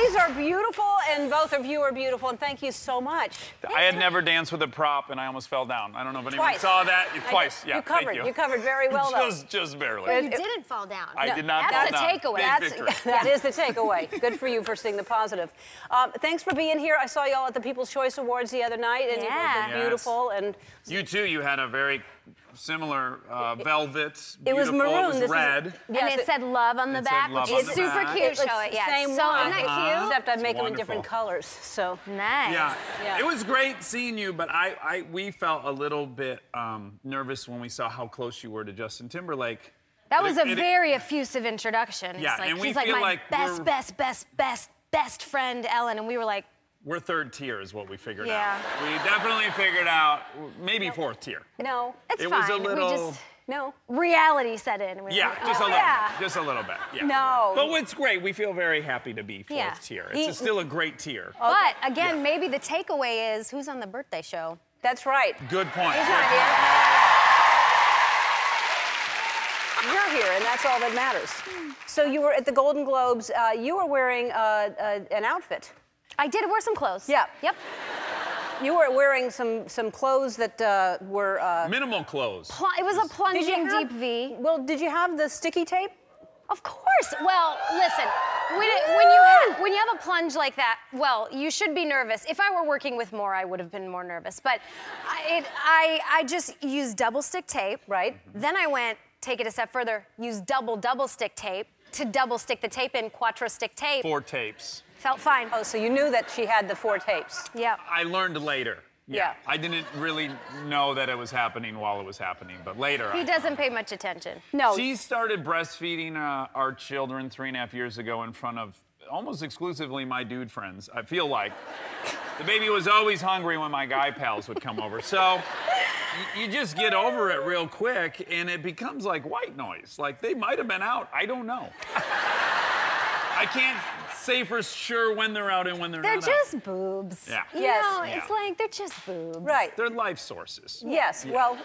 These are beautiful, and both of you are beautiful, and thank you so much. I had never danced with a prop, and I almost fell down. I don't know if anyone saw that. Twice, yeah. You covered very well, though. Just barely. Well, you didn't fall down. I did not fall down. That's the takeaway. That is the takeaway. Good for you for seeing the positive. Thanks for being here. I saw y'all at the People's Choice Awards the other night, and you both were beautiful. And you too. You had a very similar velvet. It was maroon. It was red. And it said love on the back, which is super cute. Show it, yeah. Same so one. isn't that cute? Except I'd make them in different colors. So nice. Yeah. It was great seeing you, but we felt a little bit nervous when we saw how close you were to Justin Timberlake. That was a very effusive introduction. Yeah, and we he's feel like my best friend, Ellen, and we were like, we're third tier is what we figured out. Yeah. We definitely figured out maybe fourth tier. No, it's fine. Was a little... reality set in. Yeah, like, just a little bit. Just a little bit. Yeah. No. But it's great. We feel very happy to be fourth tier. It's still a great tier. But again, maybe the takeaway is who's on the birthday show. That's right. Good point. He's not here. You're here, and that's all that matters. So you were at the Golden Globes. You were wearing an outfit. I did wear some clothes. Yeah. Yep. You were wearing some clothes that were... minimal clothes. It was a plunging deep V. Well, did you have the sticky tape? Of course. Well, listen, when you have a plunge like that, well, you should be nervous. If I were working with more, I would have been more nervous. But I just used double stick tape. Right. Then I went, take it a step further, use double stick tape to double stick the tape in, quattro stick tape. 4 tapes. Felt fine. Oh, so you knew that she had the 4 tapes. Yeah. I learned later. Yeah. I didn't really know that it was happening while it was happening, but later. He doesn't pay much attention. No. She started breastfeeding our children 3.5 years ago in front of almost exclusively my dude friends, I feel like. The baby was always hungry when my guy pals would come over. So you just get over it real quick, and it becomes like white noise. Like, they might have been out. I don't know. I can't say for sure when they're out and when they're not out. They're just boobs. Yeah. You know, it's like, they're just boobs. Right. They're life sources. Yes. Yeah. Well,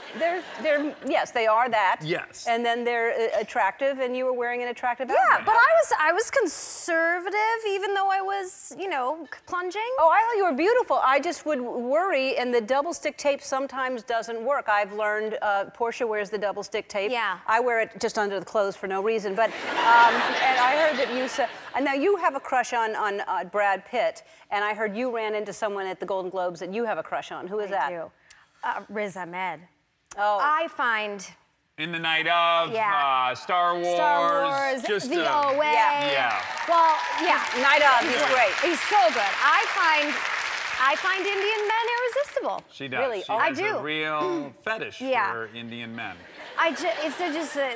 yes, they are that. Yes. And then they're attractive, and you were wearing an attractive outfit. Yeah, but I was conservative, even though I was, you know, plunging. Oh, I thought you were beautiful. I just would worry, and the double stick tape sometimes doesn't work. I've learned, Portia wears the double stick tape. Yeah. I wear it just under the clothes for no reason. But, and I heard that you said, and now you have a crush on Brad Pitt, and I heard you ran into someone at the Golden Globes that you have a crush on. Who is that? I do. Riz Ahmed. Oh. I find... In the night of, Star Wars. Just the OA. Yeah. Well, yeah. Night of, he's great. He's so good. I find Indian men irresistible. She does. Really? She I has do. a real fetish for Indian men. It's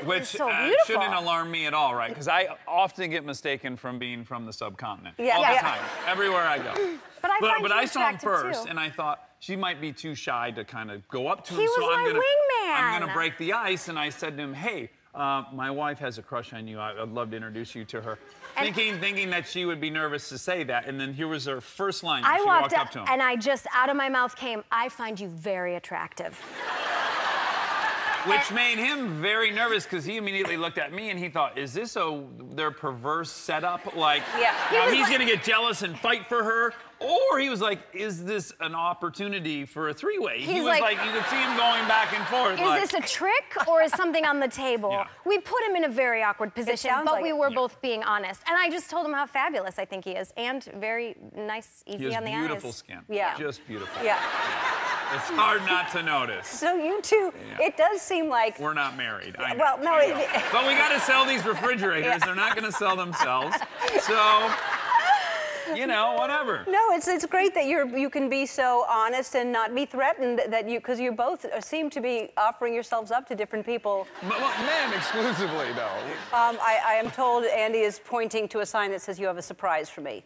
Which so beautiful. shouldn't alarm me at all, right? Because I often get mistaken from being from the subcontinent. Yeah, all the time, everywhere I go. But I saw him attractive, first, too. and I thought she might be too shy to kind of go up to him. He so was my wingman. I'm gonna break the ice, and I said to him, "Hey, my wife has a crush on you. I'd love to introduce you to her." Thinking that she would be nervous to say that, and then here was her first line. She walked up to him, and I just out of my mouth came, "I find you very attractive." Which made him very nervous because he immediately looked at me and he thought, is this their perverse setup? Like, he's gonna get jealous and fight for her? Or he was like, is this an opportunity for a three-way? He was like, you could see him going back and forth. Is this a trick or is something on the table? Yeah. We put him in a very awkward position, but like we were both being honest. And I just told him how fabulous I think he is and very nice, easy on the eyes. Beautiful skin. Yeah. Just beautiful. Yeah. It's hard not to notice. So you two, it does seem like... We're not married. I know. Well, no. But we got to sell these refrigerators. They're not going to sell themselves. So, you know, whatever. No, it's great that you can be so honest and not be threatened because you both seem to be offering yourselves up to different people. Men exclusively, though. I am told Andy is pointing to a sign that says you have a surprise for me.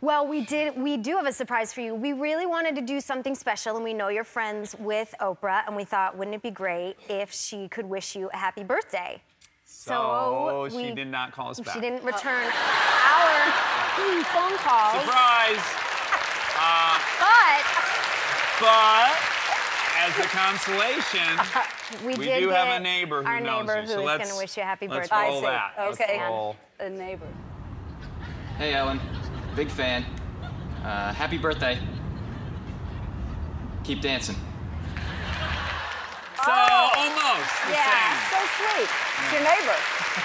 Well, we do have a surprise for you. We really wanted to do something special, and we know you're friends with Oprah, and we thought, wouldn't it be great if she could wish you a happy birthday? So she did not call us back. She didn't return our phone calls. Surprise! But as a consolation, We do did have get a neighbor who our knows neighbor you, who so is let's- going to wish you a happy let's birthday. roll that. Let's Okay. roll. A neighbor. Hey, Ellen. Big fan. Happy birthday. Keep dancing. So almost the Yeah, same. so sweet. It's your neighbor.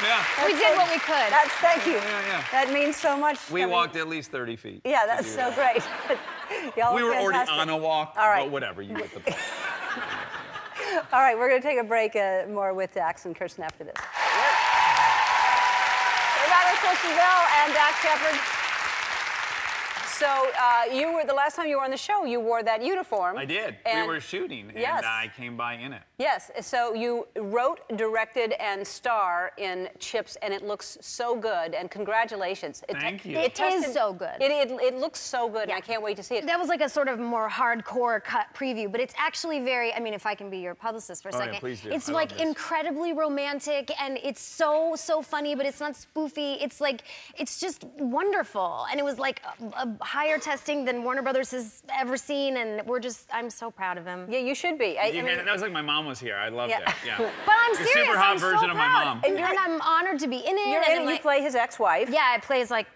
Yeah. We did what we could. Thank you. Yeah. That means so much. We I mean, walked at least 30 feet. Yeah, to that's do so that. great. Y'all We are were already fantastic. on a walk, All right. but whatever, you get the point. All right, we're going to take a break more with Dax and Kirsten after this. We're back with Kristen Bell and Dax Shepard. So the last time you were on the show, you wore that uniform. I did. And we were shooting, Yes. and I came by in it. Yes, so you wrote, directed, and star in Chips, and it looks so good, and congratulations. Thank you. It is so good. It looks so good, and I can't wait to see it. That was like a sort of more hardcore cut preview, but it's actually very, I mean, if I can be your publicist for a Oh, yeah, second. please do. It's I like love this. incredibly romantic, and it's so funny, but it's not spoofy. It's like, it's just wonderful. And it was like a higher testing than Warner Brothers has ever seen, and I'm so proud of him. Yeah, you should be. That was like my mom was here. I loved Yeah. it. Yeah. But I'm The serious, super hot I'm so version of my proud. mom. And I'm honored to be in it. You're and in I'm it, you like- play his ex-wife. Yeah, it plays like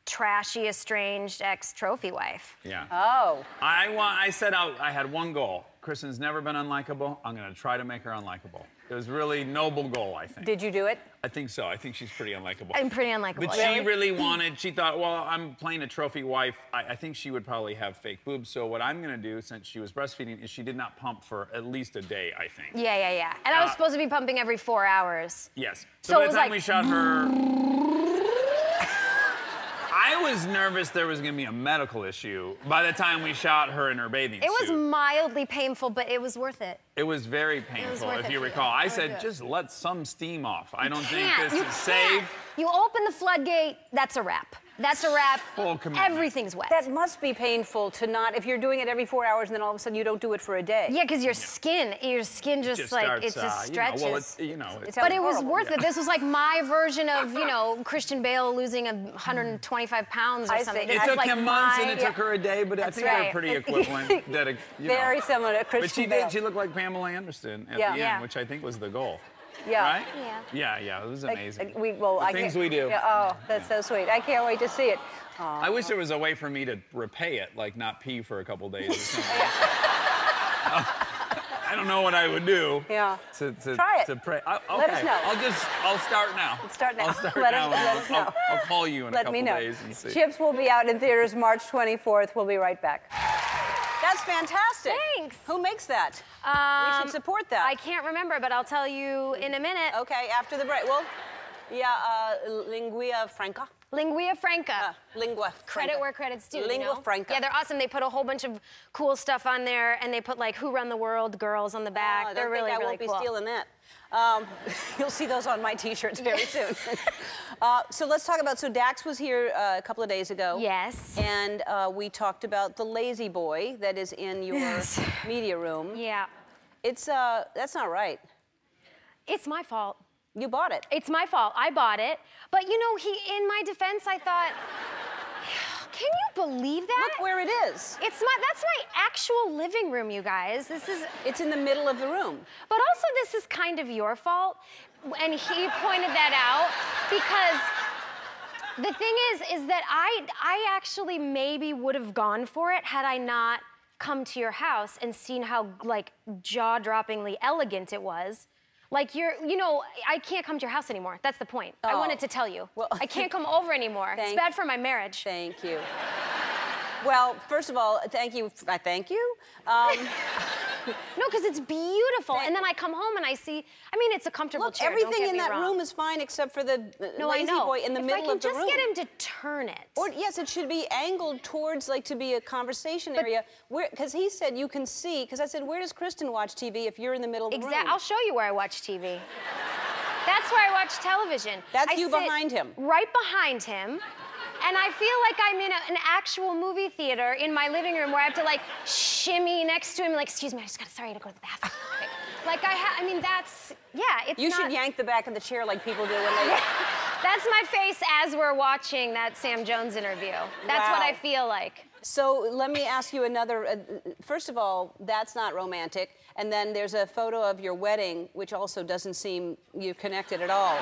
trashy, estranged ex-trophy wife. Yeah. Oh. I set out, I had one goal. Kristen's never been unlikable. I'm going to try to make her unlikable. It was a really noble goal, I think. Did you do it? I think so. I think she's pretty unlikable. I'm pretty unlikable. But she really wanted, she thought, well, I'm playing a trophy wife. I think she would probably have fake boobs. So what I'm going to do, since she was breastfeeding, is she did not pump for at least a day, I think. Yeah. And I was supposed to be pumping every 4 hours. Yes. So So by it the was time like- we shot her... I was nervous there was going to be a medical issue by the time we shot her in her bathing It was suit. mildly painful, but it was worth it. It was very painful, worth if it you for you. recall. I would said, do it. just let some steam off. I don't think Can't. this You is can't. safe. You open the floodgate, that's a wrap. That's a wrap. Full commitment. Everything's wet. That must be painful to not, if you're doing it every 4 hours and then all of a sudden you don't do it for a day. Yeah, because your skin just like, starts, it just stretches. It sounds But it was horrible. worth it. This was like my version of, Christian Bale losing 125 pounds or I see. something. It This It was took like him months and it my- took her a day, but I That's think they're right. pretty equivalent. Very similar to But Kristen she Bale. did. She looked like Pamela Anderson at Yeah. the Yeah. end, which I think was the goal. Yeah. Right? Yeah. Yeah. It was amazing. The things we do. Yeah, oh, that's so sweet. I can't wait to see it. I wish there was a way for me to repay it, like not pee for a couple days or something. I don't know what I would do. Yeah. To Try it. To pray. Okay. Let us know. I'll start now. Start now. I'll start Let now. us- let us know. I'll call you in a Let me couple know. days and see. Chips will be out in theaters March 24th. We'll be right back. That's fantastic. Thanks. Who makes that? We should support that. I can't remember, but I'll tell you in a minute. Okay, after the break. Well, yeah, lingua franca. Lingua Franca. Lingua franca. Credit where credit's due. Lingua franca. Yeah, they're awesome. They put a whole bunch of cool stuff on there, and they put like "Who Run the World" girls on the back. Oh, I they're don't really, think I really won't cool. be stealing that. You'll see those on my T-shirts very soon. So let's talk about. So Dax was here a couple of days ago. Yes. And we talked about the lazy boy that is in your media room. Yeah. It's that's not right. It's my fault. You bought it. It's my fault. I bought it. But in my defense, I thought, can you believe that? Look where it is. That's my actual living room, you guys. It's in the middle of the room. But also, this is kind of your fault. And he pointed that out because the thing is that I actually maybe would have gone for it had I not come to your house and seen how, like, jaw-droppingly elegant it was. Like, I can't come to your house anymore. That's the point. I Oh. wanted to tell you. Well- I can't come over anymore. It's bad for my marriage. Thank you. Well, first of all, thank you. I thank you. No, because it's beautiful. And then I come home and I see, it's a comfortable Look, chair. don't everything get in me that wrong. room is fine except for the No, I lazy know. boy in the middle of the room. If I can just get him to turn it. Or yes, it should be angled towards, like, to be a conversation area. Because he said you can see. Because I said, where does Kristen watch TV if you're in the middle of the room? I'll show you where I watch TV. That's where I watch television. That's I you sit behind him. Right behind him. And I feel like I'm in an actual movie theater in my living room where I have to, like, shimmy next to him, like, excuse me, sorry, I gotta go to the bathroom. Like, that's, yeah, it's You not... should yank the back of the chair like people do when they... That's my face as we're watching that Sam Jones interview. That's what I feel like. So let me ask you another. First of all, that's not romantic. And then there's a photo of your wedding, which also doesn't seem you connected at all.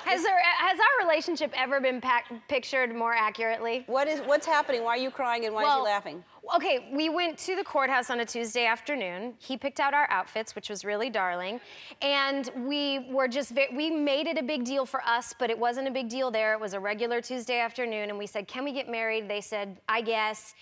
Has our relationship ever been pictured more accurately? What's happening? Why are you crying and why is he laughing? Okay, we went to the courthouse on a Tuesday afternoon. He picked out our outfits, which was really darling. And we made it a big deal for us, but it wasn't a big deal there. It was a regular Tuesday afternoon, and we said, can we get married? They said, I guess.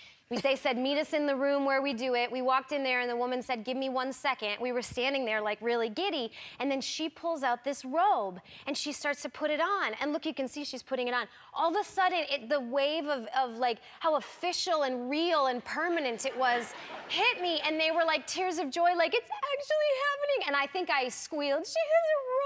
They said, meet us in the room where we do it. We walked in there, and the woman said, give me 1 second. We were standing there, like, really giddy. And then she pulls out this robe, and she starts to put it on. And look, you can see she's putting it on. All of a sudden, the wave of like, how official and real and permanent it was hit me. And they were like tears of joy, like, it's actually happening. And I think I squealed, she has a robe.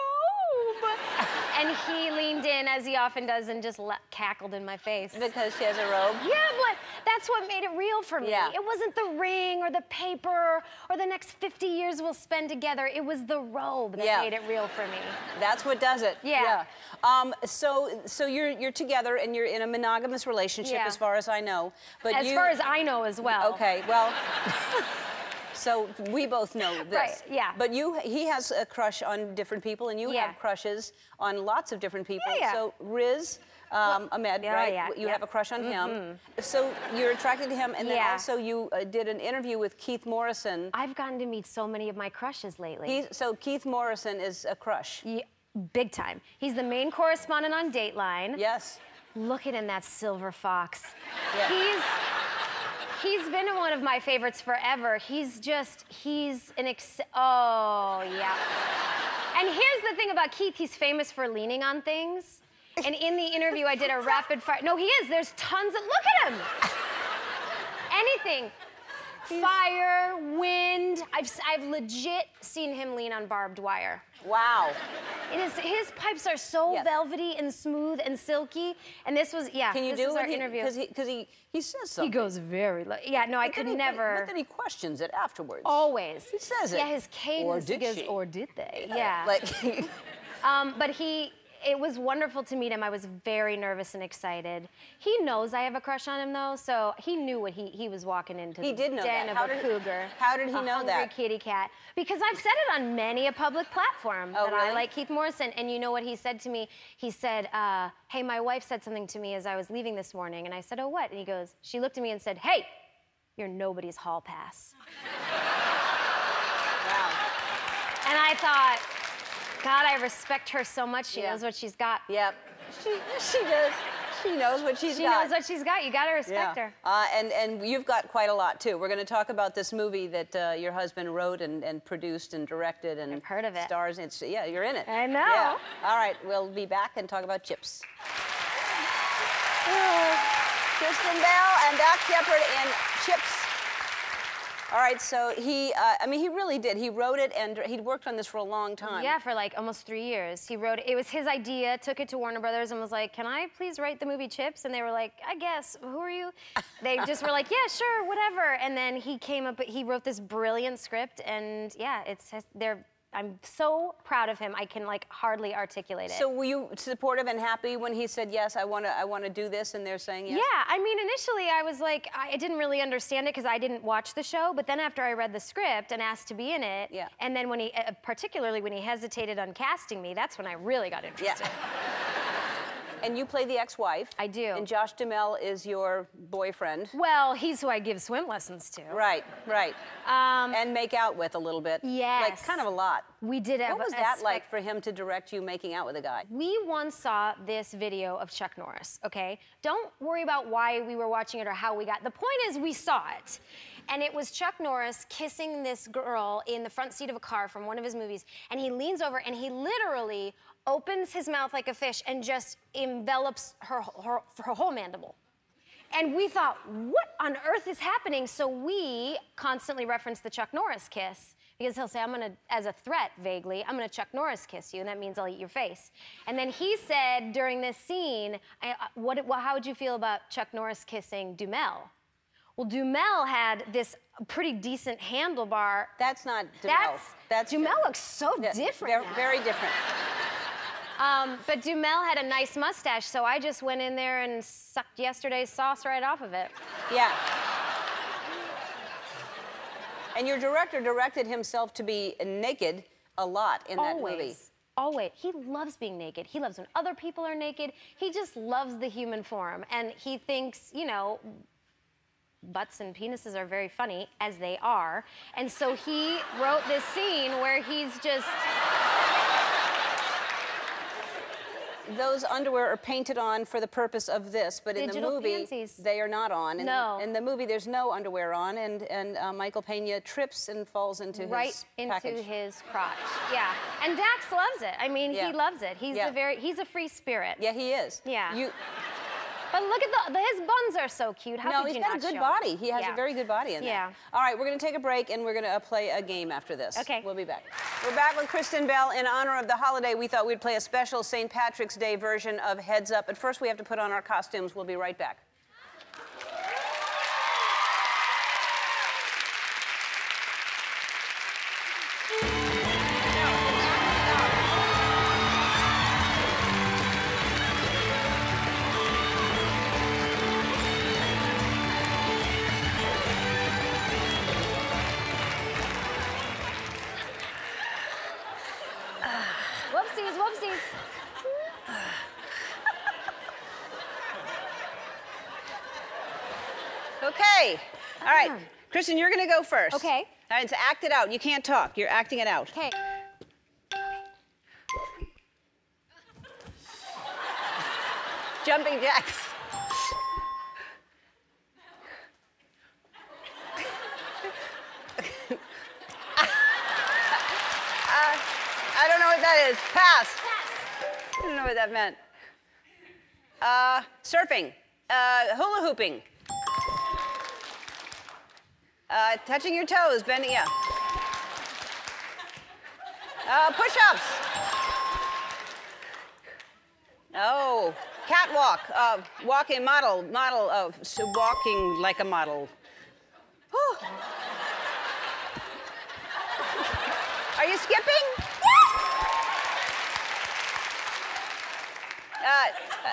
And he leaned in, as he often does, and just cackled in my face. Because she has a robe? Yeah, but that's what made it real for me. Yeah. It wasn't the ring or the paper or the next 50 years we'll spend together. It was the robe that made it real for me. That's what does it. Yeah. So you're together and you're in a monogamous relationship, as far as I know. But as far as I know as well. Okay, well. So we both know this. Right, yeah. But he has a crush on different people, and you have crushes on lots of different people. Yeah. So Riz Ahmed, right? Yeah, you have a crush on him. So you're attracted to him, and then also you did an interview with Keith Morrison. I've gotten to meet so many of my crushes lately. So Keith Morrison is a crush. Yeah, big time. He's the main correspondent on Dateline. Yes. Look at him, that silver fox. Yeah. He's been one of my favorites forever. He's an oh, yeah. And here's the thing about Keith, he's famous for leaning on things. And in the interview, I did a rapid fire. No, he is. There's tons of, look at him. Anything. Fire, wind. I've legit seen him lean on barbed wire. Wow. His pipes are so velvety and smooth and silky. And this was, Can you do our interview. Because he says something. He goes very low. Yeah, no, I could never. But then he questions it afterwards. Always. He says it. Yeah, his cadence. Or did she? Or did they? Yeah. But it was wonderful to meet him. I was very nervous and excited. He knows I have a crush on him, though, so he knew what he was walking into. He did know den that. of a cougar. How did he know that? A hungry kitty cat. Because I've said it on many a public platform that really? I like Keith Morrison. And you know what he said to me? He said, hey, my wife said something to me as I was leaving this morning. And I said, oh, what? And he goes, she looked at me and said, hey, you're nobody's hall pass. Wow. And I thought, God, I respect her so much. She knows what she's got. Yep. She does. She knows what she's got. She knows what she's got. You got to respect her. And you've got quite a lot, too. We're going to talk about this movie that your husband wrote and produced and directed and I've heard of it. Stars. Yeah, you're in it. I know. Yeah. All right, we'll be back and talk about Chips. Kristen Bell and Doc Shepard in Chips. All right, so he really did. He wrote it, and he'd worked on this for a long time. Yeah, for like almost 3 years. He wrote it. It was his idea, took it to Warner Brothers and was like, can I please write the movie Chips? And they were like, I guess, who are you? They just were like, yeah, sure, whatever. And then he wrote this brilliant script, and yeah, I'm so proud of him. I can like hardly articulate it. So were you supportive and happy when he said, yes, I want to do this, and they're saying yes? Yeah, I mean, initially I was like, I didn't really understand it because I didn't watch the show, but then after I read the script and asked to be in it, and then when particularly when he hesitated on casting me, that's when I really got interested. Yeah. And you play the ex-wife. I do. And Josh Duhamel is your boyfriend. Well, he's who I give swim lessons to. Right, right. And make out with a little bit. Yes. Like, kind of a lot. We did have What was that like for him to direct you making out with a guy? We once saw this video of Chuck Norris, okay? Don't worry about why we were watching it or how we got. The point is we saw it. And it was Chuck Norris kissing this girl in the front seat of a car from one of his movies. And he leans over and he literally opens his mouth like a fish and just envelops her whole mandible. And we thought, what on earth is happening? So we constantly reference the Chuck Norris kiss because he'll say, as a threat, vaguely, I'm gonna Chuck Norris kiss you, and that means I'll eat your face. And then he said during this scene, how would you feel about Chuck Norris kissing Duhamel? Well, Duhamel had this pretty decent handlebar. That's not Duhamel. Duhamel looks so different. Very different. But Dumel had a nice mustache, so I just went in there and sucked yesterday's sauce right off of it. Yeah. And your director directed himself to be naked a lot in that movie. Always. He loves being naked. He loves when other people are naked. He just loves the human form. And he thinks, you know, butts and penises are very funny, as they are. And so he wrote this scene where he's just... Those underwear are painted on for the purpose of this, but in the movie, pansies. they are not on. No. In the movie, there's no underwear on, and Michael Pena trips and falls into his package. Into his crotch. Yeah. And Dax loves it. I mean, he loves it. He's he's a free spirit. Yeah, he is. Yeah. But look at his buns are so cute. How could you not show? No, he's got a good body. He has a very good body in there. Yeah. All right, we're going to take a break, and we're going to play a game after this. Okay. We'll be back. We're back with Kristen Bell. In honor of the holiday, we thought we'd play a special St. Patrick's Day version of Heads Up. But first, we have to put on our costumes. We'll be right back. Whoopsies. Okay. All right. Kristen, you're going to go first. Okay. All right, so act it out. You can't talk. You're acting it out. Okay. Jumping jacks. I don't know what that is. Pass. I don't know what that meant. Surfing. Hula hooping. Touching your toes, bending, yeah. Push-ups. Oh, catwalk. Walking model of walking like a model. Are you skipping? Yes.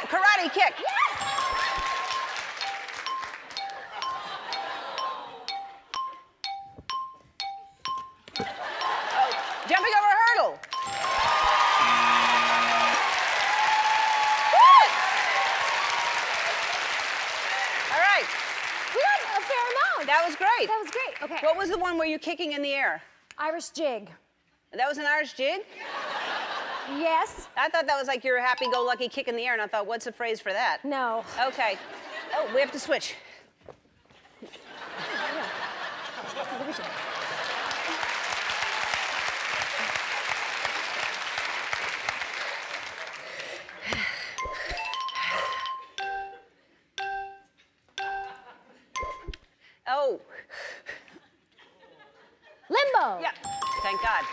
Karate kick. Yes. Jumping over a hurdle. All right. We got a fair amount. That was great. That was great. Okay. What was the one where you're kicking in the air? Irish jig. That was an Irish jig? Yes. I thought that was like your happy-go-lucky kick in the air, and I thought, what's the phrase for that? No. Okay. Oh, we have to switch. Oh. Limbo. Yeah. Thank God.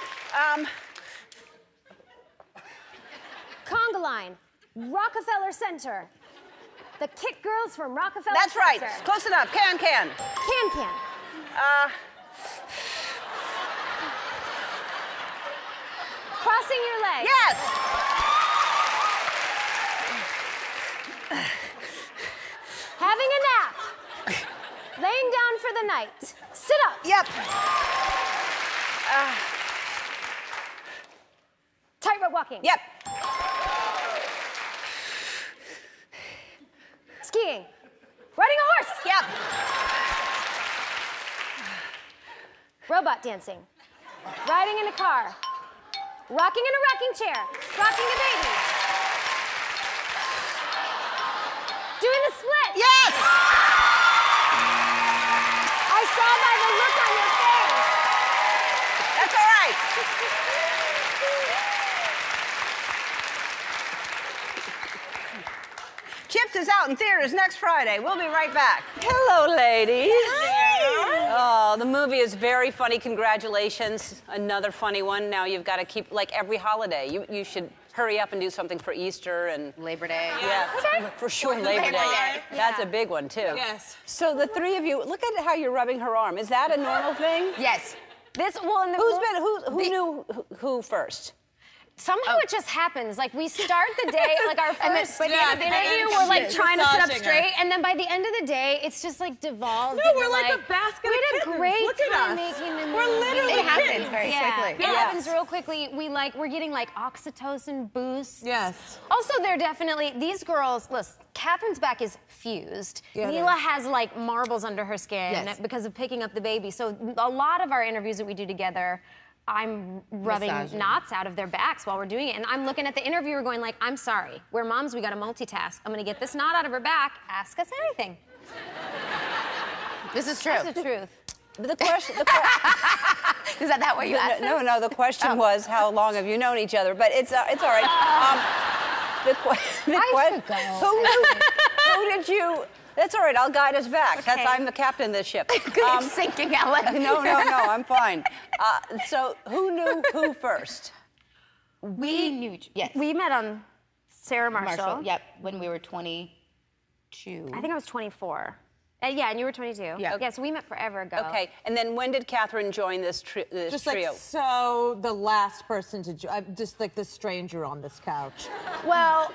Conga line. Rockefeller Center. The Kick Girls from Rockefeller That's Center. right. Close enough. Can. Can. Crossing your legs. Yes. Having a nap. Laying down for the night. Sit up. Yep. Tightrope walking. Yep. Skiing. Riding a horse. Yep. Robot dancing. Riding in a car. Rocking in a rocking chair. Rocking a baby. Doing the split. Yes. I saw by the look on your face. That's all right. Chips is out in theaters next Friday. We'll be right back. Hello, ladies. Oh, the movie is very funny. Congratulations. Another funny one. Now you've got to keep, like every holiday, you should hurry up and do something for Easter and Labor Day. Yeah, for sure, Labor Day. That's a big one, too. Yes. So the three of you, look at how you're rubbing her arm. Is that a normal thing? Yes. This well, in the Who knew who first? Somehow it just happens. Like, we start the day, like our first interview, we're like trying to sit up straight, and then by the end of the day, it's just like devolved. No, we're like a basket of kittens. We had a great Look at time us. making the movie. We're literally It happens very quickly. It happens real quickly. We're getting like oxytocin boosts. Yes. Also, they're definitely, these girls, listen, Catherine's back is fused. Yeah, Mila has like marbles under her skin because of picking up the baby. So a lot of our interviews that we do together, I'm rubbing knots out of their backs while we're doing it. And I'm looking at the interviewer going like, I'm sorry, we're moms, we gotta multitask. I'm gonna get this knot out of her back, ask us anything. This is true. That's the truth. The question. Is that what you asked? No. The question was, how long have you known each other? But it's all right. Who did you? That's all right. I'll guide us back. Okay. I'm the captain of this ship. Good sinking, Ellen. No. I'm fine. So who knew who first? We knew. Yes. We met on Sarah Marshall. Yep. When we were 22. I think I was 24. Yeah, and you were 22. Yeah. Yeah, so we met forever ago. Okay, and then when did Catherine join this trio? Just like so the last person to just like the stranger on this couch. Well,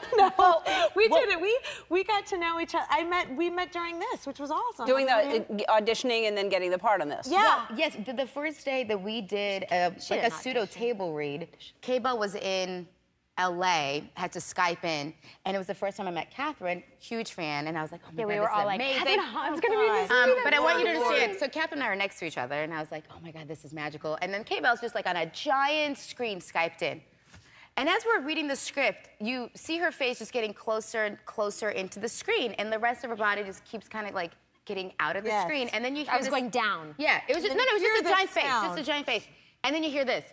We did it. We got to know each other. We met during this, which was awesome. Doing the auditioning and then getting the part on this. Yeah. Well, yes, the first day that we did like a pseudo table read, Kaba was in LA, had to Skype in, and it was the first time I met Catherine, huge fan, and I was like, oh my God, we were all like, amazing. Catherine Hahn's gonna be in this movie. But I want you to understand, so Catherine and I are next to each other, and I was like, oh my God, this is magical. And then K-Bell's just like on a giant screen Skyped in. And as we're reading the script, you see her face just getting closer and closer into the screen, and the rest of her body just keeps kind of like getting out of the screen. And then you hear I was going down. Yeah, it was just, it was just a giant face, just a giant face. And then you hear this.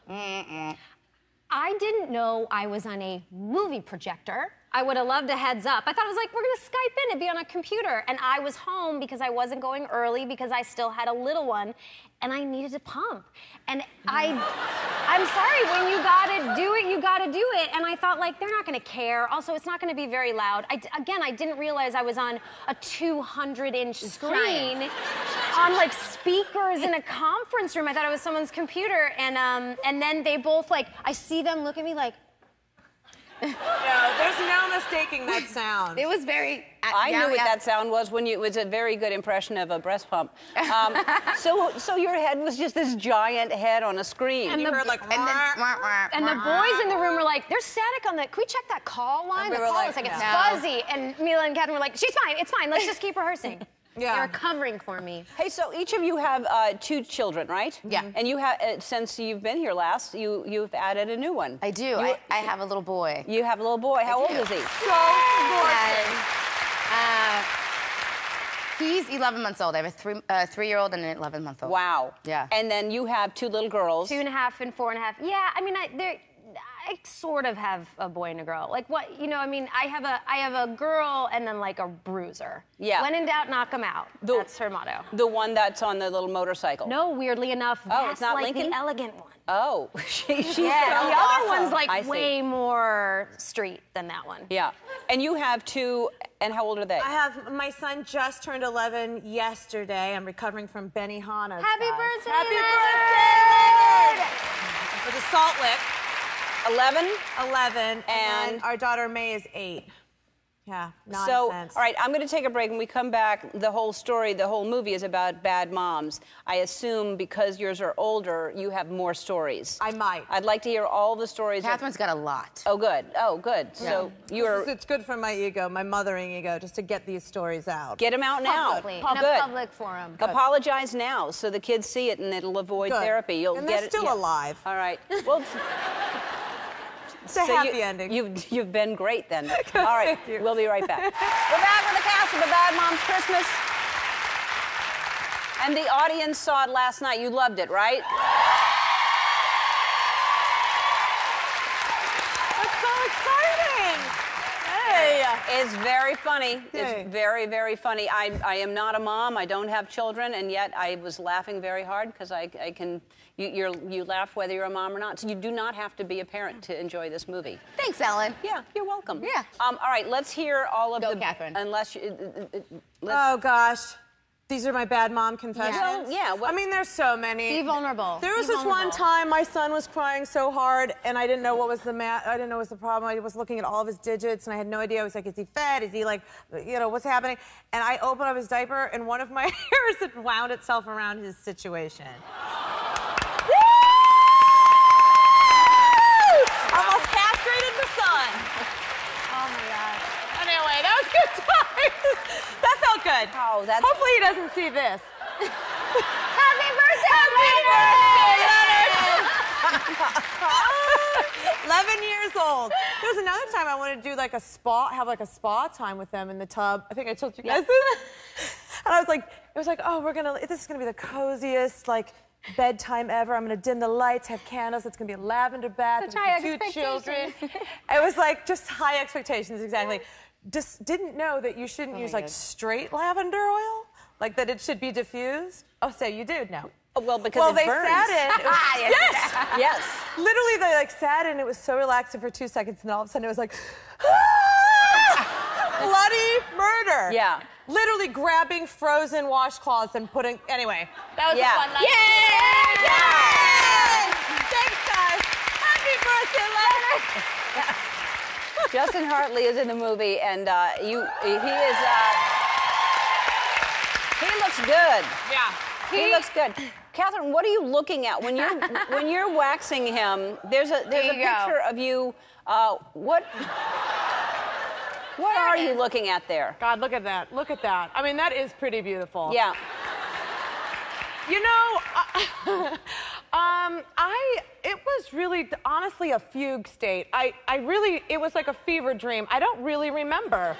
I didn't know I was on a movie projector. I would have loved a heads up. I thought it was like, we're gonna Skype in and be on a computer. And I was home because I wasn't going early because I still had a little one and I needed to pump. And I'm sorry, when you gotta do it, you gotta do it. And I thought like, they're not gonna care. Also, it's not gonna be very loud. Again, I didn't realize I was on a 200-inch screen on like speakers in a conference room. I thought it was someone's computer. And then they both like, I see them look at me like, No, there's no mistaking that sound. It was very... I knew what that sound was when it was a very good impression of a breast pump. So your head was just this giant head on a screen. And you heard like, and the boys in the room were like, there's static on the, can we check that call line? The call looks like it's fuzzy. And Mila and Catherine were like, she's fine, it's fine, let's just keep rehearsing. Yeah. They were covering for me. Hey, so each of you have 2 children, right? Yeah. And you have, since you've been here last, you've added a new one. I do. I have a little boy. You have a little boy. How old is he? so gorgeous. He's 11 months old. I have a 3-year-old and an 11-month-old. Wow. Yeah. And then you have 2 little girls. 2.5 and 4.5. Yeah, I mean, I sort of have a boy and a girl. Like what, you know, I mean, I have a girl and then like a bruiser. Yeah. When in doubt, knock them out. That's her motto. The one that's on the little motorcycle. No, weirdly enough, that's it's not like Lincoln? the elegant one. Oh, she's Yeah, the other one's like I see. way more street than that one. Yeah. And you have 2, and how old are they? I have, my son just turned 11 yesterday. I'm recovering from Benihana's. Happy birthday, Happy Leonard! birthday! It was a Salt Lick. 11? 11. And then our daughter May is 8. Yeah, nonsense. So, all right, I'm going to take a break. When we come back, the whole story, the whole movie is about bad moms. I assume because yours are older, you have more stories. I might. I'd like to hear all the stories. Catherine's got a lot. Oh, good. Oh, good. Yeah. So you're... It's good for my ego, my mothering ego, just to get these stories out. Get them out now. Publicly, Oh, in good. a public forum. Apologize now so the kids see it and it'll avoid therapy. You'll and get they're it. still alive. All right. Well, It's a happy ending. You've been great then. All right, we'll be right back. We're back with the cast of The Bad Moms Christmas. And the audience saw it last night. You loved it, right? That's so exciting! Hey! It's very funny. Hey. It's very, very funny. I am not a mom. I don't have children, and yet I was laughing very hard because I can. You laugh whether you're a mom or not. So you do not have to be a parent to enjoy this movie. Thanks, Ellen. Yeah, you're welcome. Yeah. All right, let's hear all of Go, the. Catherine. Unless you. Oh, gosh. These are my bad mom confessions. Well, yeah, I mean, there's so many. Be vulnerable. There was this one time my son was crying so hard, and I didn't know what was the I didn't know what was the problem. I was looking at all of his digits, and I had no idea. I was like, is he fed? Is he like, you know, what's happening? And I opened up his diaper, and one of my hairs had wound itself around his situation. Almost castrated the son. Oh my God. Anyway, that was good times. That felt good. Oh, that's... Hopefully he doesn't see this. Happy birthday, Leonard! 11 years old. There was another time I wanted to do like a spa, have like a spa time with them in the tub. I think I told you guys this. And I was like, it was like, oh, this is gonna be the coziest, like, bedtime ever. I'm gonna dim the lights, have candles. It's gonna be a lavender bath Such high with 2 children. It was like just high expectations, exactly. Just didn't know that you shouldn't use like straight lavender oil, like that it should be diffused. Oh, so you do now. Well, because it burns. Sat in. It was, yes. Yes. Literally, they like sat in. It was so relaxing for 2 seconds, and all of a sudden it was like, bloody murder. Yeah. Literally grabbing frozen washcloths and putting. Anyway, that was a fun night. Yay! Yay! Thanks, guys. Happy birthday, Leonard. Justin Hartley is in the movie, and he looks good. Yeah. He looks good. Catherine, what are you looking at when you're waxing him? There's a picture of you. What are you looking at there? God, look at that. Look at that. I mean, that is pretty beautiful. Yeah. You know, it was really, honestly, a fugue state. It was like a fever dream. I don't really remember.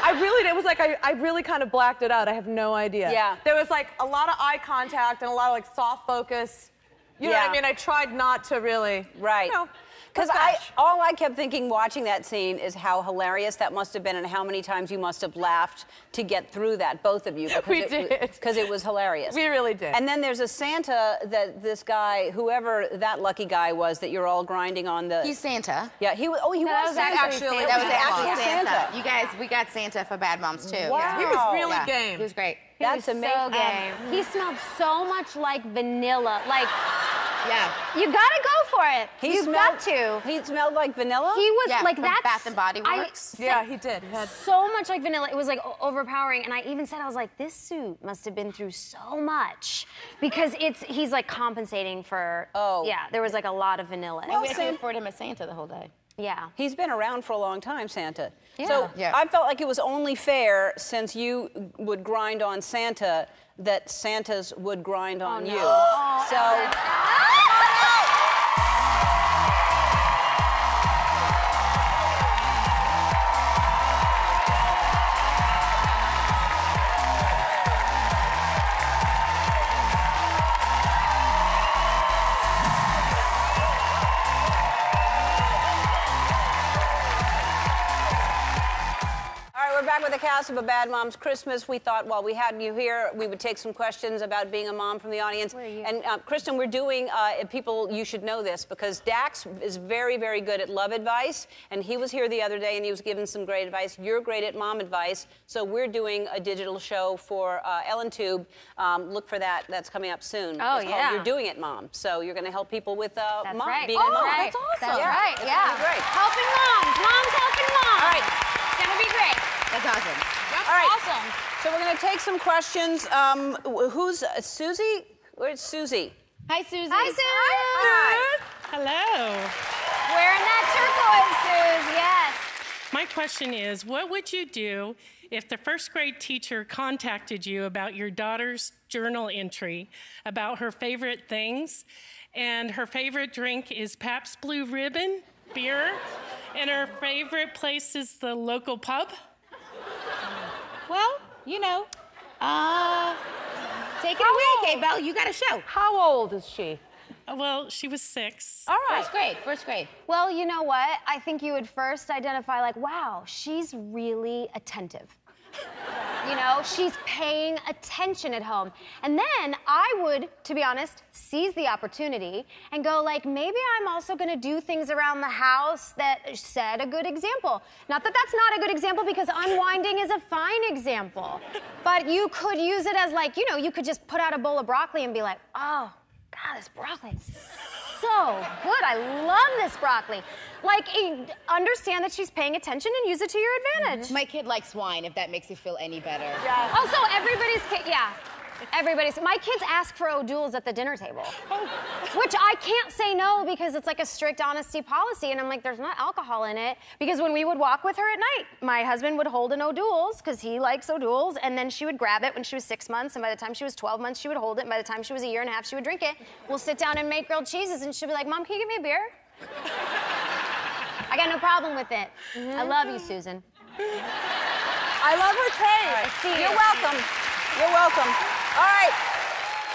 It was like I really kind of blacked it out. I have no idea. Yeah. There was like a lot of eye contact and a lot of like soft focus. You know what I mean? I tried not to really. Right. You know, because all I kept thinking watching that scene is how hilarious that must have been and how many times you must have laughed to get through that, both of you. We did. Because it was hilarious. We really did. And then there's a Santa that this guy, whoever that lucky guy was that you're all grinding on the... He's Santa. Yeah, he was... Oh, he was Santa. Actually, that was actually Santa. You guys, we got Santa for Bad Moms, too. Wow. He was really game. He was great. That's amazing. So game. He smelled so much like vanilla. Like, yeah. You gotta go for it. You've got to. He smelled like vanilla? He was like from that. Bath and Body Works. Yeah, he did. He had so much like vanilla. It was like overpowering. And I even said, I was like, this suit must have been through so much because he's like compensating for. Oh. Yeah, there was like a lot of vanilla. And we had to afford him as Santa the whole day. Yeah. He's been around for a long time, Santa. Yeah. So Yeah. I felt like it was only fair, since you would grind on Santa, that Santas would grind on you. Oh, So. We're back with the cast of A Bad Mom's Christmas. We thought while we had you here, we would take some questions about being a mom from the audience. Where are you? And Kristen, we're doing, people, you should know this, because Dax is very, very good at love advice. And he was here the other day and he was giving some great advice. You're great at mom advice. So we're doing a digital show for EllenTube. Look for that. That's coming up soon. Oh, It's called yeah. You're Doing It, Mom. So you're going to help people with being a mom. Right. That's awesome. That's Yeah. right. Yeah. It's gonna be great. Helping moms. Moms helping moms. All right. It's gonna be great. That's awesome. That's All right. awesome. So we're going to take some questions. Who's Susie? Where's Susie? Hi, Susie. Hi, Suze. Hi. Hello. Wearing that turquoise, Suze. Yes. My question is, what would you do if the first grade teacher contacted you about your daughter's journal entry about her favorite things, and her favorite drink is Pabst Blue Ribbon beer, and her favorite place is the local pub? Well, you know, take it away, K-Bell. You got a show. How old is she? Well, she was 6. All right. First grade. Well, you know what? I think you would first identify like, wow, she's really attentive. You know, she's paying attention at home. And then I would, to be honest, seize the opportunity and go like, maybe I'm also gonna do things around the house that set a good example. Not that that's not a good example, because unwinding is a fine example. But you could use it as like, you know, you could just put out a bowl of broccoli and be like, oh, God, this broccoli is so good. I love this broccoli. Like, understand that she's paying attention and use it to your advantage. My kid likes wine, if that makes you feel any better. Yeah. Also, everybody's kid, yeah. Everybody's, my kids ask for O'Doul's at the dinner table. Which I can't say no because it's like a strict honesty policy. And I'm like, there's not alcohol in it. Because when we would walk with her at night, my husband would hold an O'Doul's because he likes O'Doul's. And then she would grab it when she was 6 months. And by the time she was 12 months, she would hold it. And by the time she was a year and a half, she would drink it. We'll sit down and make grilled cheeses. And she'll be like, Mom, can you get me a beer? I got no problem with it. I love you, Susan. I love her taste. Right. You're welcome. You're welcome. All right.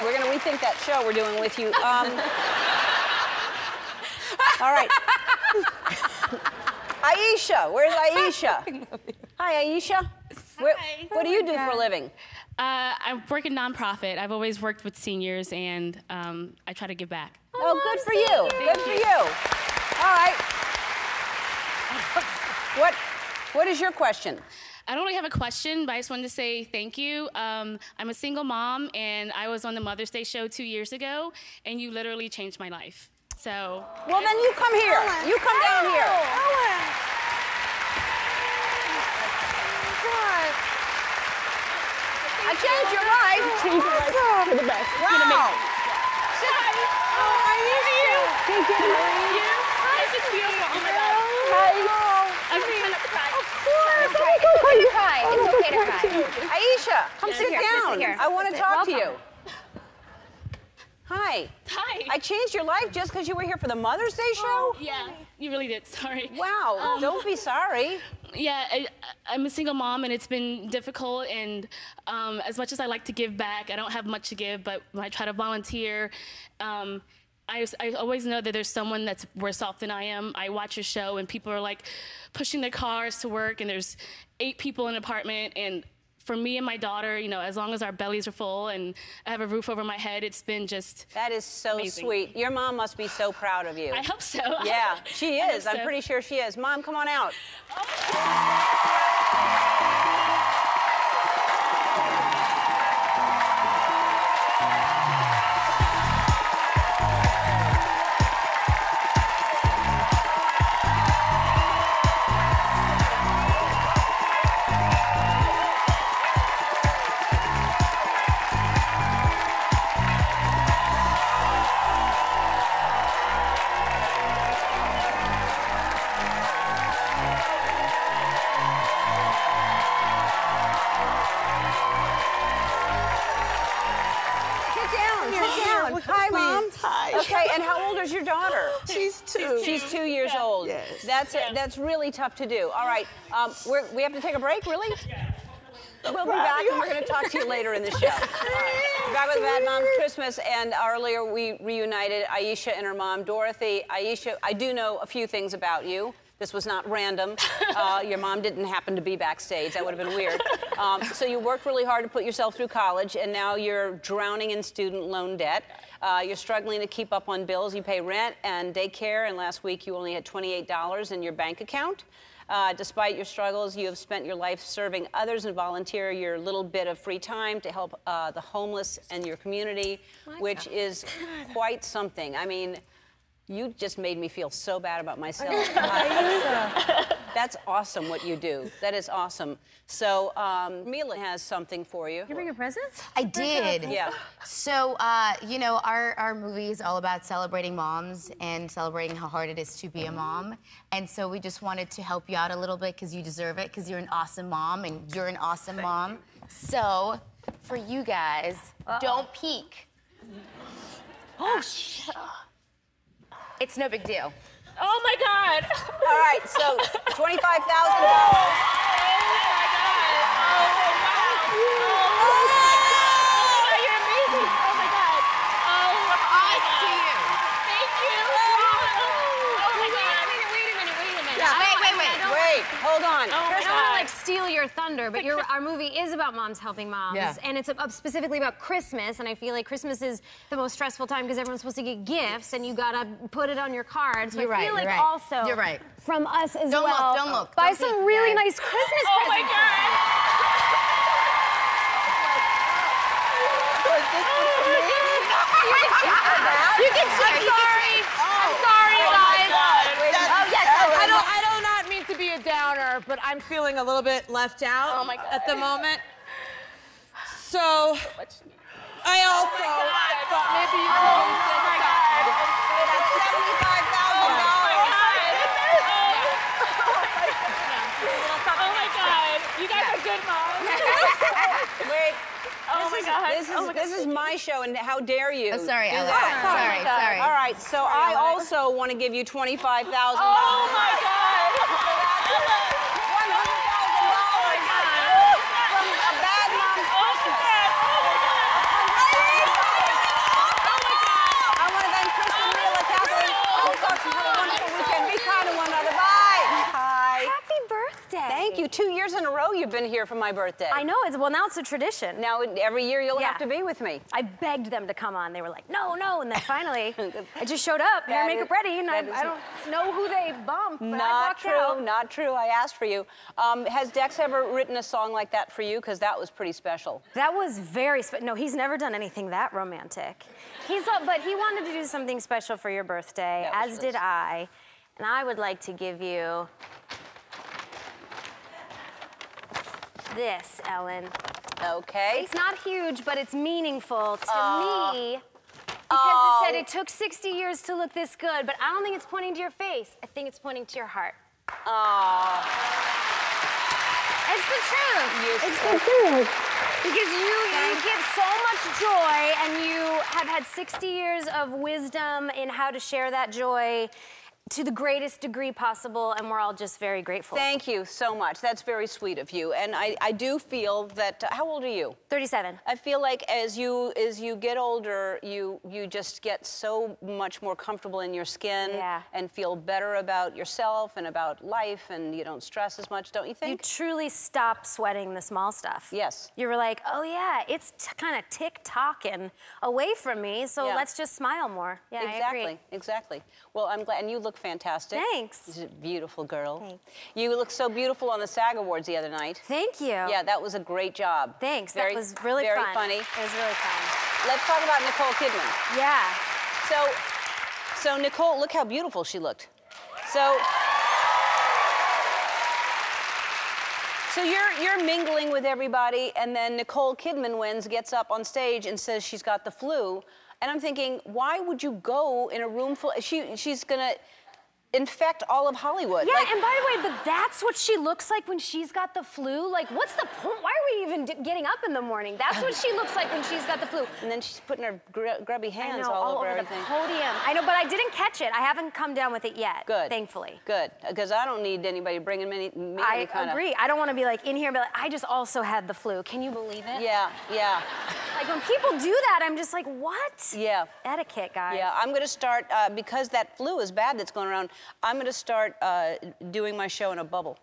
We're going to rethink that show we're doing with you. All right. Aisha. Where's Aisha? Hi, Aisha. What do you do for a living? I work in nonprofit. I've always worked with seniors, and I try to give back. Oh, good for you. Good for you. All right. What is your question? I don't really have a question, but I just wanted to say thank you. I'm a single mom, and I was on the Mother's Day show 2 years ago, and you literally changed my life. So. Well, then you come here. You come down here. I changed your life. Changed your life for the best. Wow. Sit. How are you? Thank you. How are you? This is beautiful. Oh my God. Hi. I'm trying to cry. Of course. It's okay to cry. It's okay to cry. Aisha, come sit here, down. sit here. I want to talk to you. Welcome. Hi. I changed your life just because you were here for the Mother's Day show? Yeah, you really did. Sorry. Wow. Don't be sorry. Yeah, I'm a single mom, and it's been difficult. And as much as I like to give back, I don't have much to give. But when I try to volunteer, I always know that there's someone that's worse off than I am. I watch your show, and people are like pushing their cars to work, and there's 8 people in an apartment. And for me and my daughter, you know, as long as our bellies are full and I have a roof over my head, it's been just That is so amazing. sweet. Your mom must be so proud of you. I hope so. Yeah, she is. I hope I'm so. pretty sure she is. Mom, come on out. Hi, Mom. Hi. Okay, and how old is your daughter? She's 2. She's 2 years old. Yes. That's really tough to do. All right, we have to take a break, really? We'll be back, and we're going to talk to you later in the show. We're back with Bad Moms Christmas, and earlier we reunited Aisha and her mom, Dorothy. Aisha, I do know a few things about you. This was not random. Your mom didn't happen to be backstage. That would have been weird. So you worked really hard to put yourself through college, and now you're drowning in student loan debt. You're struggling to keep up on bills. You pay rent and daycare, and last week you only had $28 in your bank account. Despite your struggles, you have spent your life serving others and volunteer your little bit of free time to help the homeless and your community, which is quite something. I mean, you just made me feel so bad about myself. That's awesome what you do. That is awesome. So, Mila has something for you. You bring a present? I did. Yeah. So, you know, our movie is all about celebrating moms and celebrating how hard it is to be a mom. And so we just wanted to help you out a little bit because you deserve it, because you're an awesome mom and you're an awesome mom. So, for you guys, don't peek. Oh, shit. It's no big deal. Oh my God! All right, so $25,000. Oh my God! Oh, you're amazing! Oh my God! Oh, From us to you. thank you! Oh my God! Wait a minute. Yeah, wait. Wait, hold on. Oh my I don't want to God! like steal your thunder, but our movie is about moms helping moms. Yeah. And it's specifically about Christmas, and I feel like Christmas is the most stressful time because everyone's supposed to get gifts, and you gotta put it on your card. So You're I feel right, like you're right. also You're right. from us as Don't well. Don't look. Buy Don't some peek, really guys. nice Christmas Oh my presents. You can share. I'm sorry, guys. I do not mean to be a downer, but I'm feeling a little bit left out at the moment. So I also thought maybe you could use this. Oh my God. You guys are good moms. Wait. Oh my God. This is my show, and how dare you? Oh, sorry, do Ellen. that. Sorry. All right, so I also want to give you $25,000. Oh my God. From a bad mom's Christmas. I want to thank Kristen, Mila, Catherine. Oh, folks, have a wonderful weekend. Be kind to one another. Bye. Hi. Happy birthday. Thank you. 2 years in a row you've been here for my birthday. I know, now it's a tradition. Now, every year you'll Yeah. have to be with me. I begged them to come on. They were like, no, and then finally, I just showed up, hair, makeup ready, and I don't know who they bumped, but I Not walked true, out. not true. I asked for you. Has Dex ever written a song like that for you? Because that was pretty special. That was very special. No, he's never done anything that romantic. But he wanted to do something special for your birthday, That was as really did I. And I would like to give you this, Ellen. Okay. It's not huge, but it's meaningful to me because it said it took 60 years to look this good, but I don't think it's pointing to your face. I think it's pointing to your heart. Aw. It's the truth. It's the truth. Because you give so much joy, and you have had 60 years of wisdom in how to share that joy to the greatest degree possible, and we're all just very grateful. Thank you so much. That's very sweet of you. And I do feel that, how old are you? 37. I feel like as you get older, you just get so much more comfortable in your skin and feel better about yourself and about life, and you don't stress as much, don't you think? You truly stop sweating the small stuff. Yes. You were like, oh yeah, it's kind of tick-tocking away from me, so let's just smile more. Yeah, exactly, I agree. Exactly. Well, I'm glad, and you look fantastic. Thanks. You're a beautiful girl. Thanks. You look so beautiful on the SAG Awards the other night. Thank you. Yeah, that was a great job. Thanks. Very, that was really very fun. funny. It was really fun. Let's talk about Nicole Kidman. Yeah. So Nicole, look how beautiful she looked. So you're mingling with everybody, and then Nicole Kidman gets up on stage and says she's got the flu. And I'm thinking, why would you go in a room full? She's gonna infect all of Hollywood. Yeah, and by the way, but that's what she looks like when she's got the flu. Like, what's the point? Why are we even getting up in the morning? That's what she looks like when she's got the flu. And then she's putting her grubby hands I know, all over the everything. podium. I know, but I didn't catch it. I haven't come down with it yet. Good. Thankfully. Good, because I don't need anybody bringing me I kind of... agree. I don't want to be like in here and be like, I just also had the flu. Can you believe it? Yeah. Like when people do that, I'm just like, what? Yeah. Etiquette, guys. Yeah, I'm going to start, because that flu is bad that's going around, I'm going to start doing my show in a bubble.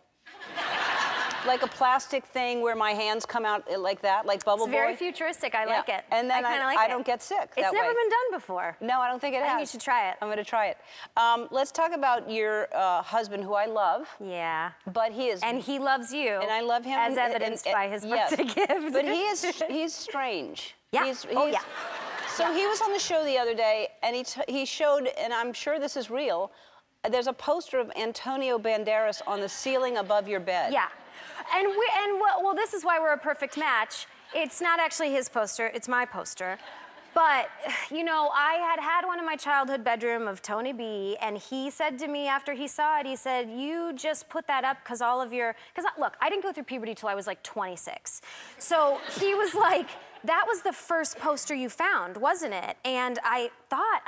Like a plastic thing where my hands come out like that, like Bubble Boy. It's very futuristic. I like it. And then I don't get sick It's that never way. been done before. No, I don't think it has. I think you should try it. I'm going to try it. Let's talk about your husband, who I love. Yeah. But he is... And he loves you. And I love him. As evidenced by his birthday gift. But he's strange. Yeah. Yeah. So he was on the show the other day, and he showed, and I'm sure this is real, there's a poster of Antonio Banderas on the ceiling above your bed. Yeah. Well, this is why we're a perfect match. It's not actually his poster, it's my poster. But, you know, I had one in my childhood bedroom of Tony B, and he said to me after he saw it, he said, you just put that up because look, I didn't go through puberty till I was like 26. So he was like, that was the first poster you found, wasn't it? And I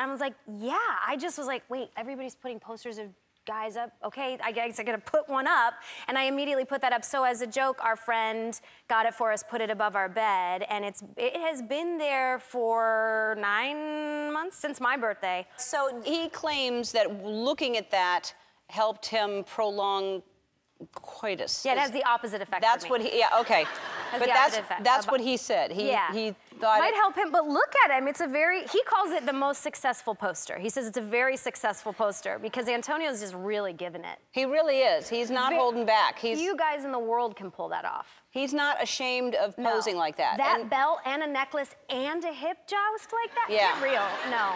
was like, yeah. I just was like, wait, everybody's putting posters of guys up. Okay, I guess I gotta put one up. And I immediately put that up. So as a joke, our friend got it for us, put it above our bed, and it has been there for 9 months, since my birthday. So he claims that looking at that helped him prolong coitus. Yeah, it has the opposite effect. That's for what me. he. Yeah, okay. Has But the opposite effect. that's what he said. He thought might help him, but look at him. It's a very, he calls it the most successful poster. He says it's a very successful poster because Antonio's just really giving it. He really is. He's not holding back. Few guys in the world can pull that off. He's not ashamed of posing like that. That belt and a necklace and a hip joust like that? Yeah. Get real. No.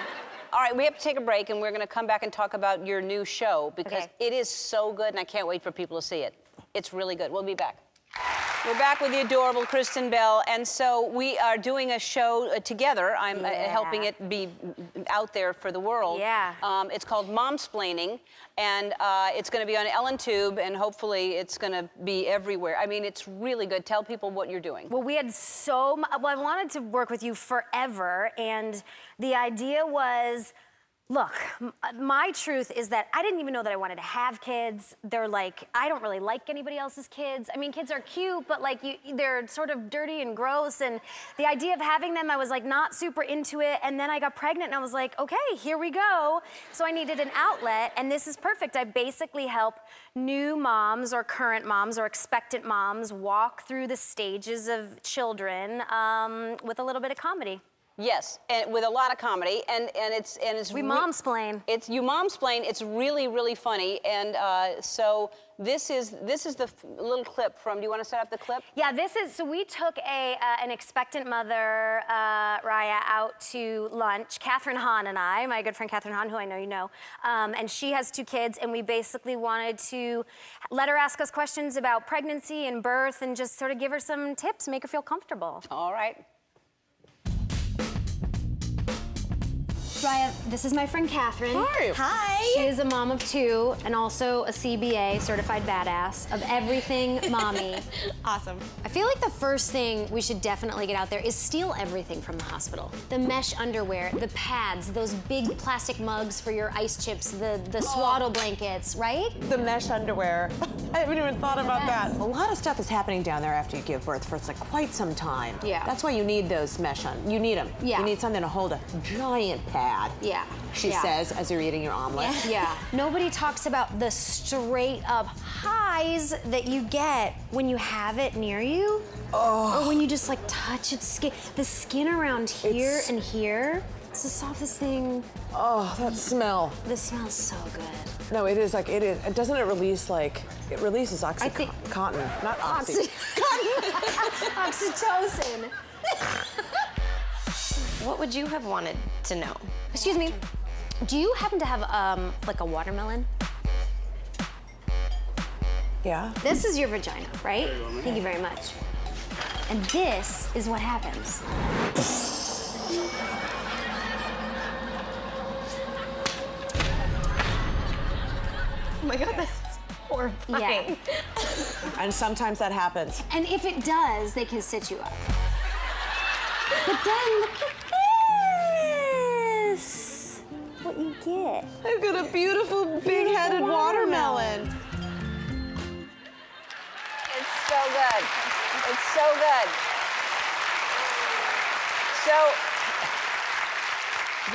All right, we have to take a break, and we're going to come back and talk about your new show because it is so good, and I can't wait for people to see it. It's really good. We'll be back. We're back with the adorable Kristen Bell, and so we are doing a show together. I'm helping it be out there for the world. Yeah. It's called Momsplaining, and it's going to be on EllenTube, and hopefully it's going to be everywhere. I mean, it's really good. Tell people what you're doing. Well, we had so much. Well, I wanted to work with you forever, and the idea was, look, my truth is that I didn't even know that I wanted to have kids. They're like, I don't really like anybody else's kids. I mean, kids are cute, but like they're sort of dirty and gross. And the idea of having them, I was like not super into it. And then I got pregnant and I was like, okay, here we go. So I needed an outlet, and this is perfect. I basically help new moms or current moms or expectant moms walk through the stages of children with a little bit of comedy. Yes, and with a lot of comedy, and it's we momsplain. It's you momsplain. It's really, really funny, and so this is the little clip from. Do you want to set up the clip? Yeah, this is. So we took an expectant mother, Raya, out to lunch. Catherine Hahn and I, my good friend Catherine Hahn, who I know you know, and she has 2 kids, and we basically wanted to let her ask us questions about pregnancy and birth, and just sort of give her some tips, make her feel comfortable. All right. Raya, this is my friend Catherine. Hi. Hi. She is a mom of 2 and also a CBA, certified badass, of everything mommy. Awesome. I feel like the first thing we should definitely get out there is steal everything from the hospital. The mesh underwear, the pads, those big plastic mugs for your ice chips, the swaddle blankets, right? The mesh underwear. I haven't even thought about that. A lot of stuff is happening down there after you give birth for like quite some time. Yeah. That's why you need those mesh you need them. Yeah. You need something to hold a giant pad. Yeah. She says as you're eating your omelet. Yeah. Nobody talks about the straight up highs that you get when you have it near you. Oh. Or when you just like touch its skin. The skin around here and here. It's the softest thing. Oh, that smell. This smells so good. No, it is like, it is. Doesn't it release like, it releases Oxycontin, not Oxy. Oxytocin. What would you have wanted to know? Excuse me, do you happen to have like a watermelon? Yeah. This is your vagina, right? Thank you very much. And this is what happens. Oh my God, that's horrifying. Yeah. And sometimes that happens. And if it does, they can sit you up. But then look at this. What you get. I've got a beautiful big-headed watermelon. It's so good. It's so good. So,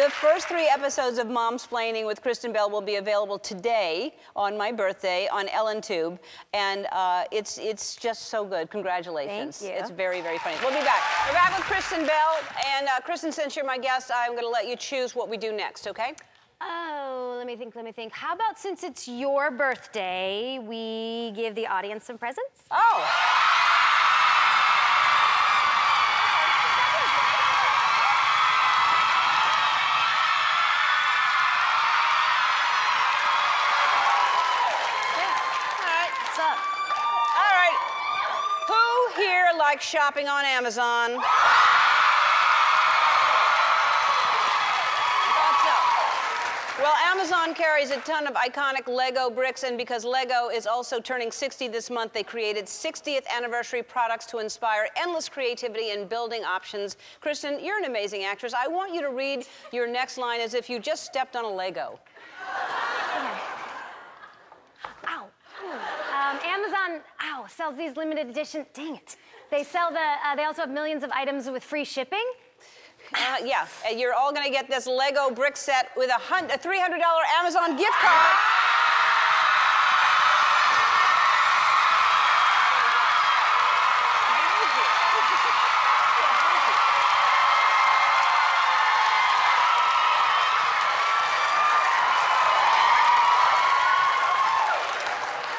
the first 3 episodes of Momsplaining with Kristen Bell will be available today on my birthday on EllenTube, and it's just so good. Congratulations. Thank you. It's very, very funny. We'll be back. We're back with Kristen Bell, and Kristen, since you're my guest, I'm going to let you choose what we do next, okay? Oh, let me think. How about since it's your birthday, we give the audience some presents? Oh. Like shopping on Amazon. Well, Amazon carries a ton of iconic Lego bricks, and because Lego is also turning 60 this month, they created 60th anniversary products to inspire endless creativity and building options. Kristen, you're an amazing actress. I want you to read your next line as if you just stepped on a Lego. Okay. Ow. Amazon, sells these limited edition, dang it. They sell they also have millions of items with free shipping. Yeah, you're all gonna get this Lego brick set with a $300 Amazon gift card.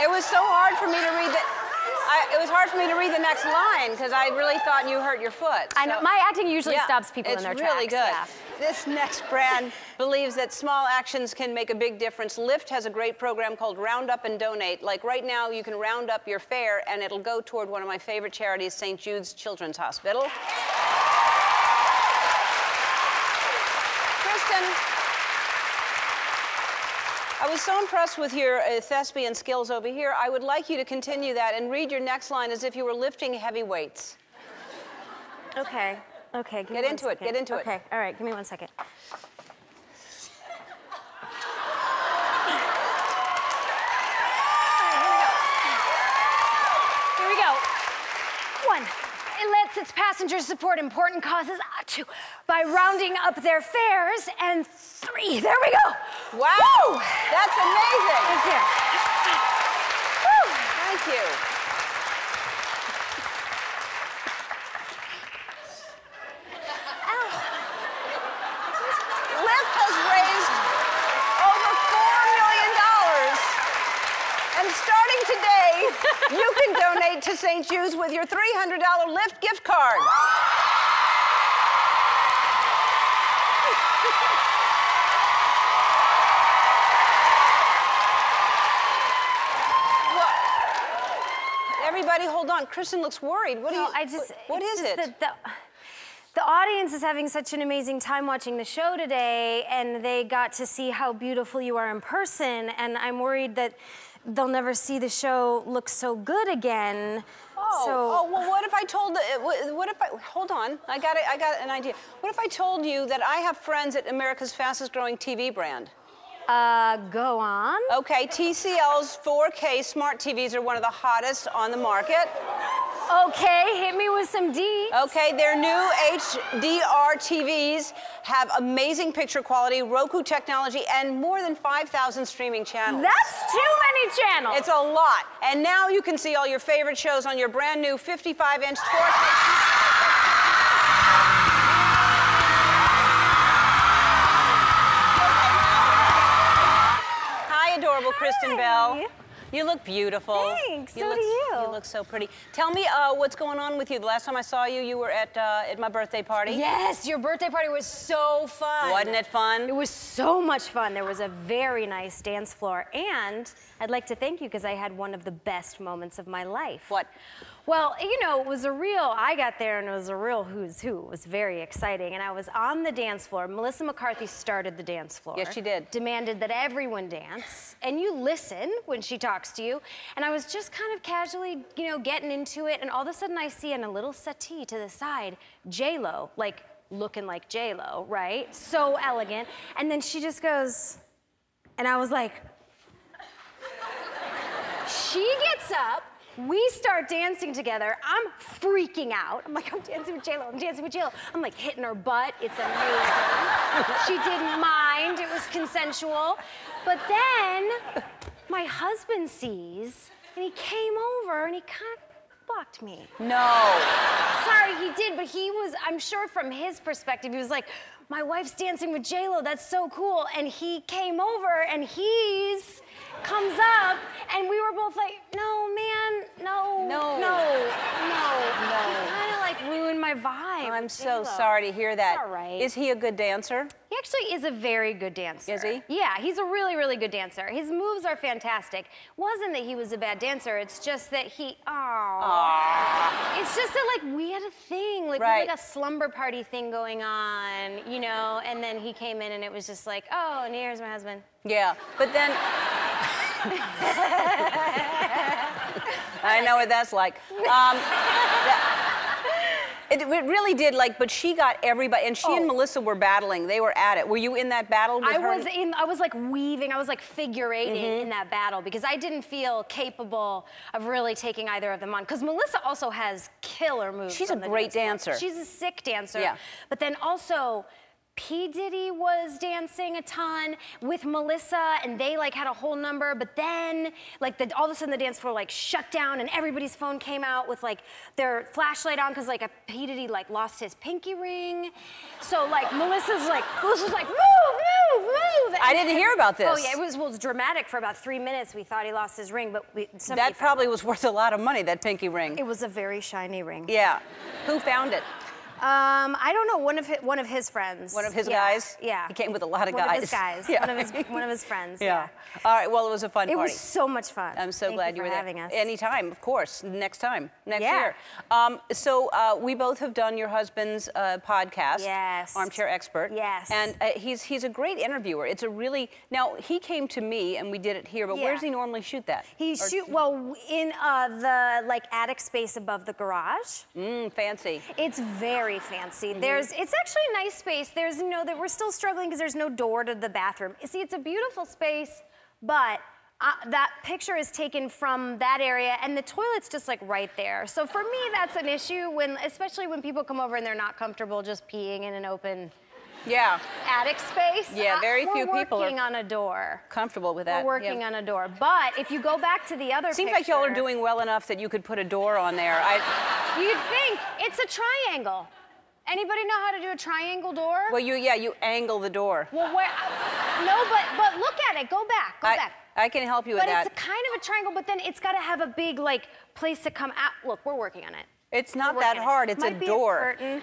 It was so hard for me to read it was hard for me to read the next line because I really thought you hurt your foot. I know, my acting usually stops people in their tracks. It's really good. Yeah. This next brand believes that small actions can make a big difference. Lyft has a great program called Round Up and Donate. Like right now, you can round up your fare and it'll go toward one of my favorite charities, St. Jude's Children's Hospital. Kristen, I was so impressed with your thespian skills over here. I would like you to continue that and read your next line as if you were lifting heavy weights. Okay. Okay, get into it. Okay, all right, give me 1 second. Here we go. 1. It lets its passengers support important causes. 2. By rounding up their fares. And 3. There we go. Wow. Woo! That's amazing. Thank you. Woo! Thank you. Lyft has raised over $4 million. And starting today, you can donate to St. Jude's with your $300 Lyft gift card. Everybody, hold on. Kristen looks worried. What is it? The audience is having such an amazing time watching the show today, and they got to see how beautiful you are in person, and I'm worried that they'll never see the show look so good again. Well, what if I told, hold on, I got an idea. What if I told you that I have friends at America's fastest growing TV brand? Go on. Okay, TCL's 4K smart TVs are one of the hottest on the market. Okay, hit me with some D. Okay, their new HDR TVs have amazing picture quality, Roku technology, and more than 5,000 streaming channels. That's too many channels. It's a lot. And now you can see all your favorite shows on your brand new 55-inch 4K. Adorable Kristen Bell. You look beautiful. Thanks, so do you. You look so pretty. Tell me what's going on with you. The last time I saw you, you were at my birthday party. Yes, your birthday party was so fun. Wasn't it fun? It was so much fun. There was a very nice dance floor, and I'd like to thank you because I had one of the best moments of my life. What? Well, you know, I got there and it was a real who's who. It was very exciting. And I was on the dance floor. Melissa McCarthy started the dance floor. Yes, she did. Demanded that everyone dance. And you listen when she talks to you. And I was just kind of casually, you know, getting into it. And all of a sudden I see on a little settee to the side, J-Lo, like looking like J-Lo, right? So elegant. And then she just goes, and I was like, she gets up. We start dancing together. I'm freaking out. I'm like, I'm dancing with J-Lo, I'm dancing with J-Lo. I'm like hitting her butt. It's amazing. She didn't mind. It was consensual. But then my husband sees, and he came over and he kind of fucked me. No. Sorry, he did, but he was, I'm sure from his perspective, he was like, my wife's dancing with J-Lo, that's so cool. And he came over and comes up, and we were both like, no, man, no. He kind of like ruined my vibe. I'm so sorry to hear that. It's all right. Is he a good dancer? He actually is a very good dancer. Is he? Yeah, he's a really, really good dancer. His moves are fantastic. Wasn't that he was a bad dancer, it's just that It's just that, like, we had a thing. Like, we had like a slumber party thing going on, you know, and then he came in and it was just like, oh, and here's my husband. Yeah, but then... I know what that's like. It really did, like, but she got everybody, and she and Melissa were battling. They were at it. Were you in that battle with her? I was like weaving, I was like figure eighting in that battle because I didn't feel capable of really taking either of them on. Because Melissa also has killer moves. She's a great dancer. She's a sick dancer. Yeah. But then also, P. Diddy was dancing a ton with Melissa, and they like had a whole number, but then like all of a sudden the dance floor like shut down and everybody's phone came out with like their flashlight on because like a P. Diddy like lost his pinky ring. So like Melissa's like, move, move, move. I didn't hear about this. Oh yeah, it was dramatic for about 3 minutes. We thought he lost his ring, but that probably was worth a lot of money, that pinky ring. It was a very shiny ring. Yeah. Who found it? I don't know. One of his friends. One of his guys? Yeah. He came with a lot of guys. guys. One of his guys. Yeah. One of his friends. Yeah. All right. Well, it was a fun party. It was so much fun. I'm so glad you were there. Having us. Anytime, of course. Next time. Next year. So we both have done your husband's podcast. Yes. Armchair Expert. Yes. And he's a great interviewer. It's a really he came to me and we did it here. But where does he normally shoot that? In the like attic space above the garage. Fancy. It's very fancy. It's actually a nice space. There's that we're still struggling because there's no door to the bathroom. See, it's a beautiful space, but that picture is taken from that area, and the toilet's just like right there. So for me, that's an issue especially when people come over and they're not comfortable just peeing in an open attic space. Yeah, very few people are working on a door. Comfortable with that. We're working on a door. But if you go back to the other Seems like y'all are doing well enough that you could put a door on there. You'd think. It's a triangle. Anybody know how to do a triangle door? Well, you angle the door. Well, but look at it. Go back. Go back. I can help you with that. But it's a kind of a triangle, but then it's got to have a big like place to come out. Look, we're working on it. It's not that hard. It's a door. Might be a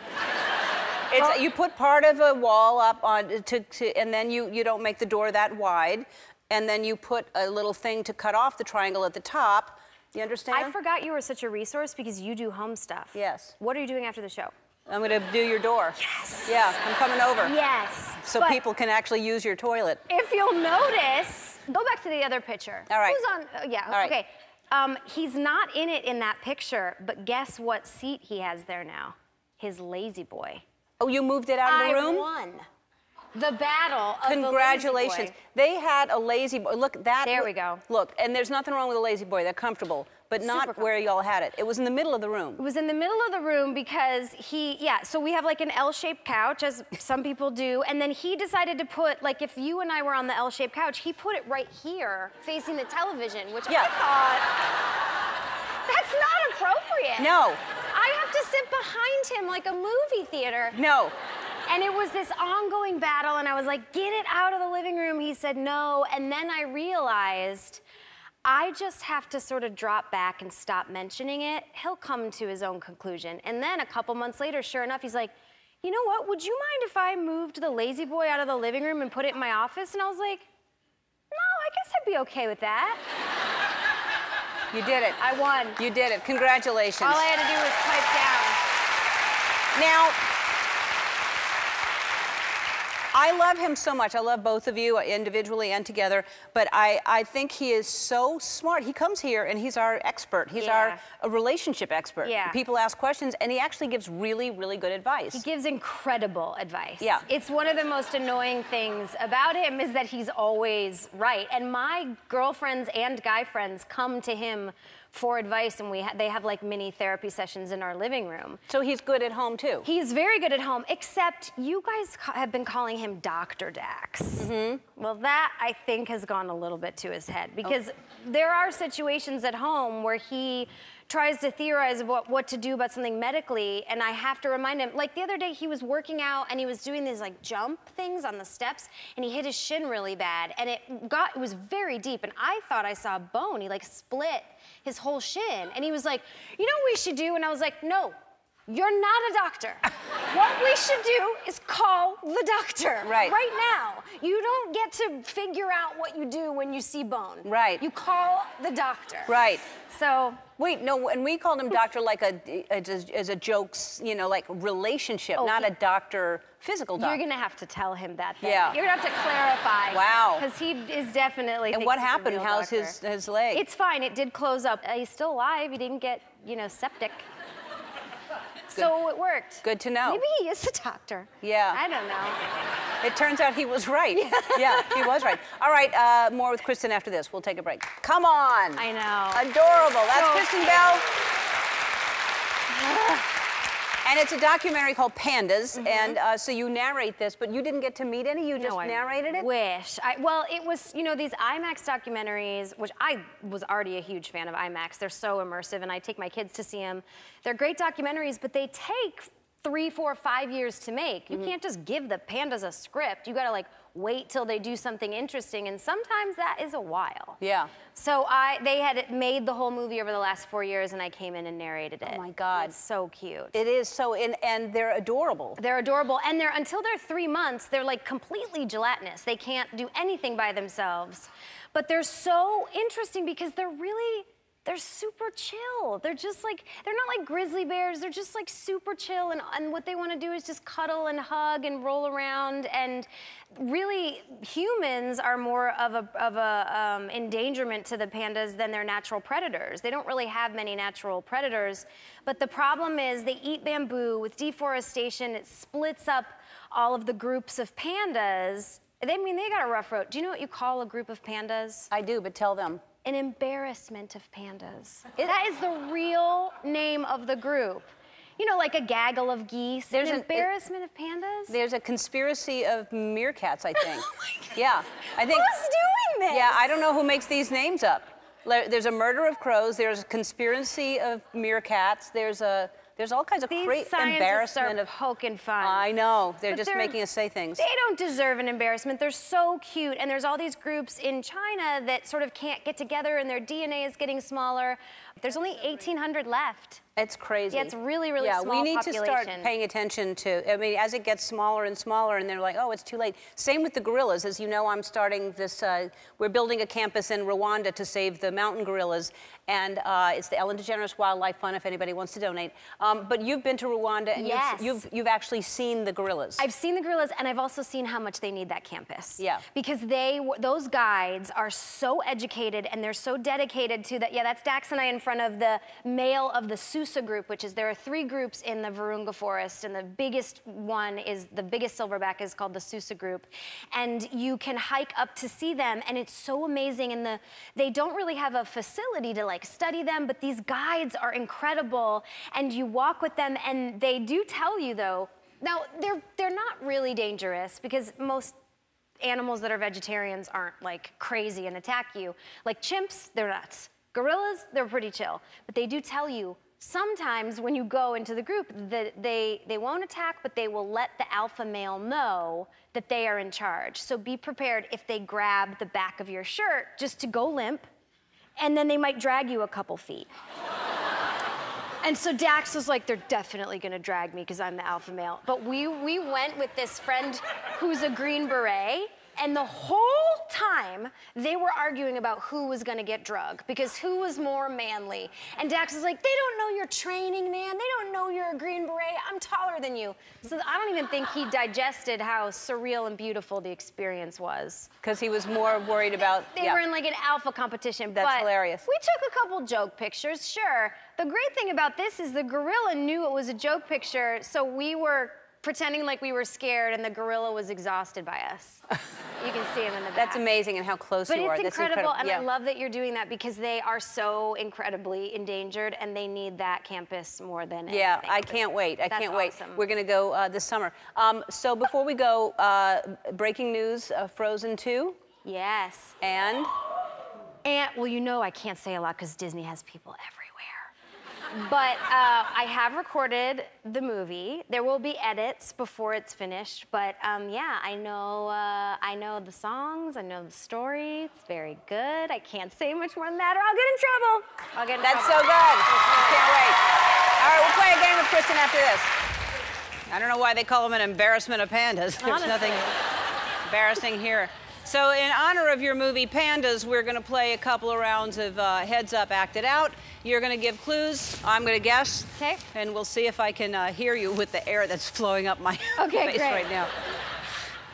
curtain. You put part of a wall up on and then you don't make the door that wide, and then you put a little thing to cut off the triangle at the top. You understand? I forgot you were such a resource because you do home stuff. Yes. What are you doing after the show? I'm going to do your door. Yes. Yeah, I'm coming over. Yes. So people can actually use your toilet. If you'll notice, go back to the other picture. All right. Who's on? Yeah. All right. Okay. He's not in it in that picture, but guess what seat he has there now? His lazy boy. Oh, you moved it out of the room? I won the battle of Congratulations. the lazy boy. They had a lazy boy. Look, that. There we go. Look, and there's nothing wrong with a lazy boy. They're comfortable, but not where y'all had it. It was in the middle of the room. It was in the middle of the room because so we have like an L-shaped couch, as some people do, and then he decided to put, like if you and I were on the L-shaped couch, he put it right here, facing the television, which I thought, that's not appropriate. No. I have to sit behind him like a movie theater. No. And it was this ongoing battle, and I was like, get it out of the living room. He said no, and then I realized I just have to sort of drop back and stop mentioning it. He'll come to his own conclusion. And then a couple months later, sure enough, he's like, you know what, would you mind if I moved the lazy boy out of the living room and put it in my office? And I was like, no, I guess I'd be okay with that. You did it. I won. You did it. Congratulations. All I had to do was pipe down. Now, I love him so much. I love both of you individually and together, but I think he is so smart. He comes here and he's our expert. He's a relationship expert. Yeah. People ask questions and he actually gives really, really good advice. He gives incredible advice. Yeah. It's one of the most annoying things about him is that he's always right. And my girlfriends and guy friends come to him for advice, and they have like mini therapy sessions in our living room. So he's good at home too? He's very good at home, except you guys have been calling him Dr. Dax. Mm-hmm. Well, that I think has gone a little bit to his head because there are situations at home where he tries to theorize about what to do about something medically, and I have to remind him, like the other day he was working out and he was doing these like jump things on the steps and he hit his shin really bad and it was very deep and I thought I saw a bone. He like split his whole shin and he was like, you know what we should do? And I was like, no, you're not a doctor. What we should do is call the doctor. Right. Right now. You don't get to figure out what you do when you see bone. Right. You call the doctor. Right. So. Wait, no, and we called him doctor like as a joke, you know, like relationship, not a doctor, physical doctor. You're gonna have to tell him that then. Yeah. You're gonna have to clarify. Wow. Because he is definitely. And what happened? How's his leg? It's fine. It did close up. He's still alive. He didn't get, septic. So it worked. Good to know. Maybe he is a doctor. Yeah. I don't know. It turns out he was right. Yeah, he was right. All right, more with Kristen after this. We'll take a break. Come on. I know. Adorable. That's Kristen Bell. And it's a documentary called Pandas, and so you narrate this, but you didn't get to meet any, you just narrated it? Wish. Well, it was, you know, these IMAX documentaries, which I was already a huge fan of IMAX. They're so immersive, and I take my kids to see them. They're great documentaries, but they take 3, 4, 5 years to make. You can't just give the pandas a script. You gotta like wait till they do something interesting, and sometimes that is a while. Yeah. So they had made the whole movie over the last 4 years, and I came in and narrated it. Oh my God. It's so cute. It is so, and they're adorable. They're adorable, and until they're 3 months, they're like completely gelatinous. They can't do anything by themselves. But they're so interesting because they're super chill. They're just like, they're not like grizzly bears. They're just like super chill, and what they want to do is just cuddle and hug and roll around. And really, humans are more of a endangerment to the pandas than their natural predators. They don't really have many natural predators. But the problem is they eat bamboo. With deforestation, it splits up all of the groups of pandas. They got a rough road. Do you know what you call a group of pandas? I do, but tell them. An embarrassment of pandas. That is the real name of the group. You know, like a gaggle of geese. There's an embarrassment of pandas? There's a conspiracy of meerkats, I think. Oh my God. Yeah, I think. Who's doing this? Yeah, I don't know who makes these names up. There's a murder of crows. There's a conspiracy of meerkats. There's all kinds of great embarrassment of poking fun. I know. They're just making us say things. They don't deserve an embarrassment. They're so cute, and there's all these groups in China that sort of can't get together, and their DNA is getting smaller. There's only 1,800 left. It's crazy. Yeah, it's really, really small we need population. to start paying attention to, I mean, as it gets smaller and smaller, and they're like, oh, it's too late. Same with the gorillas. As you know, I'm starting this, we're building a campus in Rwanda to save the mountain gorillas, and it's the Ellen DeGeneres Wildlife Fund if anybody wants to donate. But you've been to Rwanda, and you've actually seen the gorillas. I've seen the gorillas, and I've also seen how much they need that campus. Yeah. Because those guides are so educated, and they're so dedicated to that. Yeah, that's Dax and I in front of the male of the Susa group, which is, there are 3 groups in the Virunga Forest, and the biggest one is, the biggest silverback is called the Susa group. And you can hike up to see them, and it's so amazing. And they don't really have a facility to like study them, but these guides are incredible, and you walk with them, and they do tell you though, now they're not really dangerous because most animals that are vegetarians aren't like crazy and attack you. Like chimps, they're nuts. Gorillas, they're pretty chill, but they do tell you sometimes when you go into the group that they won't attack, but they will let the alpha male know that they are in charge. So be prepared if they grab the back of your shirt just to go limp, and then they might drag you a couple feet. And so Dax was like, they're definitely gonna drag me because I'm the alpha male. But we went with this friend who's a Green Beret, and the whole time they were arguing about who was gonna get drugged because who was more manly. And Dax was like, they don't know your training, man. They don't know you're a Green Beret. I'm taller than you. So I don't even think he digested how surreal and beautiful the experience was. Because he was more worried about, They were in like an alpha competition. That's hilarious. We took a couple joke pictures, sure. The great thing about this is the gorilla knew it was a joke picture, so we were pretending like we were scared, and the gorilla was exhausted by us. You can see him in the back. That's amazing, and how close you are. But it's That's incredible, and yeah. I love that you're doing that because they are so incredibly endangered, and they need that campus more than anything. Yeah, I can't wait. I can't wait. We're going to go this summer. So before we go, breaking news, Frozen 2. Yes. And, well, you know I can't say a lot because Disney has people everywhere. But I have recorded the movie. There will be edits before it's finished. But yeah, I know the songs. I know the story. It's very good. I can't say much more than that, or I'll get in trouble. That's so good. Can't wait. All right, we'll play a game with Kristen after this. I don't know why they call them an embarrassment of pandas. There's nothing embarrassing here. So in honor of your movie Pandas, we're going to play a couple of rounds of Heads Up, Act It Out. You're going to give clues. I'm going to guess. Okay. And we'll see if I can hear you with the air that's flowing up my face right now.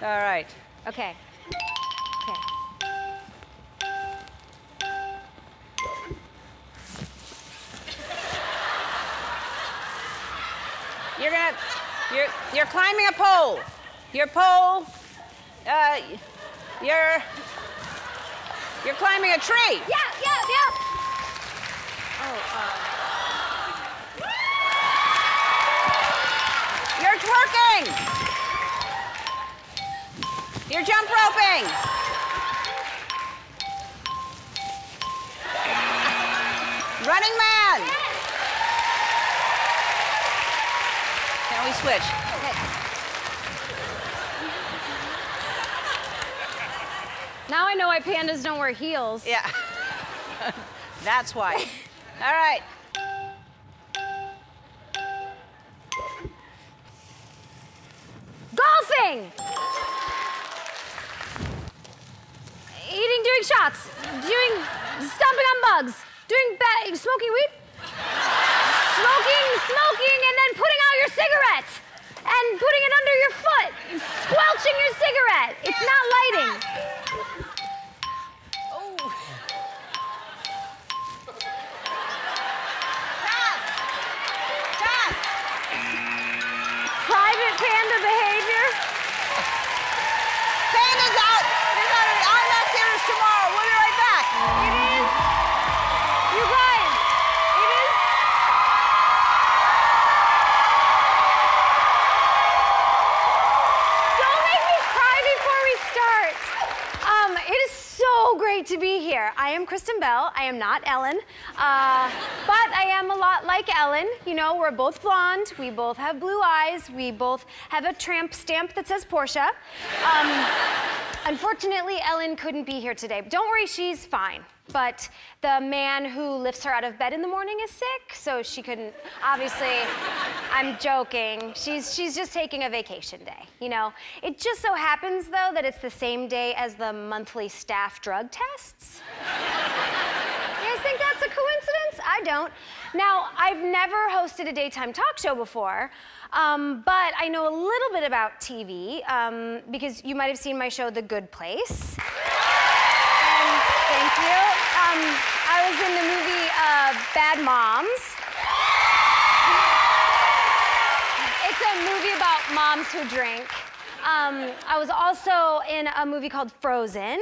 All right. Okay. You're climbing a pole. Your pole, you're climbing a tree. Yeah. working. You're jump roping. Running man. Can we switch? Okay. Now I know why pandas don't wear heels. Yeah. That's why. All right. Golfing! Eating, doing shots, stomping on bugs, smoking weed, smoking, and then putting out your cigarette and putting it under your foot, squelching your cigarette. It's not lighting. Private panda behavior. Panda's out. He's on an IMAX theaters tomorrow. We'll be right back. It is. You guys, it is. Don't make me cry before we start. It is so great to be here. I am Kristen Bell. I am not Ellen. But I am a lot like Ellen. You know, we're both blonde. We both have blue eyes. We both have a tramp stamp that says Porsche. Unfortunately, Ellen couldn't be here today. Don't worry, she's fine. But the man who lifts her out of bed in the morning is sick, so she couldn't. Obviously, I'm joking. She's just taking a vacation day, you know? It just so happens, though, that it's the same day as the monthly staff drug tests. You guys think that's a coincidence? I don't. Now, I've never hosted a daytime talk show before, but I know a little bit about TV, because you might have seen my show, The Good Place. And thank you. I was in the movie Bad Moms. It's a movie about moms who drink. I was also in a movie called Frozen.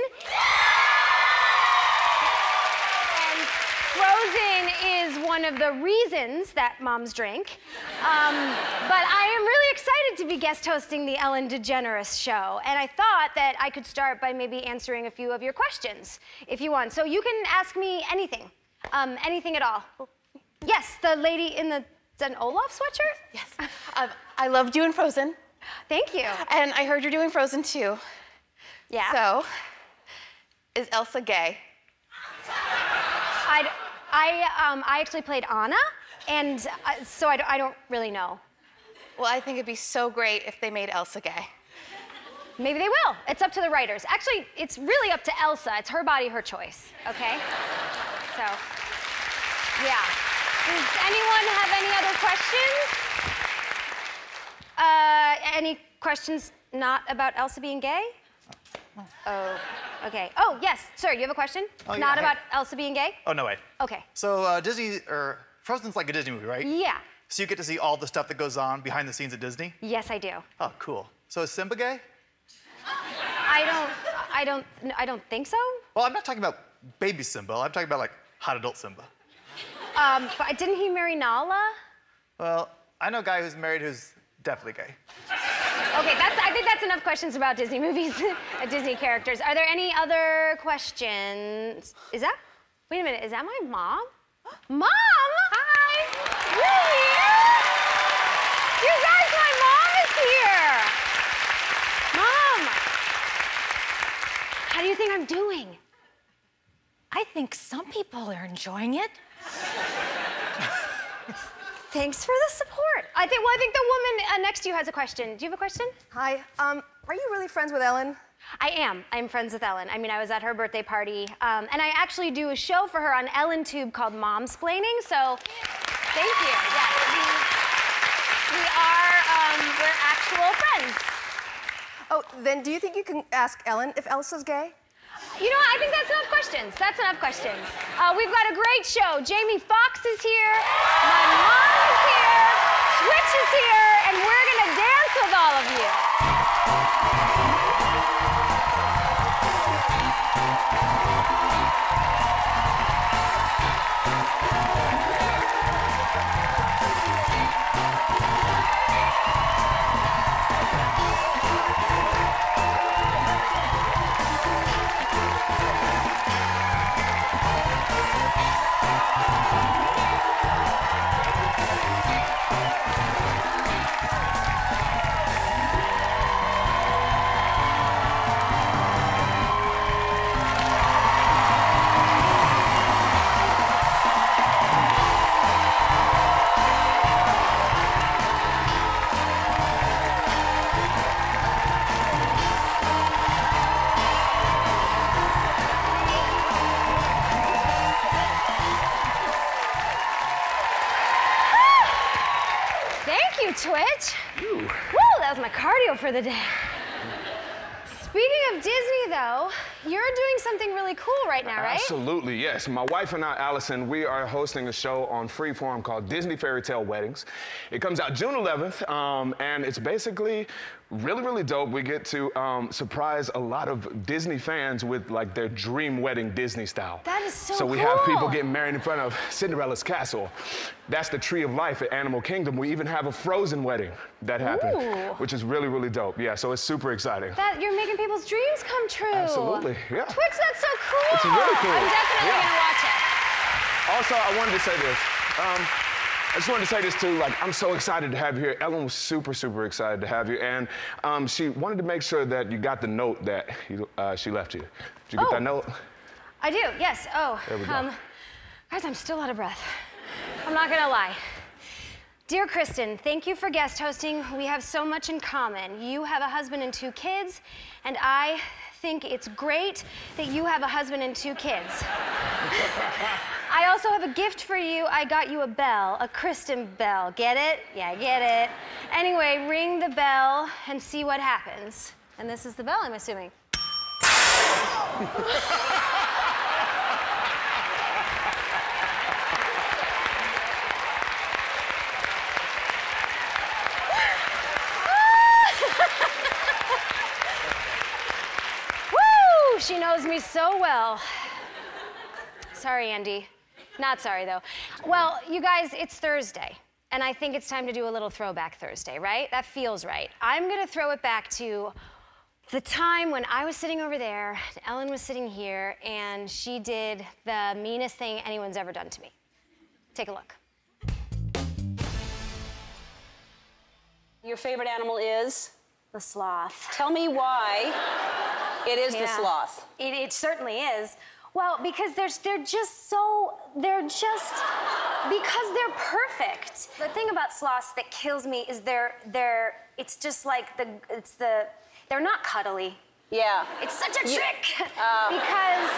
Frozen is one of the reasons that moms drink. But I am really excited to be guest hosting the Ellen DeGeneres show. And I thought that I could start by maybe answering a few of your questions, if you want. So you can ask me anything, anything at all. Yes, the lady in an Olaf sweatshirt? Yes. I loved you in Frozen. Thank you. And I heard you're doing Frozen too. Yeah. So, is Elsa gay? I actually played Anna, and so I don't really know. Well, I think it'd be so great if they made Elsa gay. Maybe they will. It's up to the writers. Actually, it's really up to Elsa. It's her body, her choice, okay? So, yeah. Does anyone have any other questions? Any questions not about Elsa being gay? Oh, okay. Oh, yes, sir, you have a question? Oh, yeah, Not hey. about Elsa being gay? Oh, no way. Okay. So Frozen's like a Disney movie, right? Yeah. So you get to see all the stuff that goes on behind the scenes at Disney? Yes, I do. Oh, cool. So is Simba gay? I don't think so. Well, I'm not talking about baby Simba. I'm talking about like hot adult Simba. But didn't he marry Nala? Well, I know a guy who's married who's definitely gay. Okay, I think that's enough questions about Disney movies, Disney characters. Are there any other questions? Wait a minute, is that my mom? Mom! Hi! You're here? You guys, my mom is here! Mom! How do you think I'm doing? I think some people are enjoying it. Thanks for the support. I think the woman next to you has a question. Do you have a question? Hi. Are you really friends with Ellen? I am. I'm friends with Ellen. I mean, I was at her birthday party, and I actually do a show for her on EllenTube called Momsplaining, so thank you. Yes, we're actual friends. Oh, then do you think you can ask Ellen if Elsa's gay? You know what? I think that's enough questions. That's enough questions. We've got a great show. Jamie Foxx is here. My mom is here. Twitch is here. And we're going to dance with all of you. twitch. Ooh. Woo, that was my cardio for the day. Speaking of Disney, though, you're doing something really cool right now, right? Absolutely, yes. My wife and I, Allison, we are hosting a show on Freeform called Disney Fairy Tale Weddings. It comes out June 11th, and it's basically really, really dope. We get to surprise a lot of Disney fans with like their dream wedding Disney style. That is so cool. So we cool. have people getting married in front of Cinderella's castle. That's the Tree of Life at Animal Kingdom. We even have a Frozen wedding that happened, which is really, really dope. Yeah, so it's super exciting. That you're making people's dreams come true. Absolutely, yeah. Twitch, that's so cool. It's really cool. I'm definitely gonna watch it. Also, I wanted to say this. I just wanted to say this too, like, I'm so excited to have you here. Ellen was super, super excited to have you. And she wanted to make sure that you got the note that she left you. Did you get that note? I do, yes. Oh, there we go. Guys, I'm still out of breath. I'm not gonna lie. Dear Kristen, thank you for guest hosting. We have so much in common. You have a husband and 2 kids, and I think it's great that you have a husband and 2 kids. I also have a gift for you. I got you a bell, a Kristen bell. Get it? Yeah, get it. Anyway, ring the bell and see what happens. And this is the bell, I'm assuming. Woo! She knows me so well. Sorry, Andy. Not sorry, though. Well, you guys, it's Thursday, and I think it's time to do a little throwback Thursday, right? That feels right. I'm gonna throw it back to the time when I was sitting over there, and Ellen was sitting here, and she did the meanest thing anyone's ever done to me. Take a look. Your favorite animal is? The sloth. Tell me why it is the sloth. It certainly is. Well, because they're just because they're perfect. The thing about sloths that kills me is it's just like they're not cuddly. Yeah. It's such a trick because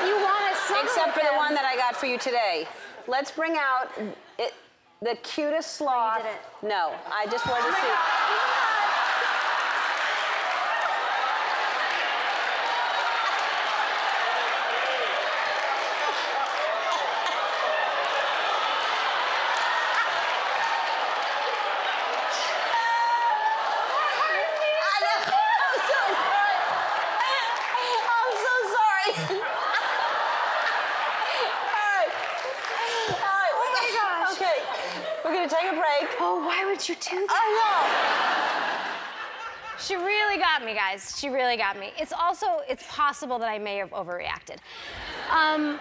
you want to snuggle Except with for the them. one that I got for you today. Let's bring out the cutest sloth. Oh, you did it. No, I just wanted to see. Take a break. Oh, why would you do that? I know. She really got me, guys. She really got me. It's possible that I may have overreacted.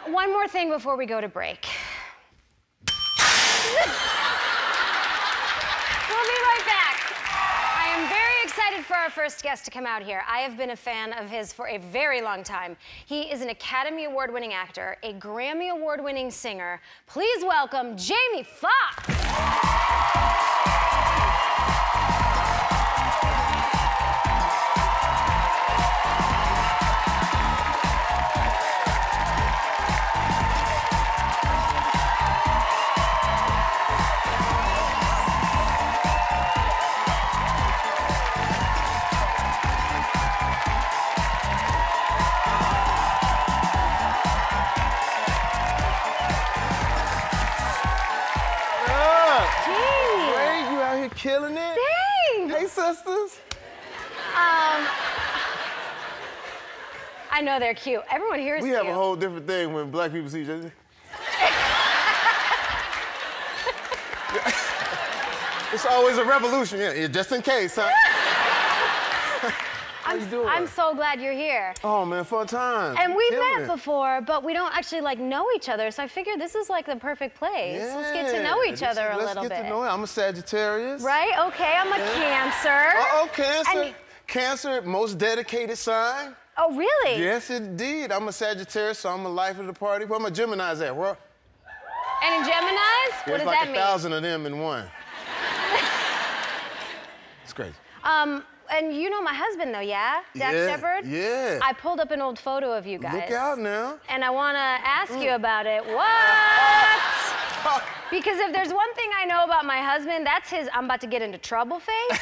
One more thing before we go to break. We'll be right back. I am very excited for our first guest to come out here. I have been a fan of his for a very long time. He is an Academy Award-winning actor, a Grammy Award-winning singer. Please welcome Jamie Foxx. Killing it. Thanks. Hey, sisters. I know they're cute. Everyone here is cute. We have a whole different thing when black people see each other. It's always a revolution, yeah, just in case, huh? How you doing? I'm so glad you're here. Oh man, fun time. And we've met before, but we don't actually know each other. So I figured this is like the perfect place. Yeah, let's get to know each other a little bit. Let's get to know it. I'm a Sagittarius. Right? Okay, I'm a Cancer. Oh, Cancer. Cancer, most dedicated sign. Oh, really? Yes, indeed. I'm a Sagittarius, so I'm the life of the party. Where my Geminis at? Where? Any Geminis? What does that mean? There's like 1,000 of them in one. It's crazy. And you know my husband, though, yeah? Dax Shepard? Yeah. I pulled up an old photo of you guys. Look out now. And I want to ask you about it. What? Because if there's one thing I know about my husband, that's his I'm about to get into trouble face.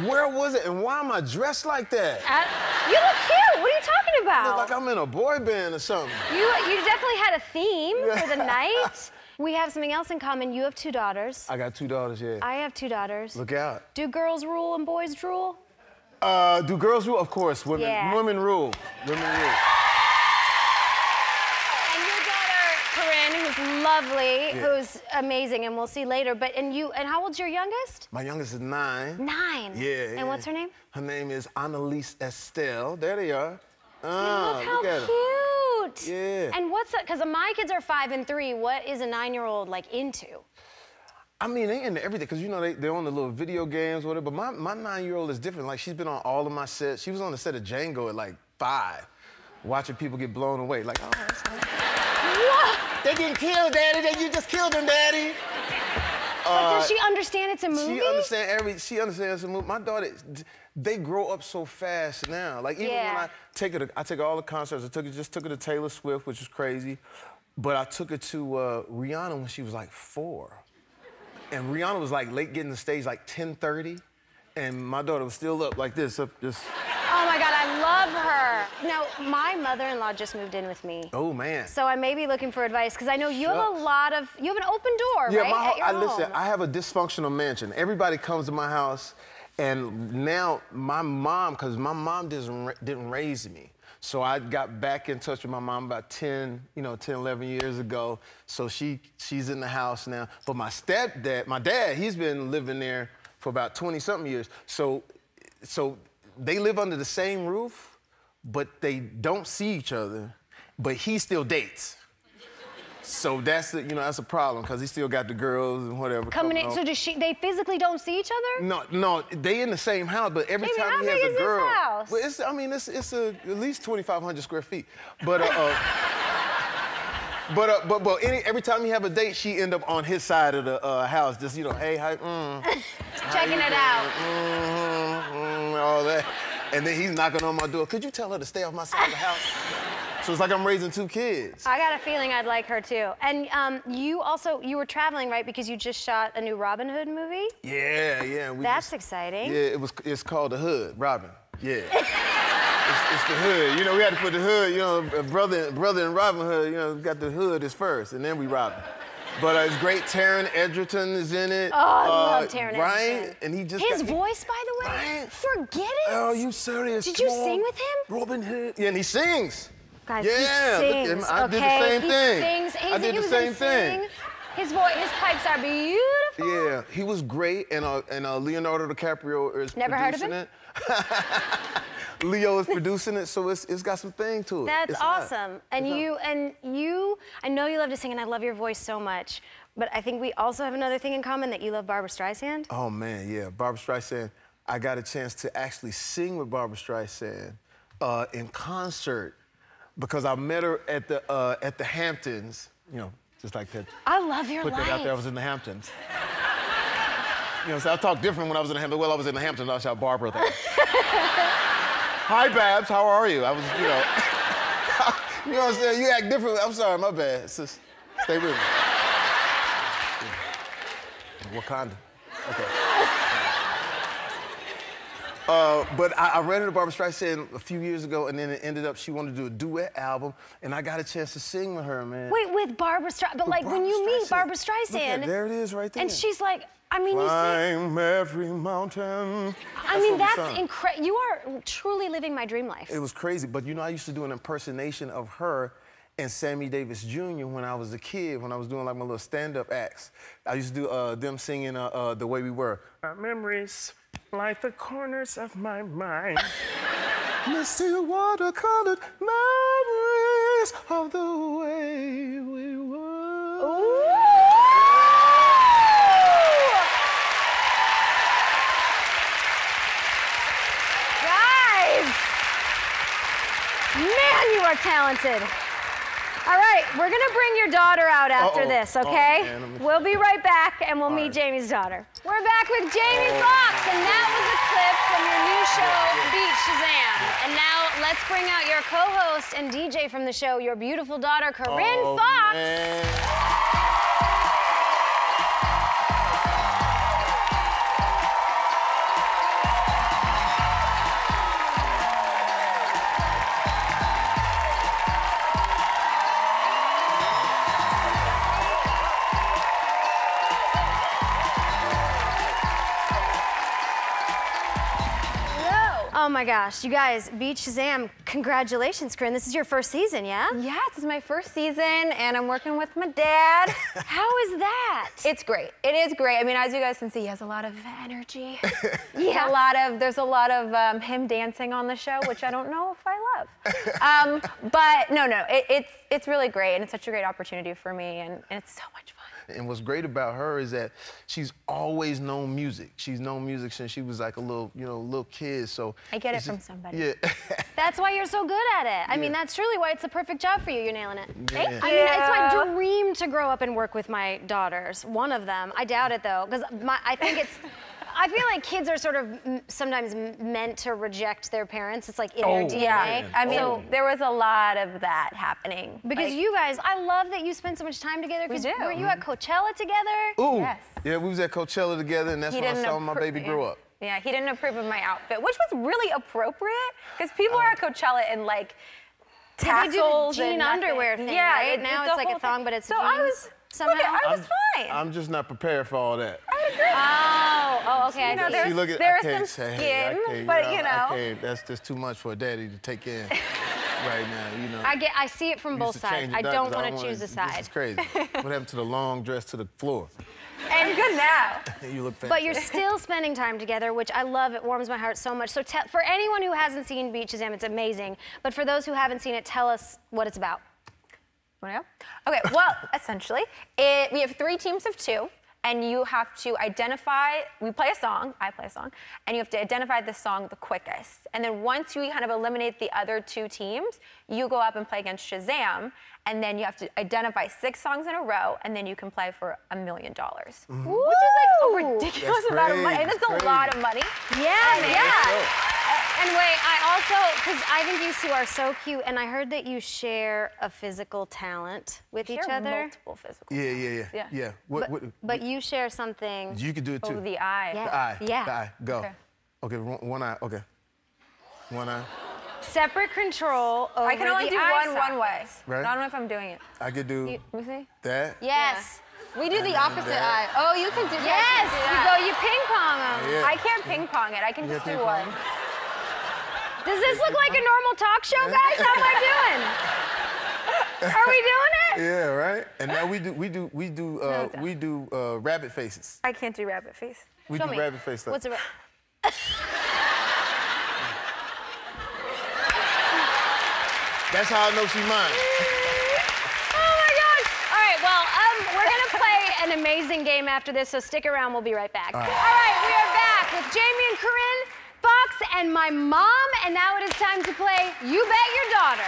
Where was it and why am I dressed like that? You look cute. What are you talking about? I look like I'm in a boy band or something. You definitely had a theme for the night. We have something else in common. You have 2 daughters. I got 2 daughters, yeah. I have 2 daughters. Look out. Do girls rule and boys drool? Do girls rule? Of course. Women rule. Women rule. And your daughter, Corinne, who's lovely, who's amazing, and we'll see later. And how old's your youngest? My youngest is 9. 9? Yeah. And what's her name? Her name is Annalise Estelle. There they are. Look how cute. Yeah. And because my kids are 5 and 3, what is a 9-year-old like into? I mean, they into everything, because you know, they're on the little video games, whatever, but my 9-year-old is different. Like, she's been on all of my sets. She was on the set of Django at like 5, watching people get blown away. Like, oh, that's What? They getting killed, Daddy. You just killed them, Daddy. But does she understand it's a movie? She understands it's a movie. My daughter, they grow up so fast now. Like, even when I take her to all the concerts. I just took her to Taylor Swift, which was crazy. But I took her to Rihanna when she was like 4. And Rihanna was like late getting the stage, like 10:30. And my daughter was still up like this, up just. Oh my God, I love her. Now, my mother-in-law just moved in with me. Oh, man. So I may be looking for advice, because I know you have you have an open door, right? Listen, I have a dysfunctional mansion. Everybody comes to my house, and now my mom, because my mom didn't raise me. So I got back in touch with my mom about 10, 11 years ago. So she's in the house now. But my dad, he's been living there for about 20-something years. So they live under the same roof, but they don't see each other, but he still dates. So that's a problem, because he still got the girls and whatever. Coming in, so they physically don't see each other? No, they in the same house, but every time he has a girl. How big is this house? Well, it's at least 2,500 square feet. But every time he have a date, she end up on his side of the house, just hey, hi, checking it out. All that, and then he's knocking on my door. Could you tell her to stay off my side of the house? So it's like I'm raising 2 kids. I got a feeling I'd like her too. And you were traveling, right? Because you just shot a new Robin Hood movie? Yeah. That's exciting. Yeah, it's called The Hood, Robin. Yeah. it's the hood. We had to put the hood, brother in Robin Hood, got the hood is first, and then we Robin. But it's great. Taron Egerton is in it. Oh, I love Taron Egerton. Right? And he just his voice, by the way, right? Forget it. Oh, you serious? Did you sing with him? Robin Hood. Yeah, and he sings. Guys, he sings. I did the same thing. He sings. I did the same thing. His pipes are beautiful. Yeah, he was great, and Leonardo DiCaprio is producing it. Leo is producing it, so it's got some thing to it. That's awesome. And you, I know you love to sing, and I love your voice so much. But I think we also have another thing in common, that you love Barbra Streisand. Oh man, yeah, Barbra Streisand. I got a chance to actually sing with Barbra Streisand in concert, because I met her at the Hamptons, just like that. I love your life. Put that out there. I was in the Hamptons. So I talk different when I was in the Hamptons. Well, I was in the Hamptons. I shot Barbara there. Hi, Babs. How are you? I was, you know what I'm saying? You act different. I'm sorry, my bad. Sis, stay with me. Wakanda. Okay. But I ran into Barbra Streisand a few years ago, and then it ended up she wanted to do a duet album, and I got a chance to sing with her, man. Wait, with Barbra Streisand? But like when you meet Barbra Streisand, there it is, right there. And she's like, I mean, climb every mountain. I mean, that's incredible. You are truly living my dream life. It was crazy, but I used to do an impersonation of her and Sammy Davis Jr. when I was a kid, when I was doing like my little stand-up acts. I used to do them singing The Way We Were. Our memories, like the corners of my mind. Misty watercolored memories of the way we were. Ooh. Guys! Man, you are talented. All right, we're gonna bring your daughter out after this, okay? We'll be right back, and we'll meet Jamie's daughter. We're back with Jamie Foxx, and that was a clip from your new show, Beat Shazam. And now let's bring out your co-host and DJ from the show, your beautiful daughter, Corinne Foxx. Oh my gosh, you guys, Beat Shazam, congratulations, Corinne. This is your first season, yeah? Yeah, this is my first season, and I'm working with my dad. How is that? It's great. It is great. I mean, as you guys can see, he has a lot of energy. Yeah. There's a lot of him dancing on the show, which I don't know if I love. But no, it's really great, and it's such a great opportunity for me, and it's so much fun. And what's great about her is that she's always known music. She's known music since she was like a little kid. So I get it from somebody. Yeah. That's why you're so good at it. I mean, that's truly why it's the perfect job for you. You're nailing it. Yeah. I mean, it's my dream to grow up and work with my daughters. One of them. I doubt it though, because I feel like kids are sort of sometimes meant to reject their parents. It's like in their DNA. Yeah. I mean, there was a lot of that happening. Because you guys, I love that you spend so much time together. We do. Weren't you at Coachella together? Ooh. Yes. Yeah, we was at Coachella together, and that's when I saw my baby grow up. Yeah, he didn't approve of my outfit, which was really appropriate, because people are at Coachella in like tassels they do jean and underwear thing, yeah, right? Now it's like a thong, but it's so jeans. Somehow. I was fine. I'm just not prepared for all that. I agree. Oh, okay. You know, I see. there's some skin, but you know. That's just too much for a daddy to take in right now, you know. I see it from both sides. I don't want to choose a side. This is crazy. What happened to the long dress to the floor? And good now. You look fantastic. But you're still spending time together, which I love. It warms my heart so much. So for anyone who hasn't seen Beat Shazam, it's amazing. But for those who haven't seen it, tell us what it's about. Want to go? Okay, well, essentially, we have 3 teams of 2, and you have to identify, we play a song, I play a song, and you have to identify the song the quickest. And then once you kind of eliminate the other 2 teams, you go up and play against Shazam, and then you have to identify 6 songs in a row, and then you can play for $1 million. Which is like a ridiculous amount of money. That's a lot of money. Yeah. And wait, I also, because I think you two are so cute, and I heard that you share a physical talent with each other. Multiple physical Yeah. But you share something. You could do it too. Oh, the eye. Yeah. The eye. Yeah. The eye. Go. Okay. One eye. Okay. One eye. Separate control over I can only the do eye one way. Right. I don't know if I'm doing it. I could do Let me see. that. Yes. We do the opposite that. eye. Oh, you can do Yes. You ping pong them. Yeah. I can't ping pong it. I can just do one. Does this look like a normal talk show, guys? How am I doing? Are we doing it? Yeah, right. And now we do rabbit faces. I can't do rabbit face. We Show do me. rabbit face stuff. What's a That's how I know she's mine. Oh my gosh! All right, well, we're gonna play an amazing game after this, so stick around. We'll be right back. All right, we are back with Jamie and Corinne, Fox, and my mom, and now it is time to play You Bet Your Daughter.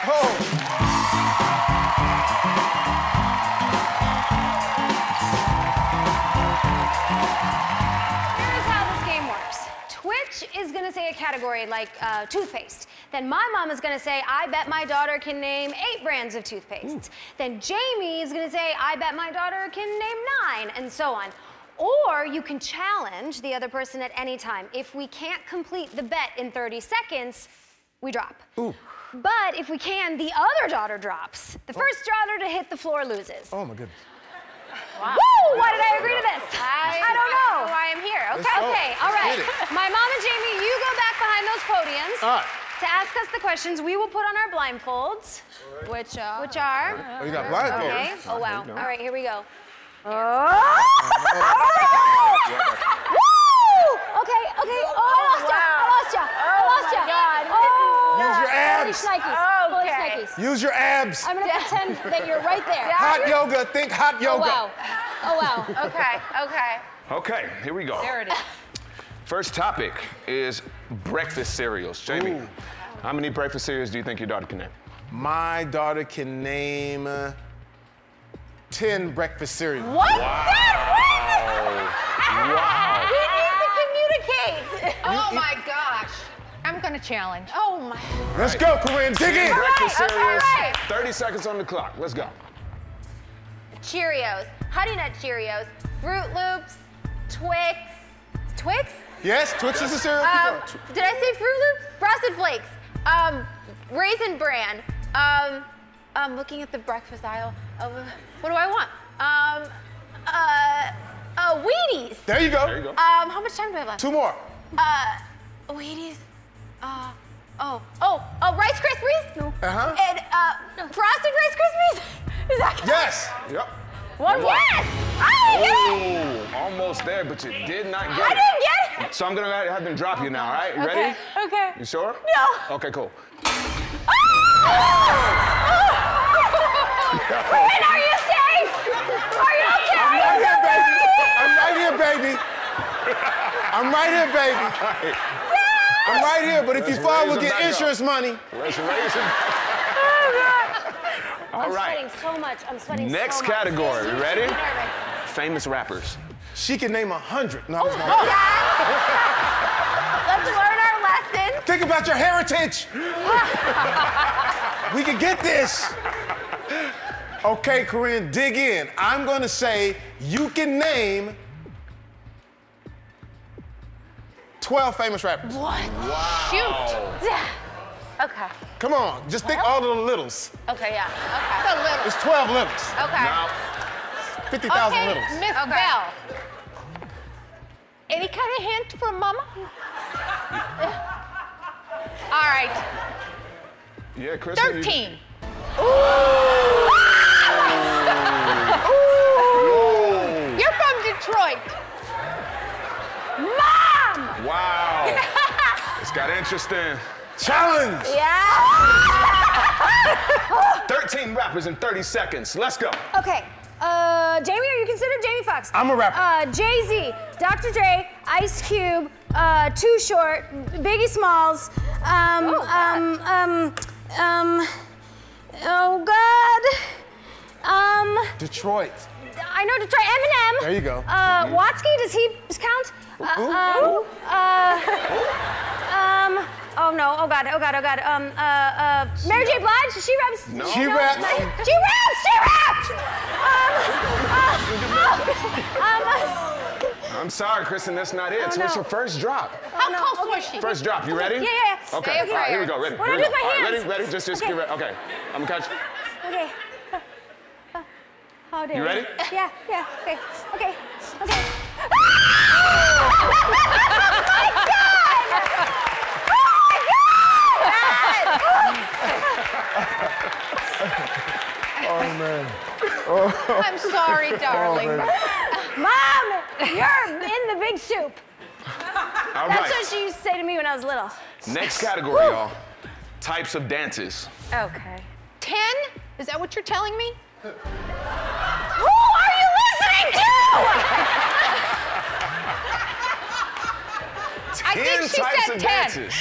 Here's how this game works. Twitch is gonna say a category like toothpaste. Then my mom is gonna say, I bet my daughter can name 8 brands of toothpaste. Then Jamie is gonna say, I bet my daughter can name 9, and so on. Or you can challenge the other person at any time. If we can't complete the bet in 30 seconds, we drop. But if we can, the other daughter drops. The first daughter to hit the floor loses. Oh my goodness. Wow. Woo! Why did I agree to this? I don't know. Why I'm here. Let's Okay. go. Okay, all right. Get it. My mom and Jamie, you go back behind those podiums. All right. To ask us the questions, we will put on our blindfolds. Which are? Oh, you got blindfolds. Okay. Oh, wow. Okay. All right, here we go. Oh! Woo! Okay. Oh, I lost ya. Use your abs. Foolish Nikes. Foolish Okay. Nikes. Use your abs. I'm gonna pretend that you're right there. Hot yoga. Think hot yoga. Oh, wow. Okay. Okay, here we go. There it is. First topic is breakfast cereals. Jamie, how many breakfast cereals do you think your daughter can name? My daughter can name 10 breakfast cereals. What? Wow. We need to communicate. Oh my gosh. I'm gonna challenge. Oh my. Let's go, Corinne. Dig in. Breakfast cereals. All right. 30 seconds on the clock. Let's go. Cheerios, Honey Nut Cheerios, Fruit Loops, Twix. Twix? Yes, Twix is a cereal. Did I say Fruit Loops? Frosted Flakes. Raisin Bran. I'm looking at the breakfast aisle. What do I want? Wheaties. There you go. There you go. How much time do I have left? 2 more. Wheaties. Rice Krispies? No. Uh-huh. And frosted Rice Krispies? Is that Yes. Yep. What? Yes! I didn't get it! Almost there, but you did not get it. I didn't get it! So I'm gonna have them drop you now, all right? You ready? Okay. You sure? No. Okay, cool. Quinn, are you safe? Are you okay? I'm right here, baby. I'm right here, baby. I'm right here, but if you fall, we'll get insurance money. Let's raise him. All right. I'm sweating so much. I'm sweating Next so much. category. You ready? Famous rappers. She can name 100. No, Let's learn our lesson. Think about your heritage. We can get this. Okay, Corinne, dig in. I'm going to say you can name 12 famous rappers. What? Wow. Shoot. Okay. Come on, just think all of the littles. Okay, yeah. Okay. The little. It's 12 littles. Okay. Now, 50,000 littles. Miss Bell. Any kind of hint from Mama? All right. yeah, Kristen. 13. You're from Detroit. Mom! Wow. It's got interesting. Challenge! Yeah. 13 rappers in 30 seconds. Let's go. Okay. Jamie, are you considered Jamie Foxx? I'm a rapper. Jay-Z, Dr. Dre, Ice Cube, Too Short, Biggie Smalls, oh God. Detroit. I know Detroit, Eminem. There you go. Watsky, does he count? Oh no, oh God. Mary J. Blige, she raps. No. She raps. She raps! I'm sorry, Kristen, that's not it. So it's your first drop. How close was she? First drop, you ready? Yeah. Okay, Say a all right, here we prayer. go, ready? What do I Here we do with go. my All right, hands? ready? Just Okay. get ready. Okay, I'm gonna catch. Okay. How dare You ready? Yeah, okay. Oh, man. I'm sorry, darling. Mom, you're in the big soup. All That's right. what she used to say to me when I was little. Next category, y'all. Types of dances. Okay. 10? Is that what you're telling me? Who are you listening to? I think she types said of 10. dances.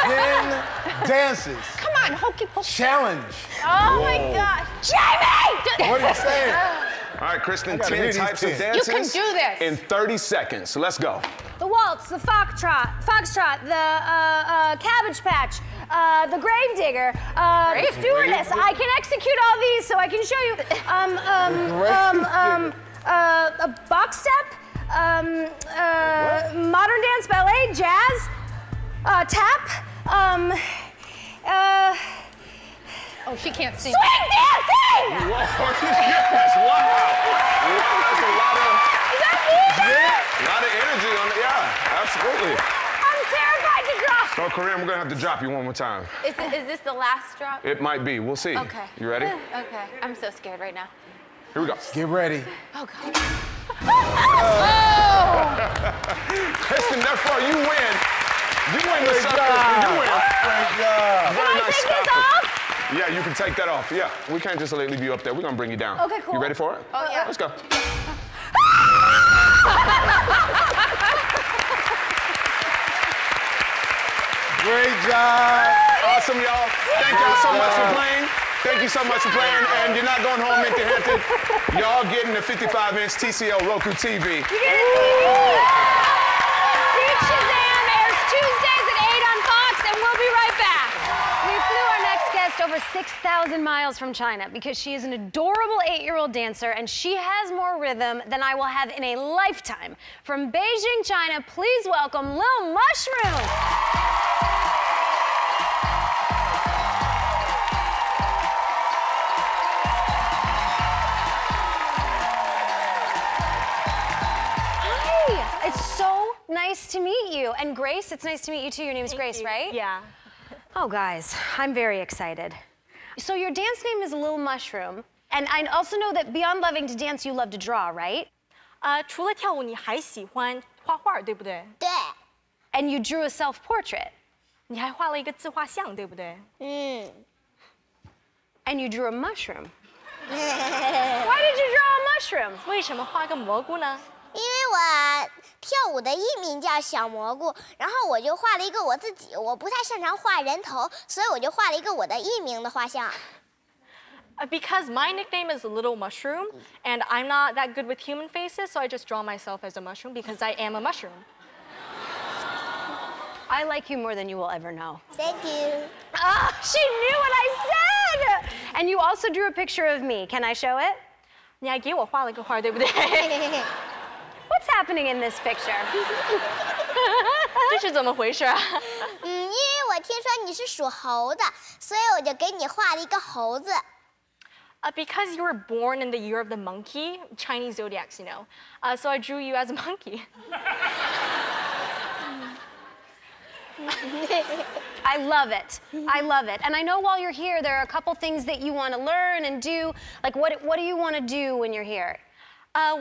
10 dances. Come on, hokey pokey. Challenge. Oh my God. Jamie! What are you saying? All right, Kristen, I gotta 10 hear these types of 10. dances. You can do this. In 30 seconds. So let's go. The waltz, the foxtrot, the cabbage patch, the gravedigger, stewardess. I can execute all these so I can show you. A box step, modern dance, ballet, jazz, tap, Oh, she can't sing. swing dancing! Whoa, yes, wow. That's a lot of, a lot of energy on it. Yeah, absolutely. I'm terrified to drop. So, Corinne, we're gonna have to drop you one more time. Is this the last drop? It might be. We'll see. Okay. You ready? Okay. I'm so scared right now. Here we go. Get ready. Oh God. Kristen, therefore, you win. You win the Great sucker. job. You win. Great job. Very nice Take this stuff. off? Yeah, you can take that off. Yeah, we can't just leave you up there. We're gonna bring you down. Okay, cool. You ready for it? Oh yeah. Let's go. Great job. Awesome, y'all. Thank y'all so much for playing. Thank you so much for playing. And you're not going home empty-handed. Y'all getting the 55-inch TCL Roku TV. You get a TV. Beat Shazam airs Tuesdays at 8 on Fox, and we'll be right back. We flew our next guest over 6,000 miles from China because she is an adorable 8-year-old dancer, and she has more rhythm than I will have in a lifetime. From Beijing, China, please welcome Lil Mushroom. It's so nice nice to meet you. And Grace, it's nice to meet you too. Your name's Grace, right? Yeah. Oh, guys, I'm very excited. So your dance name is Little Mushroom. And I also know that beyond loving to dance, you love to draw, right? 除了跳舞，你还喜欢画画，对不对？对。And you drew a self-portrait. 你还画了一个自画像，对不对？And you drew a mushroom. Why did you draw a mushroom? 为什么画个蘑菇呢？因为我跳舞的艺名叫小蘑菇，然后我就画了一个我自己。我不太擅长画人头，所以我就画了一个我的艺名的画像。Because my nickname is Little Mushroom, and I'm not that good with human faces, so I just draw myself as a mushroom because I am a mushroom. I like you more than you will ever know. Thank you. Ah, she knew what I said! And you also drew a picture of me. Can I show it? 你还给我画了个画，对不对？ What's happening in this picture? 这是怎么回事啊？因为我听说你是属猴的，所以我就给你画了一个猴子。Because you were born in the year of the monkey, Chinese zodiacs, you know. So I drew you as a monkey. I love it. I love it. And I know while you're here, there are a couple things that you want to learn and do. Like, what do you want to do when you're here?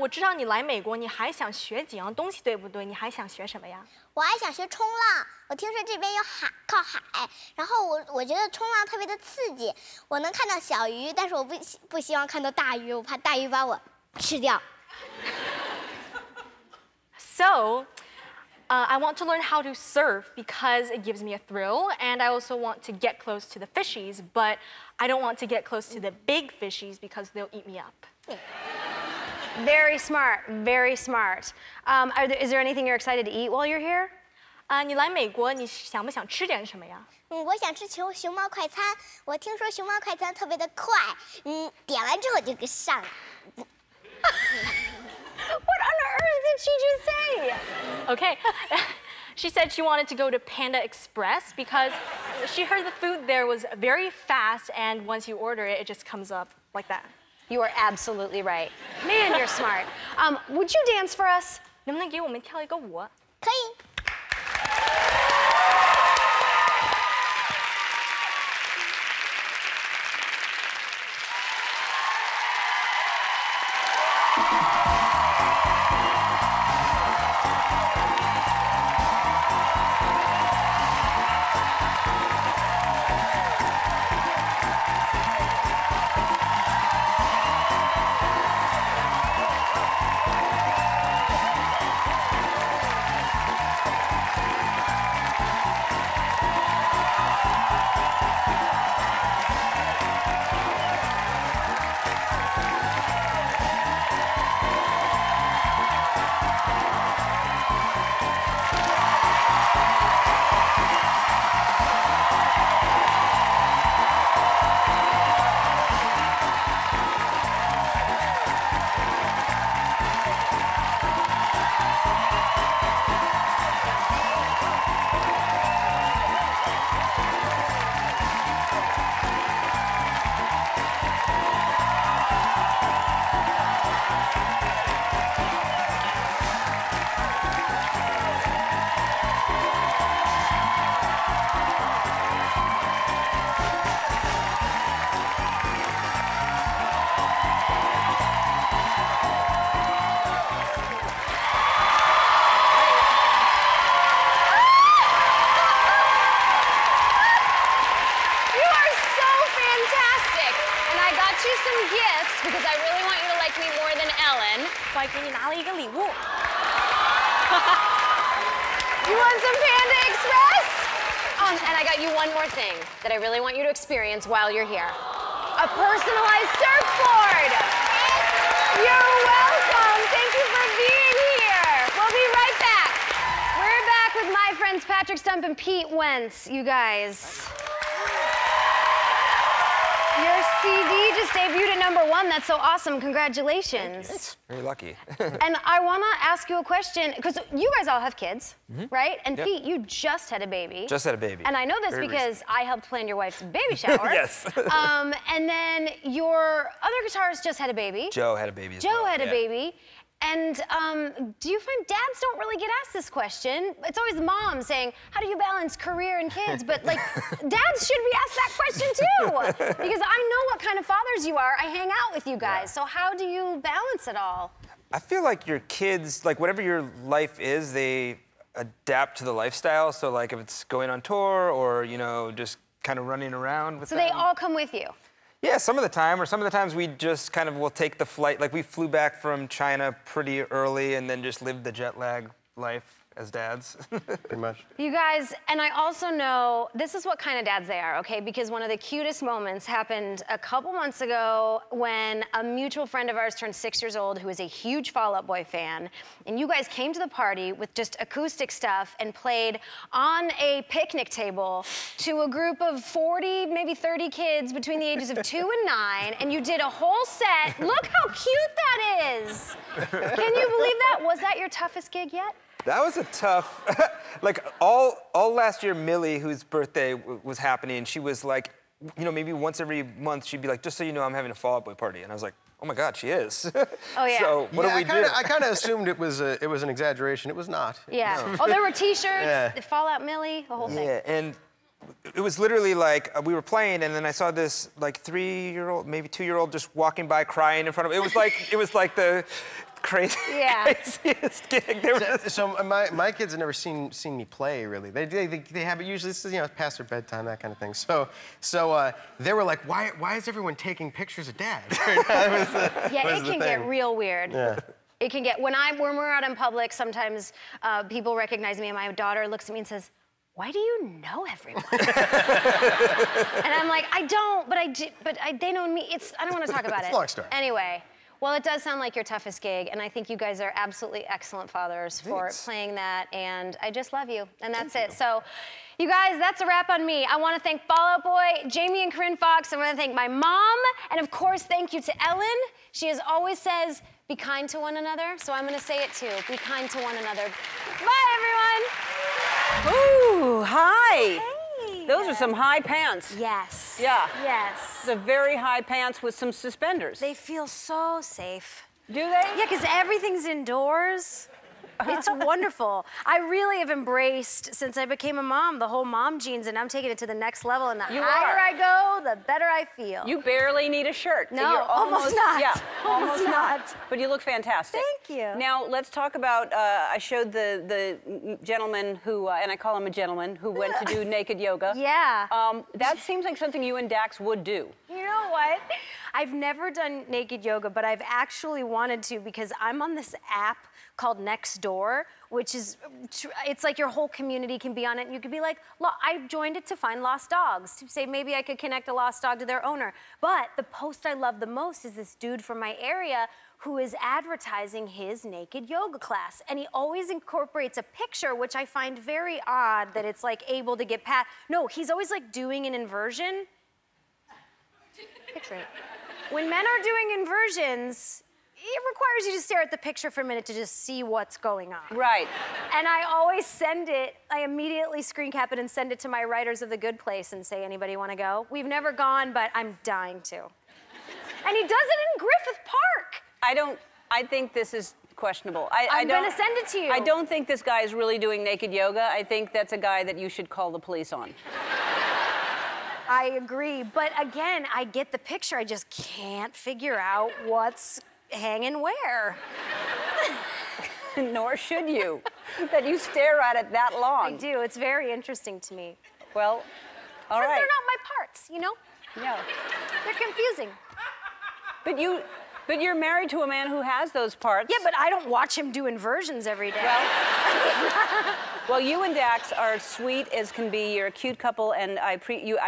我知道你来美国，你还想学几样东西，对不对？你还想学什么呀？我还想学冲浪。我听说这边有靠海，然后我觉得冲浪特别的刺激。我能看到小鱼，但是我不希望看到大鱼，我怕大鱼把我吃掉。So, I want to learn how to surf because it gives me a thrill, and I also want to get close to the fishies, but I don't want to get close to the big fishies because they'll eat me up. Very smart, very smart. Is there anything you're excited to eat while you're here? 你来美国，你想不想吃点什么呀？我想吃熊猫快餐。我听说熊猫快餐特别的快，点完之后就给上了。What on earth did she just say? Okay. She said she wanted to go to Panda Express because she heard the food there was very fast, and once you order it, it just comes up like that. You are absolutely right. Man, you're smart. Would you dance for us? 能不能给我们跳一个舞？可以。Because I really want you to like me more than Ellen. 我还给你拿了一个礼物。You want some Panda Express? And I got you one more thing that I really want you to experience while you're here. A personalized surfboard. You're welcome. Thank you for being here. We'll be right back. We're back with my friends Patrick Stump and Pete Wentz, you guys. Your CD just debuted at #1. That's so awesome. Congratulations. Very lucky. And I want to ask you a question, because you guys all have kids, right? And Pete, you just had a baby. Just had a baby. And I know this Very because I helped plan your wife's baby shower. Yes. And then your other guitarist just had a baby. Joe had a baby as Joe well. had a baby. And do you find dads don't really get asked this question? It's always mom saying, how do you balance career and kids? But like, dads should be asked that question too. Because I know what kind of fathers you are. I hang out with you guys. So how do you balance it all? I feel like your kids, like whatever your life is, they adapt to the lifestyle. So like if it's going on tour or, you know, just kind of running around with them. So they all come with you? Yeah, some of the time, or some of the times we just kind of will take the flight. Like we flew back from China pretty early and then just lived the jet lag life as dads. Pretty much. You guys, and I also know this is what kind of dads they are, okay? Because one of the cutest moments happened a couple months ago when a mutual friend of ours turned 6 years old who is a huge Fall Out Boy fan. And you guys came to the party with just acoustic stuff and played on a picnic table to a group of 40, maybe 30 kids between the ages of 2 and 9. And you did a whole set. Look how cute that is. Can you believe that? Was that your toughest gig yet? That was a tough, like all last year, Millie, whose birthday was happening, she was like, you know, maybe once every month, she'd be like, just so you know, I'm having a Fall Out Boy party. And I was like, oh my God, she is. Oh, yeah. So what do we do? I kind of assumed it was an exaggeration. It was not. Yeah. No. Oh, there were T-shirts, Yeah. the Fall Out Millie, the whole thing. Yeah, and it was literally like, we were playing, and then I saw this like 3-year-old, maybe 2-year-old just walking by crying in front of me. It was like the craziest gig. So my kids have never seen me play really. They have it usually. This is, you know, past their bedtime, that kind of thing. So they were like, why is everyone taking pictures of Dad? Yeah, it can get real weird. Yeah. It can get when we're out in public. Sometimes people recognize me, and my daughter looks at me and says, "Why do you know everyone?" And I'm like, I don't, but they know me. I don't want to talk about it. It's a long story. Anyway. Well, it does sound like your toughest gig, and I think you guys are absolutely excellent fathers for playing that, and I just love you, and that's it. So, you guys, that's a wrap on me. I want to thank Fall Out Boy, Jamie and Corinne Fox. I want to thank my mom, and of course, thank you to Ellen. She always says, be kind to one another, so I'm going to say it too. Be kind to one another. Bye, everyone. Ooh, hi. Those are some high pants. Yes. Yeah. Yes. The very high pants with some suspenders. They feel so safe. Do they? Yeah, because everything's indoors. It's wonderful. I really have embraced, since I became a mom, the whole mom jeans, and I'm taking it to the next level. And the higher I go, the better I feel. You barely need a shirt. No, You're almost not. Yeah, Almost not. But you look fantastic. Thank you. Now, let's talk about, I showed the gentleman who, and I call him a gentleman, who went to do naked yoga. Yeah. That seems like something you and Dax would do. You know what? I've never done naked yoga, but I've actually wanted to because I'm on this app called Nextdoor, which is, it's like your whole community can be on it. And you could be like, I joined it to find lost dogs, to say maybe I could connect a lost dog to their owner. But the post I love the most is this dude from my area who is advertising his naked yoga class. And he always incorporates a picture, which I find very odd that it's like able to get past. No, he's always like doing an inversion. Picture it. When men are doing inversions, it requires you to stare at the picture for a minute to just see what's going on. Right. And I always send it, I immediately screen cap it and send it to my writers of The Good Place and say, anybody want to go? We've never gone, but I'm dying to. And he does it in Griffith Park. I think this is questionable. I'm gonna send it to you. I don't think this guy is really doing naked yoga. I think that's a guy that you should call the police on. I agree, but again, I get the picture. I just can't figure out what's hanging where. Nor should you, that you stare at it that long. I do. It's very interesting to me. Well, all right. Because they're not my parts, you know? Yeah. They're confusing. But you're married to a man who has those parts. Yeah, but I don't watch him do inversions every day. Well, you and Dax are sweet as can be. You're a cute couple, and I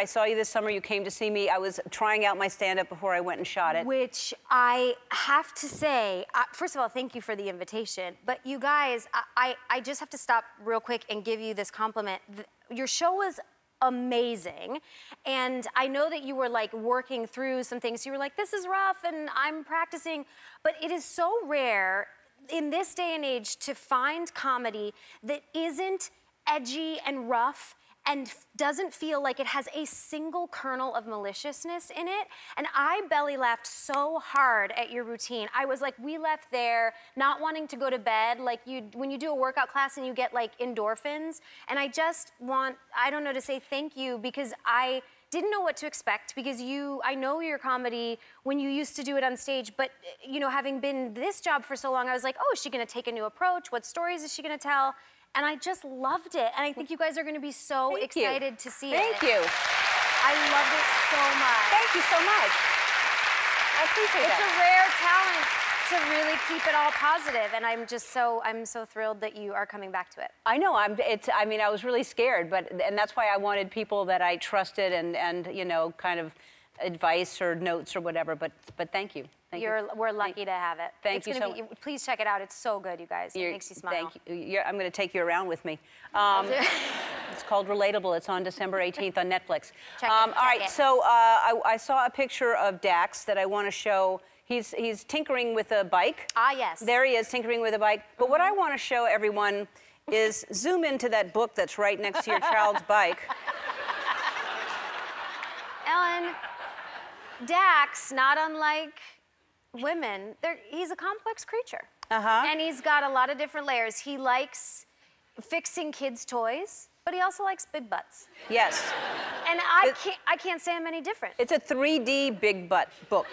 saw you this summer. You came to see me. I was trying out my stand-up before I went and shot it. Which I have to say, first of all, thank you for the invitation. But you guys, I just have to stop real quick and give you this compliment. Your show was amazing, and I know that you were like working through some things. You were like, this is rough, and I'm practicing. But it is so rare in this day and age to find comedy that isn't edgy and rough and doesn't feel like it has a single kernel of maliciousness in it. And I belly laughed so hard at your routine. I was like, we left there not wanting to go to bed, like when you do a workout class and you get like endorphins. And I just want, I don't know, to say thank you, because I didn't know what to expect, because I know your comedy when you used to do it on stage, but you know, having been this job for so long, I was like, oh, is she gonna take a new approach? What stories is she gonna tell? And I just loved it. And I think you guys are gonna be so excited to see it. Thank you. I loved it so much. Thank you so much. I appreciate It's that. a rare talent to really keep it all positive, and I'm so thrilled that you are coming back to it. I know. I mean, I was really scared, and that's why I wanted people that I trusted and you know, kind of advice or notes or whatever. But thank you. Thank you. We're lucky to have it. Thank you so much. Please check it out. It's so good, you guys. It makes you smile. Thank you. I'm going to take you around with me. It's called Relatable. It's on December 18th on Netflix. All right. So I saw a picture of Dax that I want to show. He's tinkering with a bike. Ah, yes. There he is, tinkering with a bike. But what I want to show everyone is zoom into that book that's right next to your child's bike. Ellen, Dax, not unlike women, he's a complex creature. And he's got a lot of different layers. He likes fixing kids' toys, but he also likes big butts. Yes. And I can't say I'm any different. It's a 3D big butt book.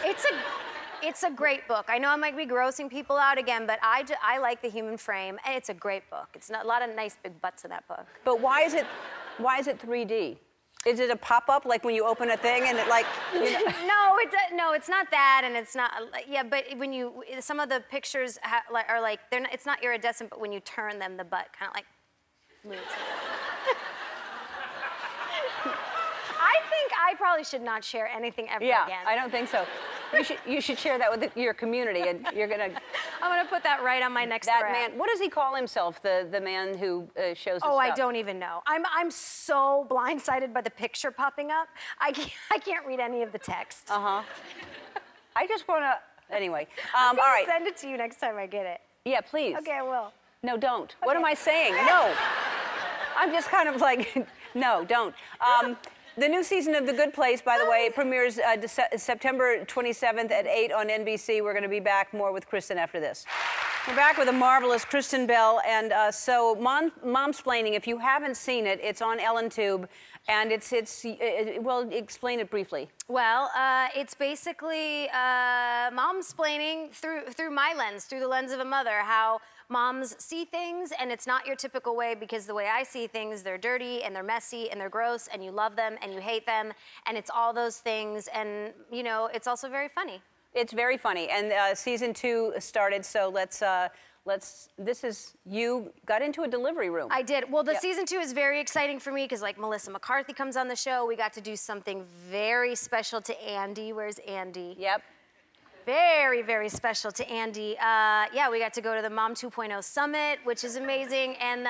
It's a great book. I know I might be grossing people out again, but I like the human frame, and it's a great book. It's a lot of nice big butts in that book. But why is it 3D? Is it a pop-up, like when you open a thing and it like, you know? No, it's not that, and it's not, yeah, but when some of the pictures are like, it's not iridescent, but when you turn them, the butt kind of like moves. I think I probably should not share anything ever again. Yeah, I don't think so. You should share that with your community, and you're gonna. I'm gonna put that right on my next That thread. man, what does he call himself? The man who shows. Oh, his I don't even know. I'm so blindsided by the picture popping up. I can't read any of the text. I just wanna. Anyway, I'm all right. Send it to you next time I get it. Yeah, please. Okay, I will. No, don't. What am I saying? No. I'm just kind of like, no, don't. The new season of The Good Place, by the way, premieres September 27th at 8 on NBC. We're going to be back more with Kristen after this. We're back with a marvelous Kristen Bell. And so Momsplaining, if you haven't seen it, it's on EllenTube. And well, explain it briefly. Well, it's basically momsplaining through my lens, through the lens of a mother, how moms see things, and it's not your typical way, because the way I see things, they're dirty and they're messy and they're gross, and you love them and you hate them, and it's all those things, and you know, it's also very funny. It's very funny, and season 2 started, so you got into a delivery room. I did. Well, the season 2 is very exciting for me, because like Melissa McCarthy comes on the show. We got to do something very special to Andy. Where's Andy? Yep. Very, very special to Andy. Yeah, we got to go to the Mom 2.0 Summit, which is amazing. And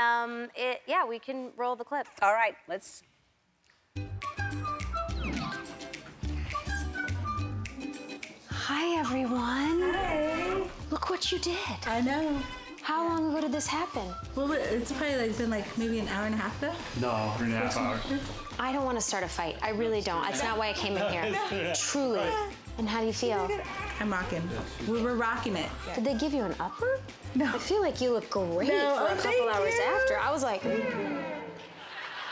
yeah, we can roll the clip. All right, let's. Hi, everyone. Hi. Look what you did. I know. How long ago did this happen? Well, it's probably been maybe an hour and a half ago. No, 1.5 hours. I don't want to start a fight. I really don't. That's not why I came in here. Truly. And how do you feel? I'm rocking. We were rocking it. Did they give you an upper? No. I feel like you look great for a couple hours after. I was like,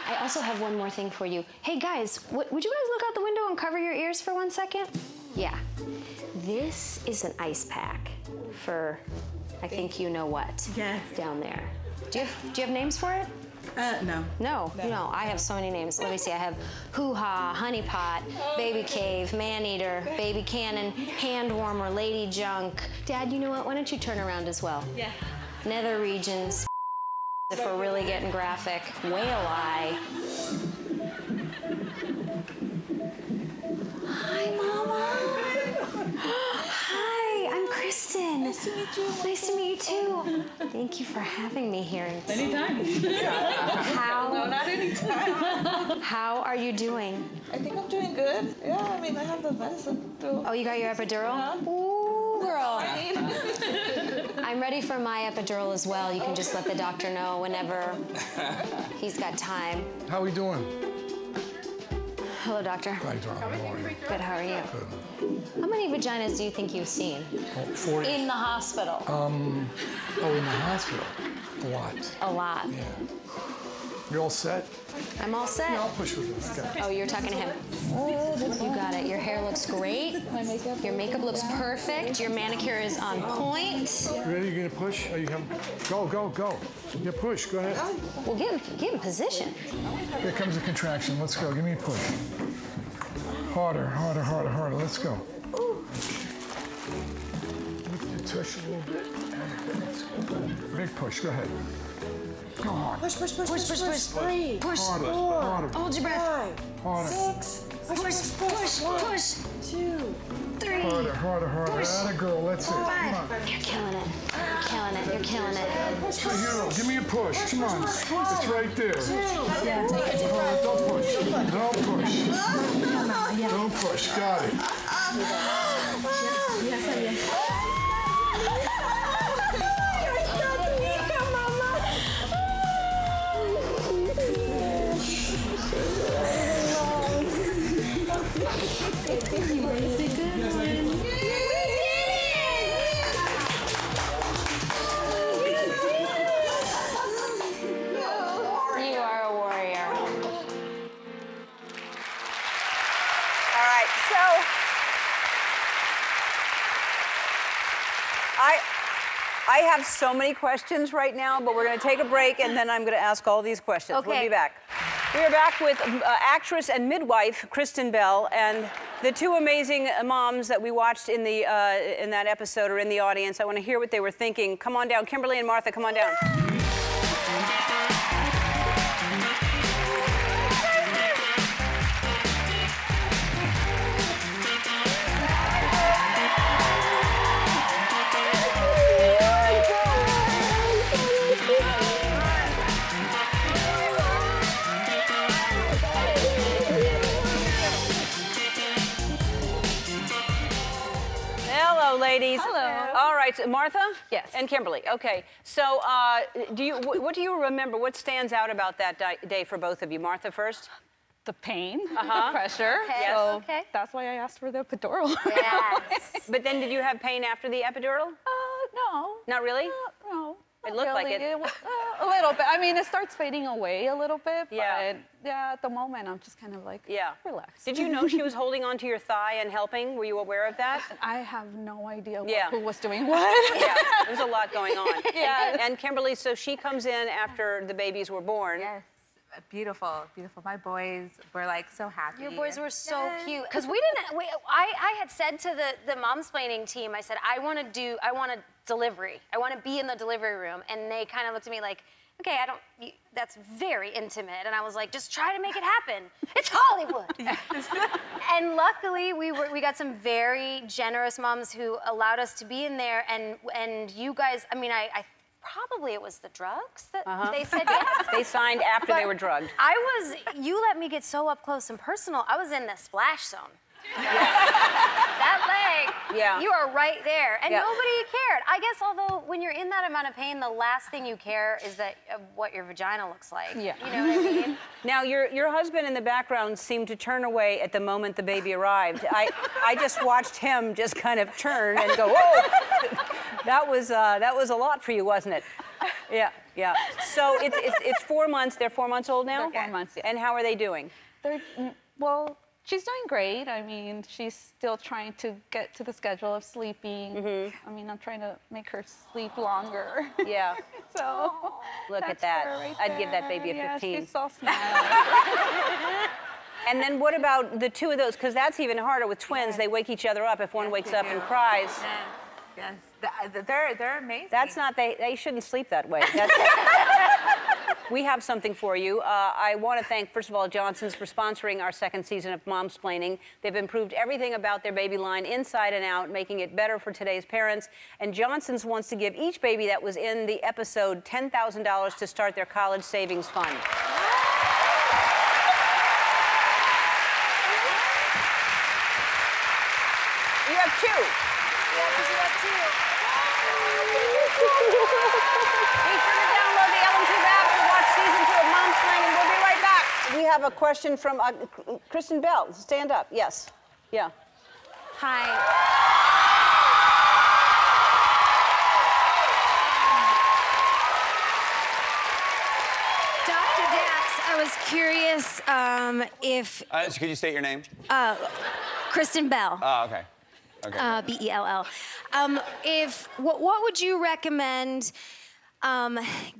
I also have one more thing for you. Hey guys, would you guys look out the window and cover your ears for 1 second? Yeah. This is an ice pack for, I think you know what. Yes. Down there. Do you have names for it? No. No. I have so many names. Let me see. I have Hoo Ha, Honey Pot, Baby Cave, Man Eater, Baby Cannon, Hand Warmer, Lady Junk. Dad, you know what? Why don't you turn around as well? Yeah. Nether Regions, if we're really getting graphic. Whale Eye. Hi, Mama. Hi, I'm Kristen. Nice to meet you. Nice to meet you too. Thank you for having me here. Anytime. No, not anytime. How are you doing? I think I'm doing good. Yeah, I mean, I have the medicine too. Oh, you got your epidural? Ooh, girl. I'm ready for my epidural as well. You can just let the doctor know whenever he's got time. How are we doing? Hello, doctor. Hi, darling. How are you? Good, how are you? Good. How many vaginas do you think you've seen? Oh, 40. In the hospital. Oh, in the hospital? A lot. A lot. Yeah. You all set? I'm all set. Yeah, I'll push with this. Got it. Oh, you're talking to him. You got it. Your hair looks great. Your makeup looks perfect. Your manicure is on point. You ready? You gonna push? Oh, you have. Go, go, go. Yeah, push. Go ahead. Well, get in position. Here comes a contraction. Let's go. Give me a push. Harder, harder, harder, harder. Let's go. Lift your tush a little bit. Big push. Go ahead. Go hard. Push, push, push, push, push, push. 3, push, Harder, 4. harder. Hold your breath. Harder. 6, push, push, push. 2, 3. Harder, harder, harder. Push. Atta girl. That's it. 4, Come on. You're killing it. You're killing it. You're killing it. Hey, hero, give me a push. Come on. It's right there. Yeah, take a deep breath. Don't push. Don't push. Don't push. Got it. You are a warrior. All right, so I have so many questions right now, but we're going to take a break, and then I'm going to ask all these questions. Okay. We'll be back. We are back with actress and midwife Kristen Bell and the two amazing moms that we watched in that episode or in the audience. I want to hear what they were thinking. Come on down, Kimberly and Martha. Come on down. Hello, ladies. Hello. All right, so Martha? Yes. And Kimberly. Okay. So, what do you remember? What stands out about that day for both of you? Martha first. The pain, Uh-huh. the pressure. Okay. So Okay. that's why I asked for the epidural. Yes. But then, did you have pain after the epidural? No. Not really. No. It looked like it. A little bit. I mean, it starts fading away a little bit, Yeah. but yeah, at the moment, I'm just kind of like, relaxed. Did you know she was holding onto your thigh and helping? Were you aware of that? I have no idea Yeah. who was doing what. Yeah, there's a lot going on. Yeah. And Kimberly, so she comes in after the babies were born. Yes. Beautiful, beautiful. My boys were like so happy. Your boys were so cute. Because I had said to the momsplaining team, I said, I want a delivery. I want to be in the delivery room. And they kind of looked at me like, okay, that's very intimate. And I was like, just try to make it happen. It's Hollywood. And luckily, we got some very generous moms who allowed us to be in there. And you guys, I mean, probably it was the drugs that they said yes. They signed after But they were drugged. you let me get so up close and personal. I was in the splash zone. That leg, you are right there. And nobody cared. I guess although when you're in that amount of pain, the last thing you care is what your vagina looks like. Yeah. You know what I mean? Now, your husband in the background seemed to turn away at the moment the baby arrived. I just watched him just kind of turn and go, whoa! That was a lot for you, wasn't it? Yeah, yeah. So it's 4 months. They're 4 months old now? They're 4 months, yeah. And how are they doing? Well, she's doing great. I mean, she's still trying to get to the schedule of sleeping. I mean, I'm trying to make her sleep longer. Yeah. So Look at that's that. her right I'd give that baby a there. 15. Yeah, she's so smart. And then what about the two of those? Because that's even harder with twins. They wake each other up if one wakes up and cries. Yes. They're amazing. That's not, they shouldn't sleep that way. We have something for you. I want to thank, first of all, Johnson's for sponsoring our second season of Momsplaining. They've improved everything about their baby line inside and out, making it better for today's parents. And Johnson's wants to give each baby that was in the episode $10,000 to start their college savings fund. You have two. there's that too. Be sure to download the Ellen Tube app to watch season 2 of Mom's Planning. We'll be right back. We have a question from Kristen Bell. Stand up. Yes. Yeah. Hi. Dr. Dax, I was curious if... Could you state your name? Kristen Bell. Oh, okay. Okay. B-E-L-L. What would you recommend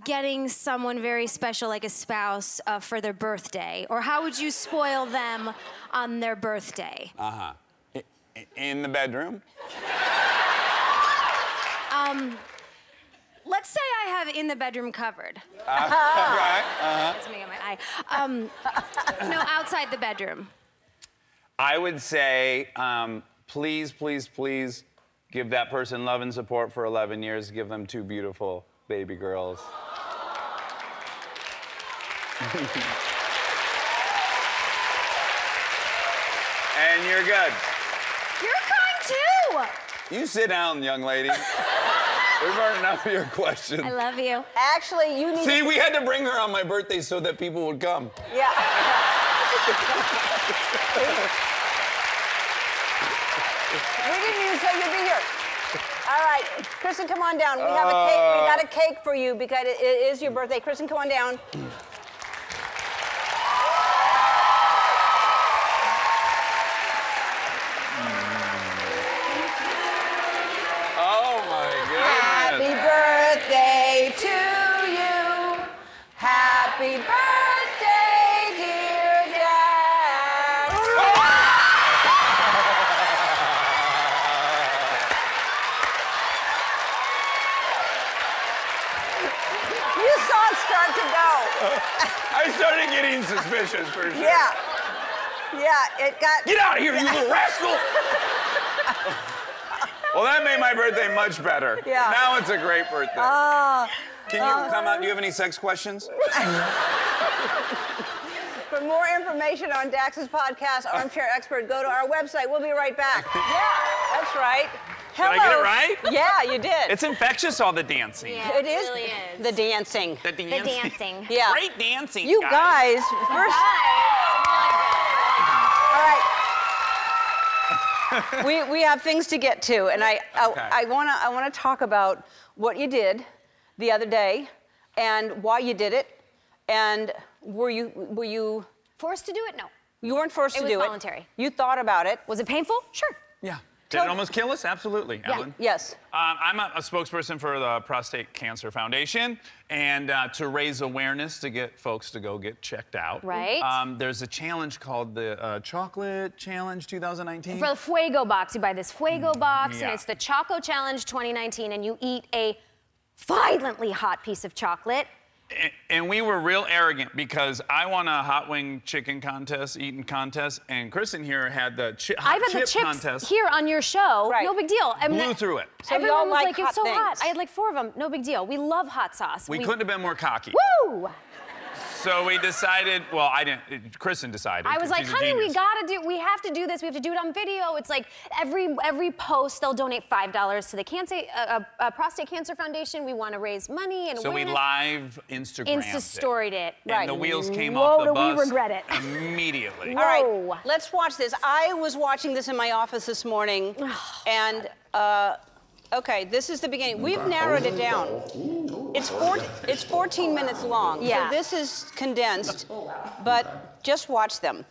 getting someone very special, like a spouse, for their birthday? Or how would you spoil them on their birthday? Uh-huh. In the bedroom? Let's say I have in the bedroom covered. Right. That's me on my eye. No, outside the bedroom. I would say, please, please, please give that person love and support for 11 years. Give them 2 beautiful baby girls. And you're good. You're kind too. You sit down, young lady. We've heard enough of your questions. I love you. Actually, you need... See, we had to bring her on my birthday so that people would come. Yeah. We didn't even say you'd be here. All right, Kristen, come on down. We have a cake. We got a cake for you because it is your birthday. Kristen, come on down. Oh my goodness. Happy birthday to you. Happy birthday, dear Dad. You saw it start to go. I started getting suspicious for sure. Yeah. Yeah, it got... Get out of here, you little rascal! Well, that made my birthday much better. Yeah. Now it's a great birthday. Can you come out? Do you have any sex questions? For more information on Dax's podcast, Armchair Expert, go to our website. We'll be right back. Yeah, that's right. Did I get it right? Yeah, you did. It's infectious, all the dancing. Yeah, it is. Really is. The dancing. The dancing. Yeah. Great dancing, You guys, first... All right. We have things to get to, and I wanna talk about what you did the other day, and why you did it, and were you forced to do it? No. You weren't forced to do it. It was voluntary. You thought about it. Was it painful? Sure. Yeah. Did it almost kill us? Absolutely, Ellen. Yes. I'm a spokesperson for the Prostate Cancer Foundation, and to raise awareness to get folks to go get checked out. Right. There's a challenge called the Chocolate Challenge 2019. For the Fuego box, you buy this Fuego box, yeah. and it's the Choco Challenge 2019, and you eat a violently hot piece of chocolate. And we were real arrogant because I won a hot wing chicken contest, eating contest, and Kristen here had the hot I've had chip the chips contest. here on your show. Right. No big deal. Blew through it. So everyone y'all was like like, it's hot so things. hot. I had like 4 of them. No big deal. We love hot sauce. We couldn't have been more cocky. Woo! So we decided, well, I didn't, Kristen decided. I was like, She's a honey, genius. we have to do this. We have to do it on video. It's like every post, they'll donate $5 to the Prostate Cancer Foundation. We want to raise money and So we awareness. live Instagrammed Insta-storied it. And Right. the wheels came Whoa, off the do bus we regret it. immediately. All right, let's watch this. I was watching this in my office this morning, and okay, this is the beginning. We've narrowed it down. It's 14 minutes long. Yeah. So this is condensed, but just watch them.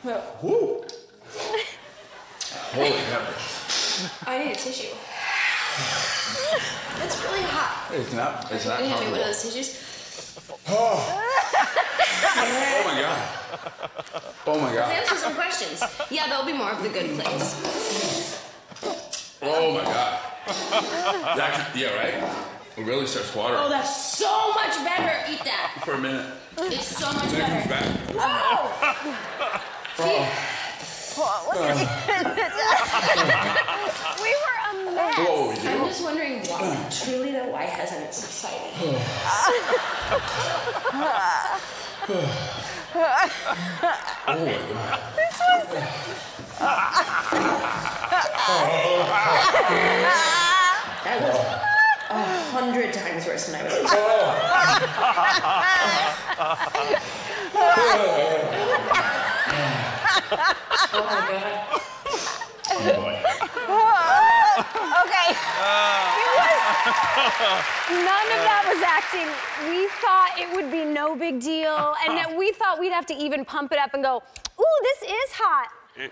Woo. Holy heavens. I need a tissue. It's really hot. It's not. It's not. Can you hand me one of those tissues? Oh. Oh my god. Oh my god. Let's answer some questions. Yeah, there'll be more of the good place. Oh my god. Yeah, right? It really starts watering. Oh, that's so much better. Eat that. For a minute. It's so much Then it comes better. back. Oh. We were a mess. Whoa, we do? I'm just wondering why. Truly, though, why hasn't it subsided? Oh my god. This was... 100 times worse than I was Oh my God. Okay. None of that was acting. We thought it would be no big deal, and that we thought we'd have to even pump it up and go, ooh, this is hot.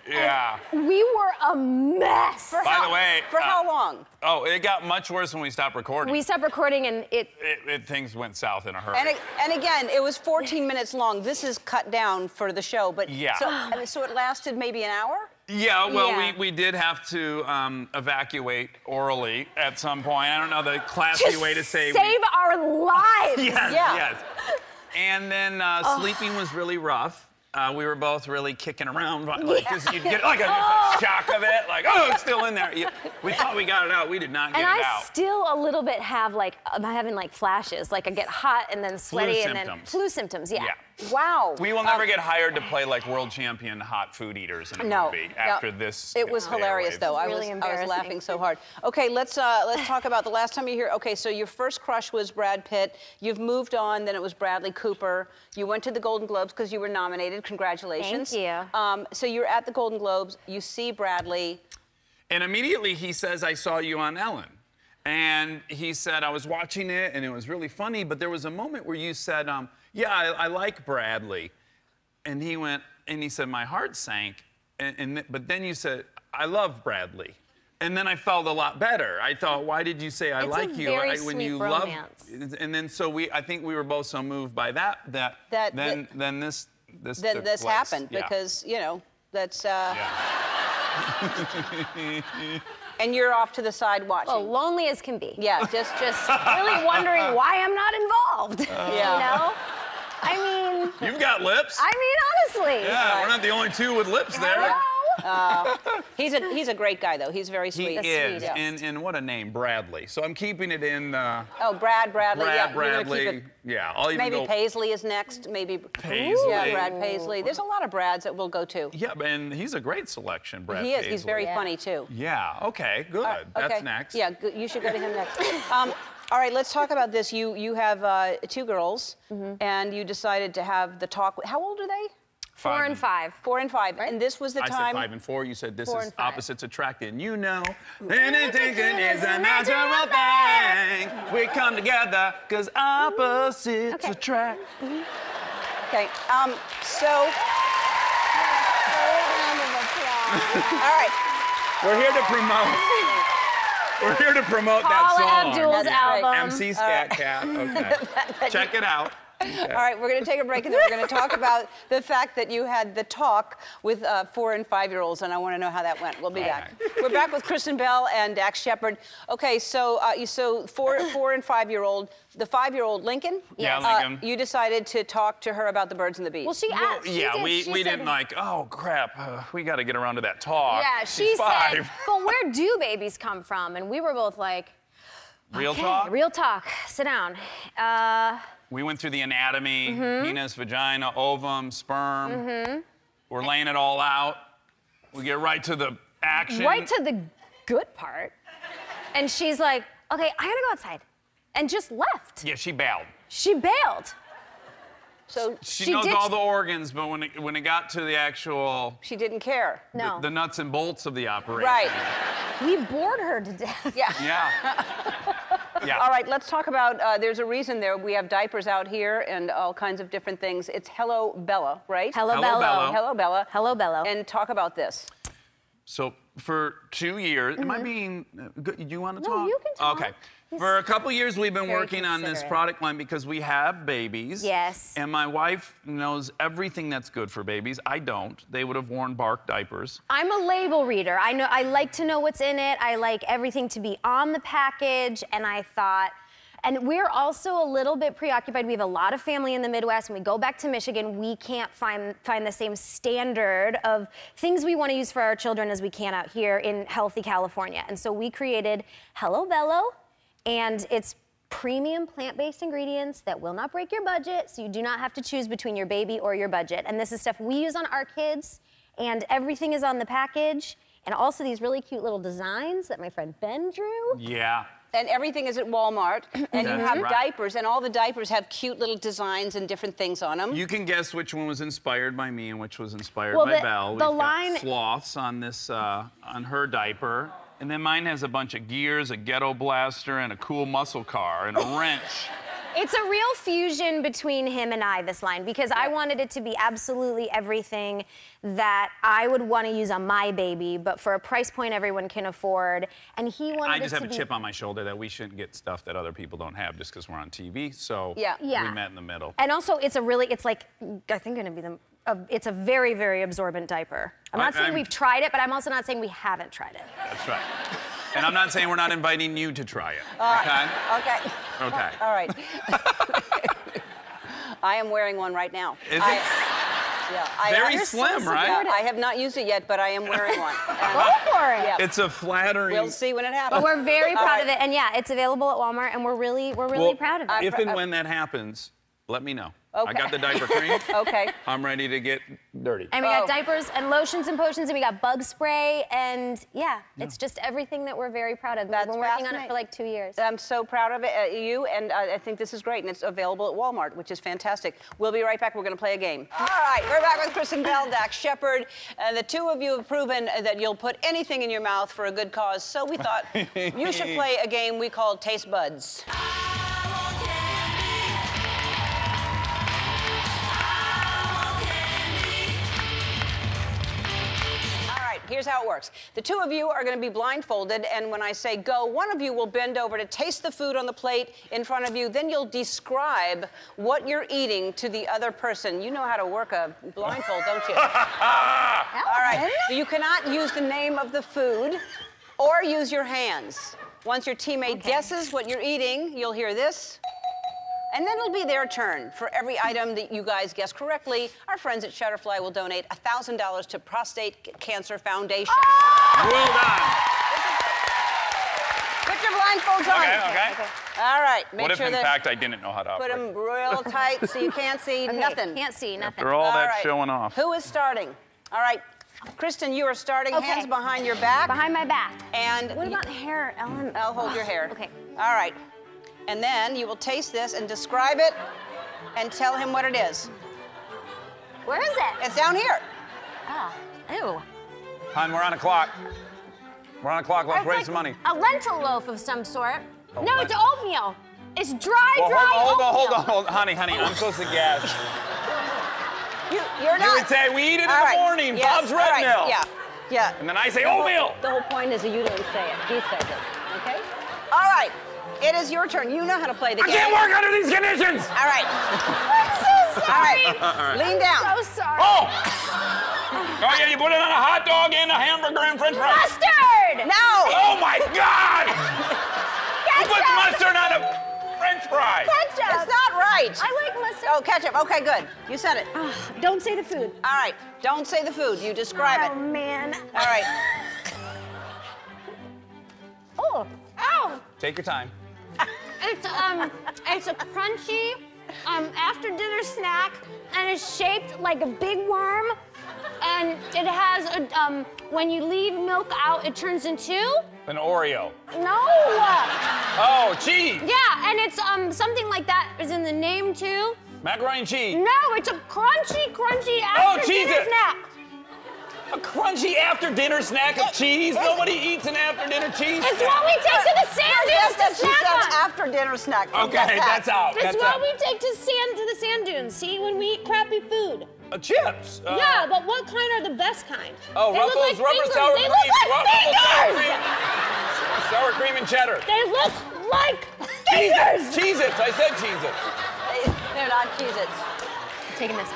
Yeah. And we were a mess. By the way, for how long? Oh, it got much worse when we stopped recording. We stopped recording, and things went south in a hurry. And again, it was 14 minutes long. This is cut down for the show, but Yeah. so it lasted maybe an hour? Yeah, well, Yeah. we did have to evacuate orally at some point. I don't know the classy way to say save our lives. Yes, Yeah. yes. And then sleeping was really rough. We were both really kicking around, like, 'cause you'd get like a shock of it, like, oh, it's still in there. We thought we got it out. We did not get And it I out. still a little bit have like, I'm having like flashes, like I get hot and then sweaty and then symptoms. flu symptoms. Yeah. Wow. We will never get hired to play like world champion hot food eaters in a movie after this. It was hilarious, though. I was laughing so hard. Okay, let's talk about the last time you were here. Okay, so your first crush was Brad Pitt. You've moved on. Then it was Bradley Cooper. You went to the Golden Globes because you were nominated. Congratulations. Thank you. So you're at the Golden Globes. You see Bradley. And immediately he says, I saw you on Ellen. And he said, I was watching it and it was really funny, but there was a moment where you said, yeah, I like Bradley. And he went, and he said, my heart sank. But then you said, I love Bradley. And then I felt a lot better. I thought, why did you say I It's like a you very when sweet you romance. love? And then I think we were both so moved by then this took place. happened Yeah. because that's. And you're off to the side watching. Well, lonely as can be. Yeah, just really wondering why I'm not involved. You know? I mean. You've got lips. I mean, honestly. Yeah, we're not the only two with lips there. He's a great guy, though. He's very sweet. He is, and what a name, Bradley. So I'm keeping it in. Oh, Bradley. Yeah, we're gonna Bradley. keep it. Yeah, I'll even Maybe go. Paisley is next. Maybe Paisley. Yeah, Brad Paisley. There's a lot of Brads that we'll go to. Yeah, and he's a great selection, Brad. He is. Paisley. He's very funny too. Yeah. Okay. Good. That's Okay. next. Yeah, you should go to him next. All right, let's talk about this. You have 2 girls, and you decided to have the talk. How old are they? 4 and 5. 4 and 5. And this was the I time. said 5 and 4. You said this 4 is and 5. opposites attract, and you know anything is a natural thing. We come together because opposites attract. Okay. So. All right. We're here to promote. We're here to promote that Paula song. Abdul's album. MC Scat Cat. Okay. Check it out. Okay. All right, we're going to take a break, and then we're going to talk about the fact that you had the talk with 4 and 5-year-olds, and I want to know how that went. We'll be back. We're back with Kristen Bell and Dax Shepard. Okay, so 4 and 5-year-old, the 5-year-old Lincoln. Yeah, Lincoln. You decided to talk to her about the birds and the bees. Well, she asked. Yeah, we didn't like, oh, crap, we got to get around to that talk. Yeah, she She's 5. said, but where do babies come from? And we were both like, Real okay, talk? real talk. Sit down. We went through the anatomy, penis, vagina, ovum, sperm. We're laying it all out. We get right to the action. Right to the good part. And she's like, okay, I gotta go outside. And just left. Yeah, she bailed. She bailed. So She knows all the organs, but when it got to the actual... She didn't care. No. The nuts and bolts of the operation. Right. We bored her to death. Yeah. Yeah. Yeah. All right, let's talk about, there's a reason there. We have diapers out here and all kinds of different things. It's Hello Bella, right? Hello Bella. Hello Bella. Hello Bella. And talk about this. So for 2 years, am I being good? Do you want to talk? No, you can talk. Okay. For a couple years, we've been very working on this considerate. product line because we have babies. Yes. And my wife knows everything that's good for babies. I don't. They would have worn bark diapers. I'm a label reader. I like to know what's in it. I like everything to be on the package. And I thought, and we're also a little bit preoccupied. We have a lot of family in the Midwest. When we go back to Michigan, we can't find the same standard of things we want to use for our children as we can out here in healthy California. And so we created Hello Bello, and it's premium plant-based ingredients that will not break your budget, so you do not have to choose between your baby or your budget. And this is stuff we use on our kids, and everything is on the package, and also these really cute little designs that my friend Ben drew. Yeah. and everything is at Walmart. And you That's have right. diapers, and all the diapers have cute little designs and different things on them. You can guess which one was inspired by me and which was inspired Well, by the- Belle. We've the got line- sloths on this, on her diaper. And then mine has a bunch of gears, a ghetto blaster, and a cool muscle car, and a wrench. It's a real fusion between him and I, this line, because I wanted it to be absolutely everything that I would want to use on my baby, but for a price point everyone can afford. And he wanted I just it have to a chip on my shoulder that we shouldn't get stuff that other people don't have just because we're on TV. So Yeah. we Yeah. met in the middle. And also, it's a really, it's like, I think gonna be it's a very, very absorbent diaper. I'm not saying we've tried it, but I'm also not saying we haven't tried it. That's right. And I'm not saying we're not inviting you to try it. Okay. Okay. All right. I am wearing one right now. Is it? Yeah. Very You're slim, so right? supportive. I have not used it yet, but I am wearing one. Go for it. Yeah. It's a flattering. We'll see when it happens. But we're very All proud right. of it, and yeah, it's available at Walmart, and we're really proud of it. If and when that happens, let me know. I Okay. got the diaper cream. Okay. I'm ready to get dirty. And we got diapers and lotions and potions, and we got bug spray, and yeah, it's just everything that we're very proud of. We've been working on it for like 2 years. I'm so proud of it, you, and I think this is great, and it's available at Walmart, which is fantastic. We'll be right back. We're going to play a game. All right, we're back with Kristen Bell, Dax Shepard. The two of you have proven that you'll put anything in your mouth for a good cause, so we thought you should play a game we call Taste Buds. Here's how it works. The two of you are going to be blindfolded, and when I say go, one of you will bend over to taste the food on the plate in front of you. Then you'll describe what you're eating to the other person. You know how to work a blindfold, don't you? All right. You cannot use the name of the food or use your hands. Once your teammate guesses what you're eating, you'll hear this. And then it'll be their turn. For every item that you guys guess correctly, our friends at Shutterfly will donate $1,000 to Prostate Cancer Foundation. Well done. Put your blindfolds on. Okay. All right. Make What if, sure in that fact, I didn't know how to put operate? them real tight so you can't see nothing. Can't see nothing. After all that right. showing off. Who is starting? All right. Kristen, you are starting. Okay. Hands behind your back. Behind my back. And what about hair, Ellen? I'll hold your hair. Okay. All right. And then you will taste this and describe it and tell him what it is. Where is it? It's down here. Oh, ew. Hon, we're on a clock. We're on a clock. Let's It's raise like some money. A lentil loaf of some sort. Oh, No, it's oatmeal. It's dry, Well, dry hold oatmeal. on. Honey, I'm supposed to guess. You're not. You would say, we eat it in All the right. morning, Yes. Bob's All Red right. Mill. Yeah. And then I say The whole- oatmeal. The whole point is that you don't say it. He says it. Okay? All right. It is your turn. You know how to play the game. I can't work under these conditions. All right. I'm so sorry. All right. Lean down. I'm so sorry. Oh! Oh, yeah, you put it on a hot dog and a hamburger and french fries. Mustard! No! Oh, my God! You put Ketchup! mustard on a french fry. Ketchup! It's not right. I like mustard. Oh, ketchup. Okay, good. You said it. Don't say the food. All right. Don't say the food. You describe Oh, it. man. All right. Oh, ow. Take your time. It's a crunchy, after dinner snack, and it's shaped like a big worm, and it has a, when you leave milk out, it turns into? An Oreo. No! Oh, cheese. Yeah, and it's, something like that is in the name too. Macaroni and cheese. No, it's a crunchy after dinner Cheez-It. snack. A crunchy after-dinner snack of cheese. Nobody eats an after-dinner cheese It's snack. what we take to the sand dunes to She snack said on. after dinner snack. Forget Okay, that. that's out. It's That's what out. we take to the sand dunes. See, when we eat crappy food. Chips. Yeah, but what kind are the best kind? Oh, They look Ruffles, like rubber fingers. sour They cream. look like Ruffles, sour fingers. cream. Sour cream and cheddar. They look like fingers. Cheez-Its. I said Cheez-Its. They're not Cheez-Its. Taking this.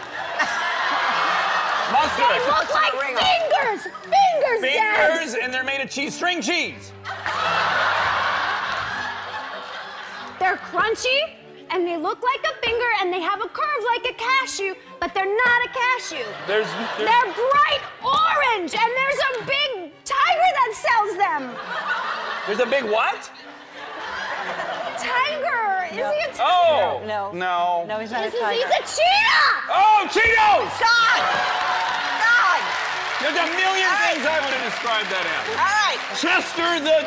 Mustard. They look like fingers. Fingers, Dad. Fingers, and they're made of cheese. String cheese. They're crunchy, and they look like a finger, and they have a curve like a cashew, but they're not a cashew. There's They're bright orange, and there's a big tiger that sells them. There's a big what? Tiger. Is he a tiger? Oh. No. No. No, he's not He's a tiger. a cheetah. Oh, Cheetos! God! God! There's a million things I would have described that as. All right. Chester the...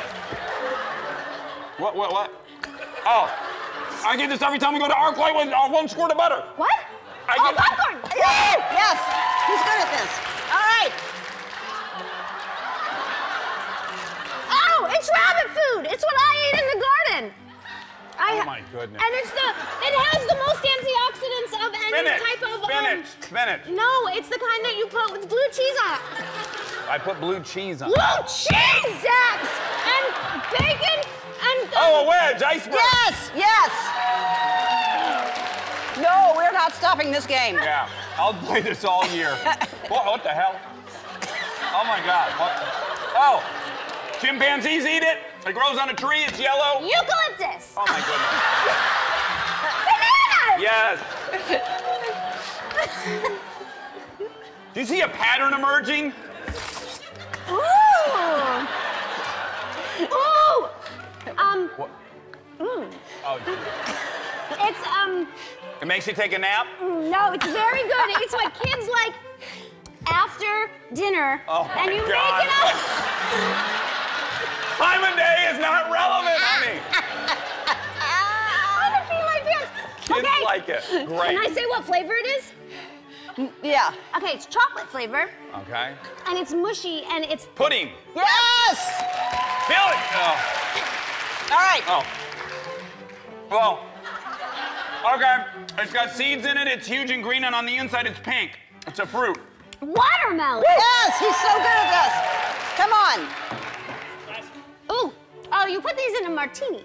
What? Oh, I get this every time we go to ArcLight with 1 squirt of butter. What? Popcorn! Yes, he's good at this. All right. Oh, it's rabbit food. It's what I ate in the garden. Oh my goodness. And it has the most antioxidants of any type of Spinach. No, it's the kind that you put with blue cheese on. I put blue cheese on. Blue cheese, Zax! And bacon and Oh, a wedge, iceberg. Yes. No, we're not stopping this game. Yeah, I'll play this all year. What the hell? Oh my God. What? Oh, chimpanzees eat it. It grows on a tree. It's yellow. Eucalyptus. Oh my goodness. Bananas. Yes. Do you see a pattern emerging? Ooh. What? Oh, it's It makes you take a nap? No, it's very good. It's what kids like after dinner. Oh my and you God. make it up. Time of day is not relevant, honey. I'm gonna pee my pants. Kids Okay. like it. Great. Can I say what flavor it is? Yeah. Okay, it's chocolate flavor, Okay. and it's mushy, and it's Pudding. Yes. Feel it. Oh. All right. Oh. Well. Okay. It's got seeds in it. It's huge and green, and on the inside it's pink. It's a fruit. watermelon. Yes, he's so good at this. Come on. Ooh. Oh, you put these in a martini.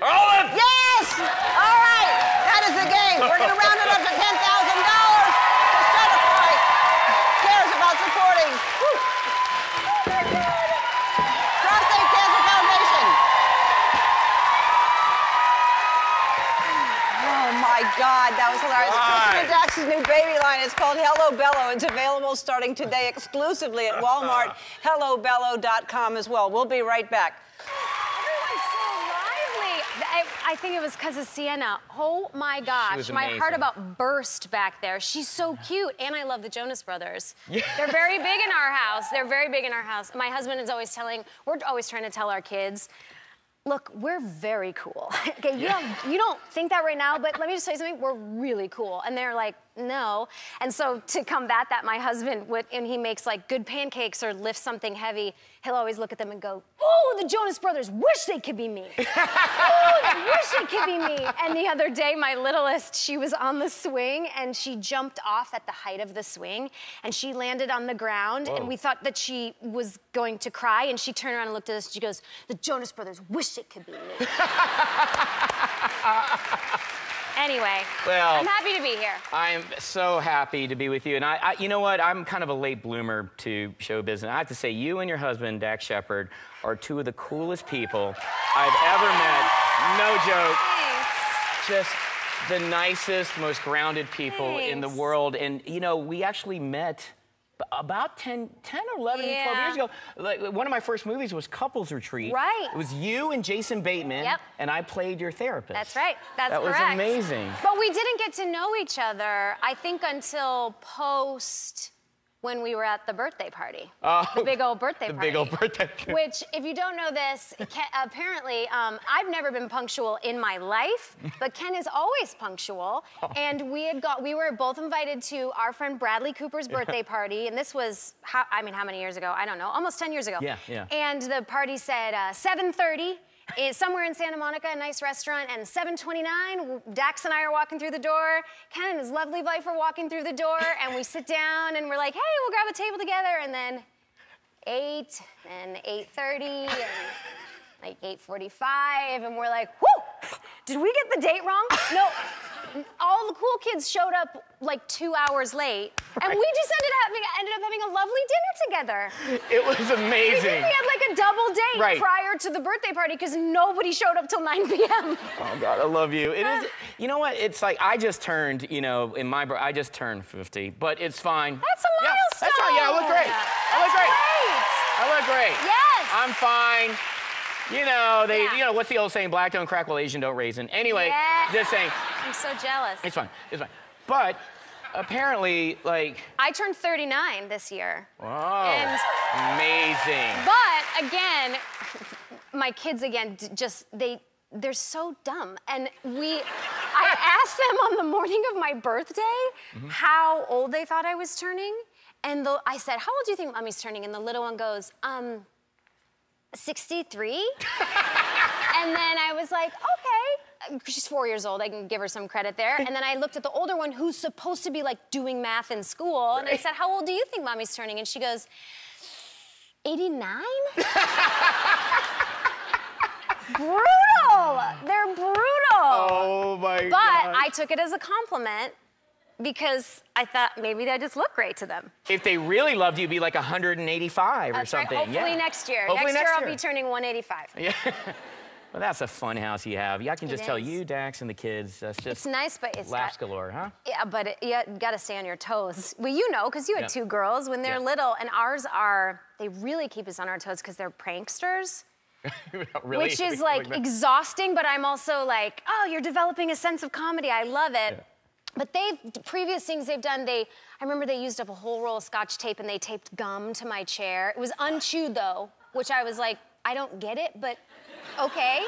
Olive! Yes! All right, that is the game. We're going to round it up to $10,000. Just Stratifi cares about supporting Prostate Cancer Foundation. Oh my God, that was hilarious. Kristen and Dax's new baby line is called Hello Bello. It's available starting today exclusively at Walmart. HelloBello.com as well. We'll be right back. I think it was because of Sienna. Oh my gosh, my heart about burst back there. She's so cute, and I love the Jonas Brothers. Yeah. They're very big in our house. They're very big in our house. My husband is always we're always trying to tell our kids, look, we're very cool. Okay, you don't think that right now, but let me just tell you something, we're really cool. And they're like, no. And so to combat that, my husband and he makes like good pancakes or lifts something heavy, he'll always look at them and go, oh, the Jonas Brothers, wish they could be me. Oh, wish they could be me. And the other day, my littlest, she was on the swing and she jumped off at the height of the swing and she landed on the ground. Whoa. And we thought that she was going to cry and she turned around and looked at us and she goes, the Jonas Brothers, wish it could be me. Anyway, well, I'm happy to be here. I'm so happy to be with you. And you know what? I'm kind of a late bloomer to show business. I have to say, you and your husband, Dax Shepard, are two of the coolest people I've ever met. No joke. Thanks. Just the nicest, most grounded people in the world. And, you know, we actually met about 10 or 11, 12 years ago. Like, one of my first movies was Couples Retreat. Right. It was you and Jason Bateman. Yep. And I played your therapist. That's right. That's correct. That was amazing. But we didn't get to know each other, I think, until post when we were at the birthday party. The big old birthday party. The big old birthday party. Which, if you don't know this, apparently, I've never been punctual in my life, but Ken is always punctual. Oh. And we were both invited to our friend Bradley Cooper's birthday party, and this was, how many years ago? I don't know, almost 10 years ago. Yeah. And the party said 7:30. Is somewhere in Santa Monica, a nice restaurant, and 7:29, Dax and I are walking through the door. Ken and his lovely wife are walking through the door, and we sit down, and we're like, hey, we'll grab a table together, and then 8, and 8:30, and like 8:45, and we're like, whoo, did we get the date wrong? No, all the cool kids showed up like 2 hours late, and we just ended up having a lovely dinner together. It was amazing. We had like a double date prior to the birthday party because nobody showed up till 9 p.m. Oh God, I love you. It is. You know what? It's like I just turned. You know, I just turned 50, but it's fine. That's a milestone. Yeah, that's fine. Yeah, I look great. I look great. Yes. I'm fine. You know, you know, what's the old saying? Black don't crack, well, Asian don't raisin. Anyway, just saying. I'm so jealous. It's fine. It's fine. But apparently, like. I turned 39 this year. Wow. And amazing. But again, my kids they they're so dumb. And I asked them on the morning of my birthday how old they thought I was turning. And I said, how old do you think Mommy's turning? And the little one goes, 63? And then I was like, okay. She's 4 years old, I can give her some credit there. And then I looked at the older one who's supposed to be like doing math in school. And I said, how old do you think Mommy's turning? And she goes, 89? Brutal! They're brutal! Oh my God. But I took it as a compliment because I thought maybe I just look great to them. If they really loved you, you'd be like 185 That's or something. right. Hopefully yeah. next year. Hopefully Next year I'll year. be turning 185. Yeah. Well, that's a fun house you have. Yeah, I can just tell is. you, Dax, and the kids, that's just It's nice, but it's laughs galore, huh? Yeah, but you got to stay on your toes. Well, you know, because you had Yeah. 2 girls when they're Yeah. little, and ours are, they really keep us on our toes because they're pranksters. Really? Which is like that? exhausting, but I'm also like, oh, you're developing a sense of comedy. I love it. Yeah. But previous things they've done, I remember they used up a whole roll of Scotch tape and they taped gum to my chair. It was unchewed though, which I was like, I don't get it, but okay.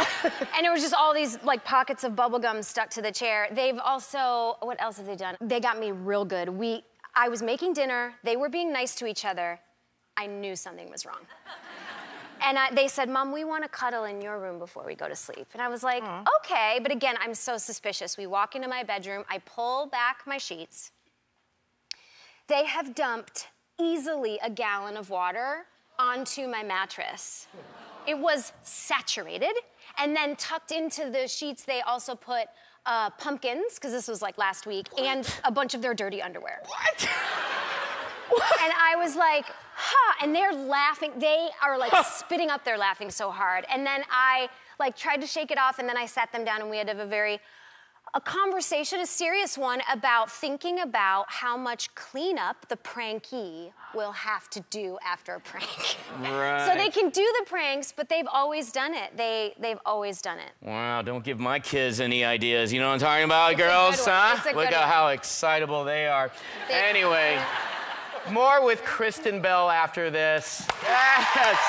And it was just all these like pockets of bubble gum stuck to the chair. They've also, what else have they done? They got me real good. I was making dinner, they were being nice to each other. I knew something was wrong. And they said, Mom, we want to cuddle in your room before we go to sleep. And I was like, okay. But again, I'm so suspicious. We walk into my bedroom, I pull back my sheets. They have dumped easily a gallon of water onto my mattress. It was saturated. And then tucked into the sheets, they also put pumpkins, because this was like last week, and a bunch of their dirty underwear. What? And I was like, huh, and they're laughing. They are like spitting up, they're laughing so hard. And then I like tried to shake it off, and then I sat them down and we had to have a conversation, a serious one, about thinking about how much cleanup the prankee will have to do after a prank. Right. So they can do the pranks, but they've always done it. They've always done it. Wow, don't give my kids any ideas. You know what I'm talking about, girls, It's a good one. huh? It's a Look good at one. how excitable they are. Anyway, more with Kristen Bell after this. Yes!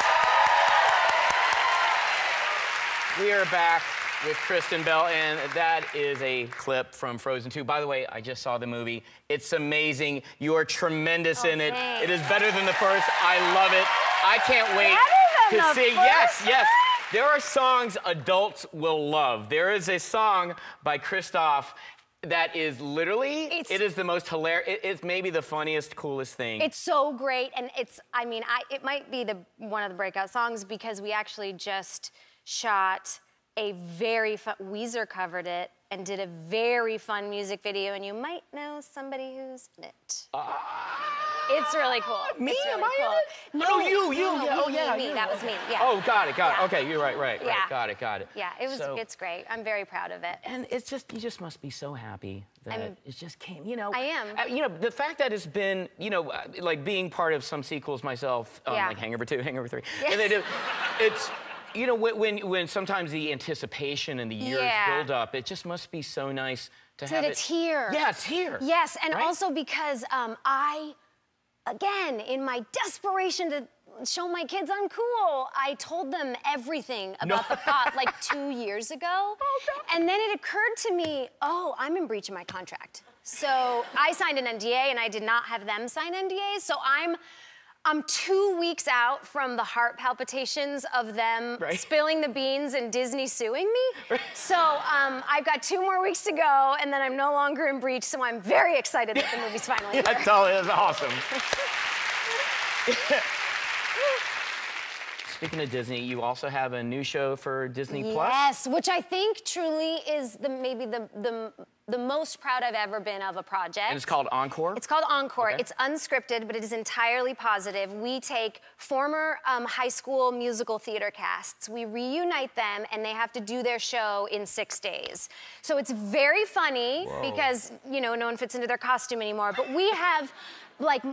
We are back with Kristen Bell, and that is a clip from Frozen 2. By the way, I just saw the movie. It's amazing. You are tremendous in it. thanks. It is better than the first. I love it. I can't wait Better than to the sing. first Yes. There are songs adults will love. There is a song by Christoph that is literally, it is the most hilarious, it's maybe the funniest, coolest thing. It's so great, and it might be one of the breakout songs because we actually just shot a very fun, Weezer covered it and did a very fun music video, and you might know somebody who's in it. It's really cool. Me? It's really Am I in cool. it? No, Oh, you. no, Yeah, oh, me, yeah, me. you. That was me. Yeah. Oh, got it. Yeah. Okay, you're right. Yeah. Got it. Yeah, it's great. I'm very proud of it. And you just must be so happy that it just came, I am. The fact that it's been, like being part of some sequels myself, like Hangover 2, Hangover 3, and they do, it's, when sometimes the anticipation and the years build up, it just must be so nice to have it. It's here. Yeah, it's here. Yes, and right? also because again, in my desperation to show my kids I'm cool, I told them everything about the plot like 2 years ago. And then it occurred to me, I'm in breach of my contract. So I signed an NDA and I did not have them sign NDAs. So I'm 2 weeks out from the heart palpitations of them spilling the beans and Disney suing me. So I've got 2 more weeks to go, and then I'm no longer in breach, so I'm very excited that the movie's finally here. That's awesome. Speaking of Disney, you also have a new show for Disney Plus. Yes, which I think truly is maybe the most proud I've ever been of a project. And it's called Encore? It's called Encore. Okay. It's unscripted, but it is entirely positive. We take former high school musical theater casts, we reunite them, and they have to do their show in 6 days. So it's very funny because, no one fits into their costume anymore. But we have,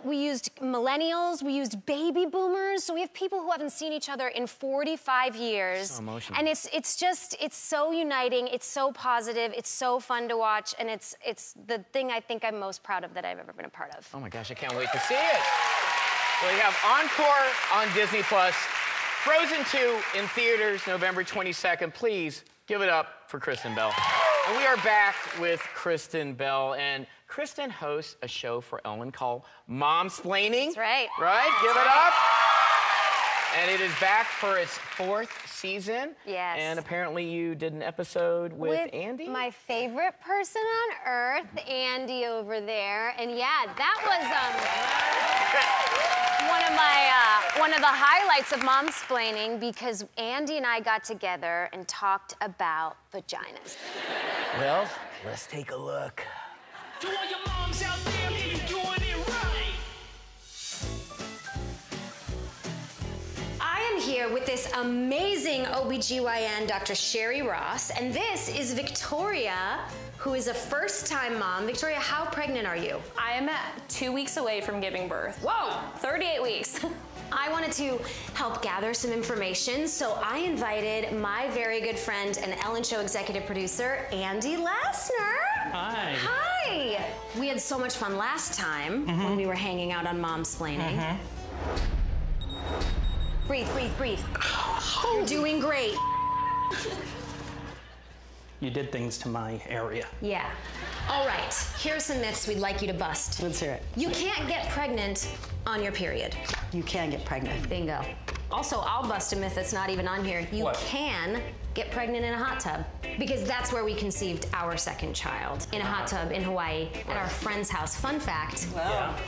we used millennials, we used baby boomers, so we have people who haven't seen each other in 45 years. So emotional. And it's so uniting, it's so positive, it's so fun to watch, and it's the thing I think I'm most proud of that I've ever been a part of. Oh my gosh, I can't wait to see it. Well, you have Encore on Disney Plus, Frozen 2 in theaters November 22nd. Please Give it up for Kristen Bell. And we are back with Kristen Bell. And Kristen hosts a show for Ellen called Momsplaining. That's right. Right? Give it up. And it is back for its 4th season. Yes. And apparently you did an episode with Andy? My favorite person on earth, Andy over there. And yeah, that was one of the highlights of Momsplaining because Andy and I got together and talked about vaginas. Well, let's take a look. To all your moms out there, you doing it right. I am here with this amazing OBGYN, Dr. Sherry Ross, and this is Victoria, who is a first-time mom. Victoria, how pregnant are you? I am at 2 weeks away from giving birth. Whoa! 38 weeks. I wanted to help gather some information, so I invited my very good friend and Ellen Show executive producer, Andy Lassner. Hi. Hi. We had so much fun last time when we were hanging out on Momsplaining. Breathe, breathe, breathe. You're doing great. You did things to my area. Yeah. All right, here's some myths we'd like you to bust. Let's hear it. You can't get pregnant on your period. You can get pregnant. Bingo. Also, I'll bust a myth that's not even on here. You can get pregnant in a hot tub because that's where we conceived our second child, in a hot tub in Hawaii at our friend's house. Fun fact,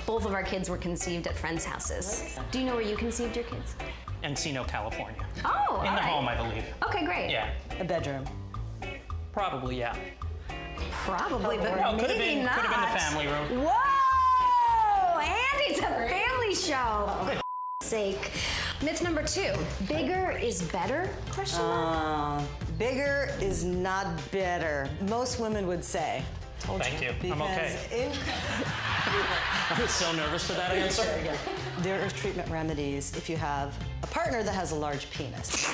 both of our kids were conceived at friends' houses. Do you know where you conceived your kids? Encino, California. Oh, In the home, I believe. Okay, great. Yeah. A bedroom. Probably, yeah. Probably, but No, maybe could have been not. the family room. Whoa! And it's a family show. For sake. Myth number 2, bigger is better? Question mark? Bigger is not better. Most women would say. Told Thank you. Because I'm okay. I was so nervous for that answer. There are treatment remedies if you have a partner that has a large penis.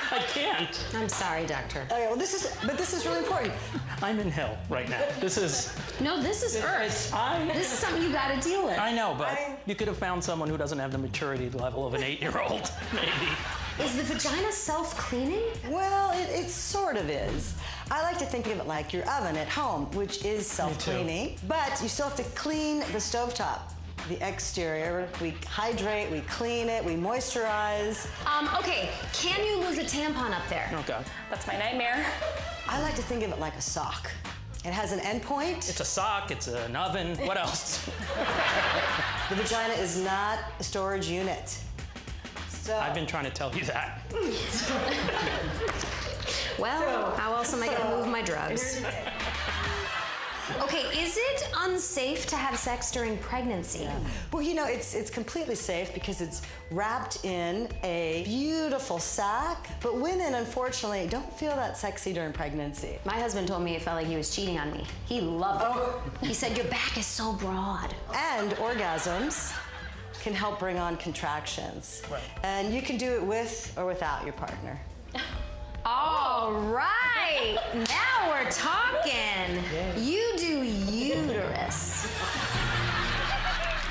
I can't. I'm sorry, doctor. Okay, well, this is really important. I'm in hell right now. This is... No, this is Earth. This is something you gotta deal with. I know, but you could have found someone who doesn't have the maturity level of an 8-year-old, maybe. Is the vagina self-cleaning? Well, it sort of is. I like to think of it like your oven at home, which is self-cleaning, but you still have to clean the stovetop. The exterior, we hydrate, we clean it, we moisturize. Okay, can you lose a tampon up there? Oh, God. That's my nightmare. I like to think of it like a sock. It has an end point. It's a sock, it's an oven, what else? The vagina is not a storage unit. So. I've been trying to tell you that. Well, how else am I gonna move my drugs? Okay, is it unsafe to have sex during pregnancy? Well, you know, it's completely safe because it's wrapped in a beautiful sack, but women, unfortunately, don't feel that sexy during pregnancy. My husband told me it felt like he was cheating on me. He loved it. He said, your back is so broad. And orgasms can help bring on contractions. Right. And you can do it with or without your partner. All right, now we're talking. You do uterus.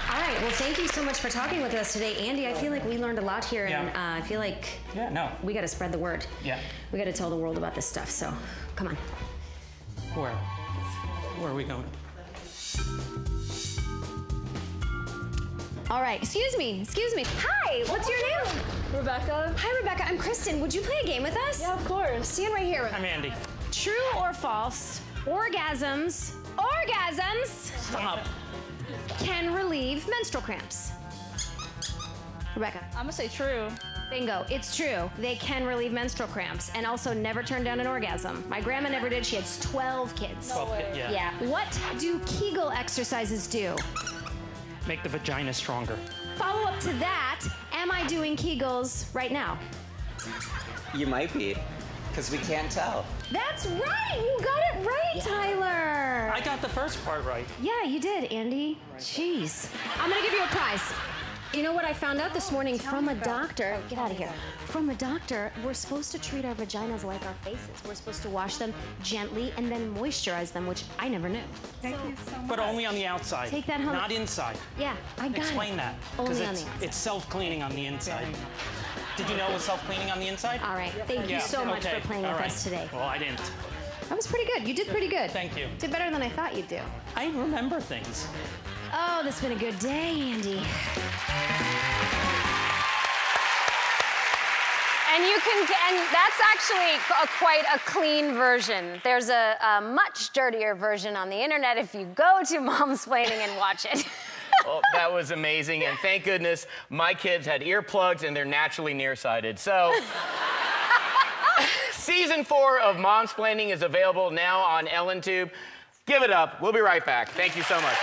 All right, well, thank you so much for talking with us today. Andy, I feel like we learned a lot here, and I feel like we got to spread the word. Yeah. We got to tell the world about this stuff, so come on. Where are we going? All right, excuse me. Hi, what's your name? Rebecca. Hi, Rebecca. I'm Kristen. Would you play a game with us? Yeah, of course. Stand right here. I'm Andy. True or false, orgasms Stop. can relieve menstrual cramps? Rebecca. I'm gonna say true. Bingo, it's true. They can relieve menstrual cramps and also never turn down an orgasm. My grandma never did. She had 12 kids. 12 kids, yeah. What do Kegel exercises do? Make the vagina stronger. Follow up to that, am I doing Kegels right now? You might be, because we can't tell. That's right! You got it right, Tyler! I got the first part right. Yeah, you did, Andy. Jeez. I'm gonna give you a prize. You know what I found out this morning from a doctor? Get out of here. From a doctor, we're supposed to treat our vaginas like our faces. We're supposed to wash them gently and then moisturize them, which I never knew. Thank you so much. But only on the outside. Take that home. Not inside. Yeah, I got it. Explain that. Only 'cause on the outside. It's self-cleaning on the inside. Did you know it was self-cleaning on the inside? All right. Thank you so much for playing with us today. Well, I didn't. That was pretty good. You did pretty good. Thank you. Did better than I thought you'd do. I remember things. Oh, this has been a good day, Andy. And that's actually quite a clean version. There's a much dirtier version on the internet if you go to Momsplaining and watch it. Well, that was amazing, and thank goodness my kids had earplugs and they're naturally nearsighted. So, season 4 of Momsplaining is available now on EllenTube. Give it up. We'll be right back. Thank you so much.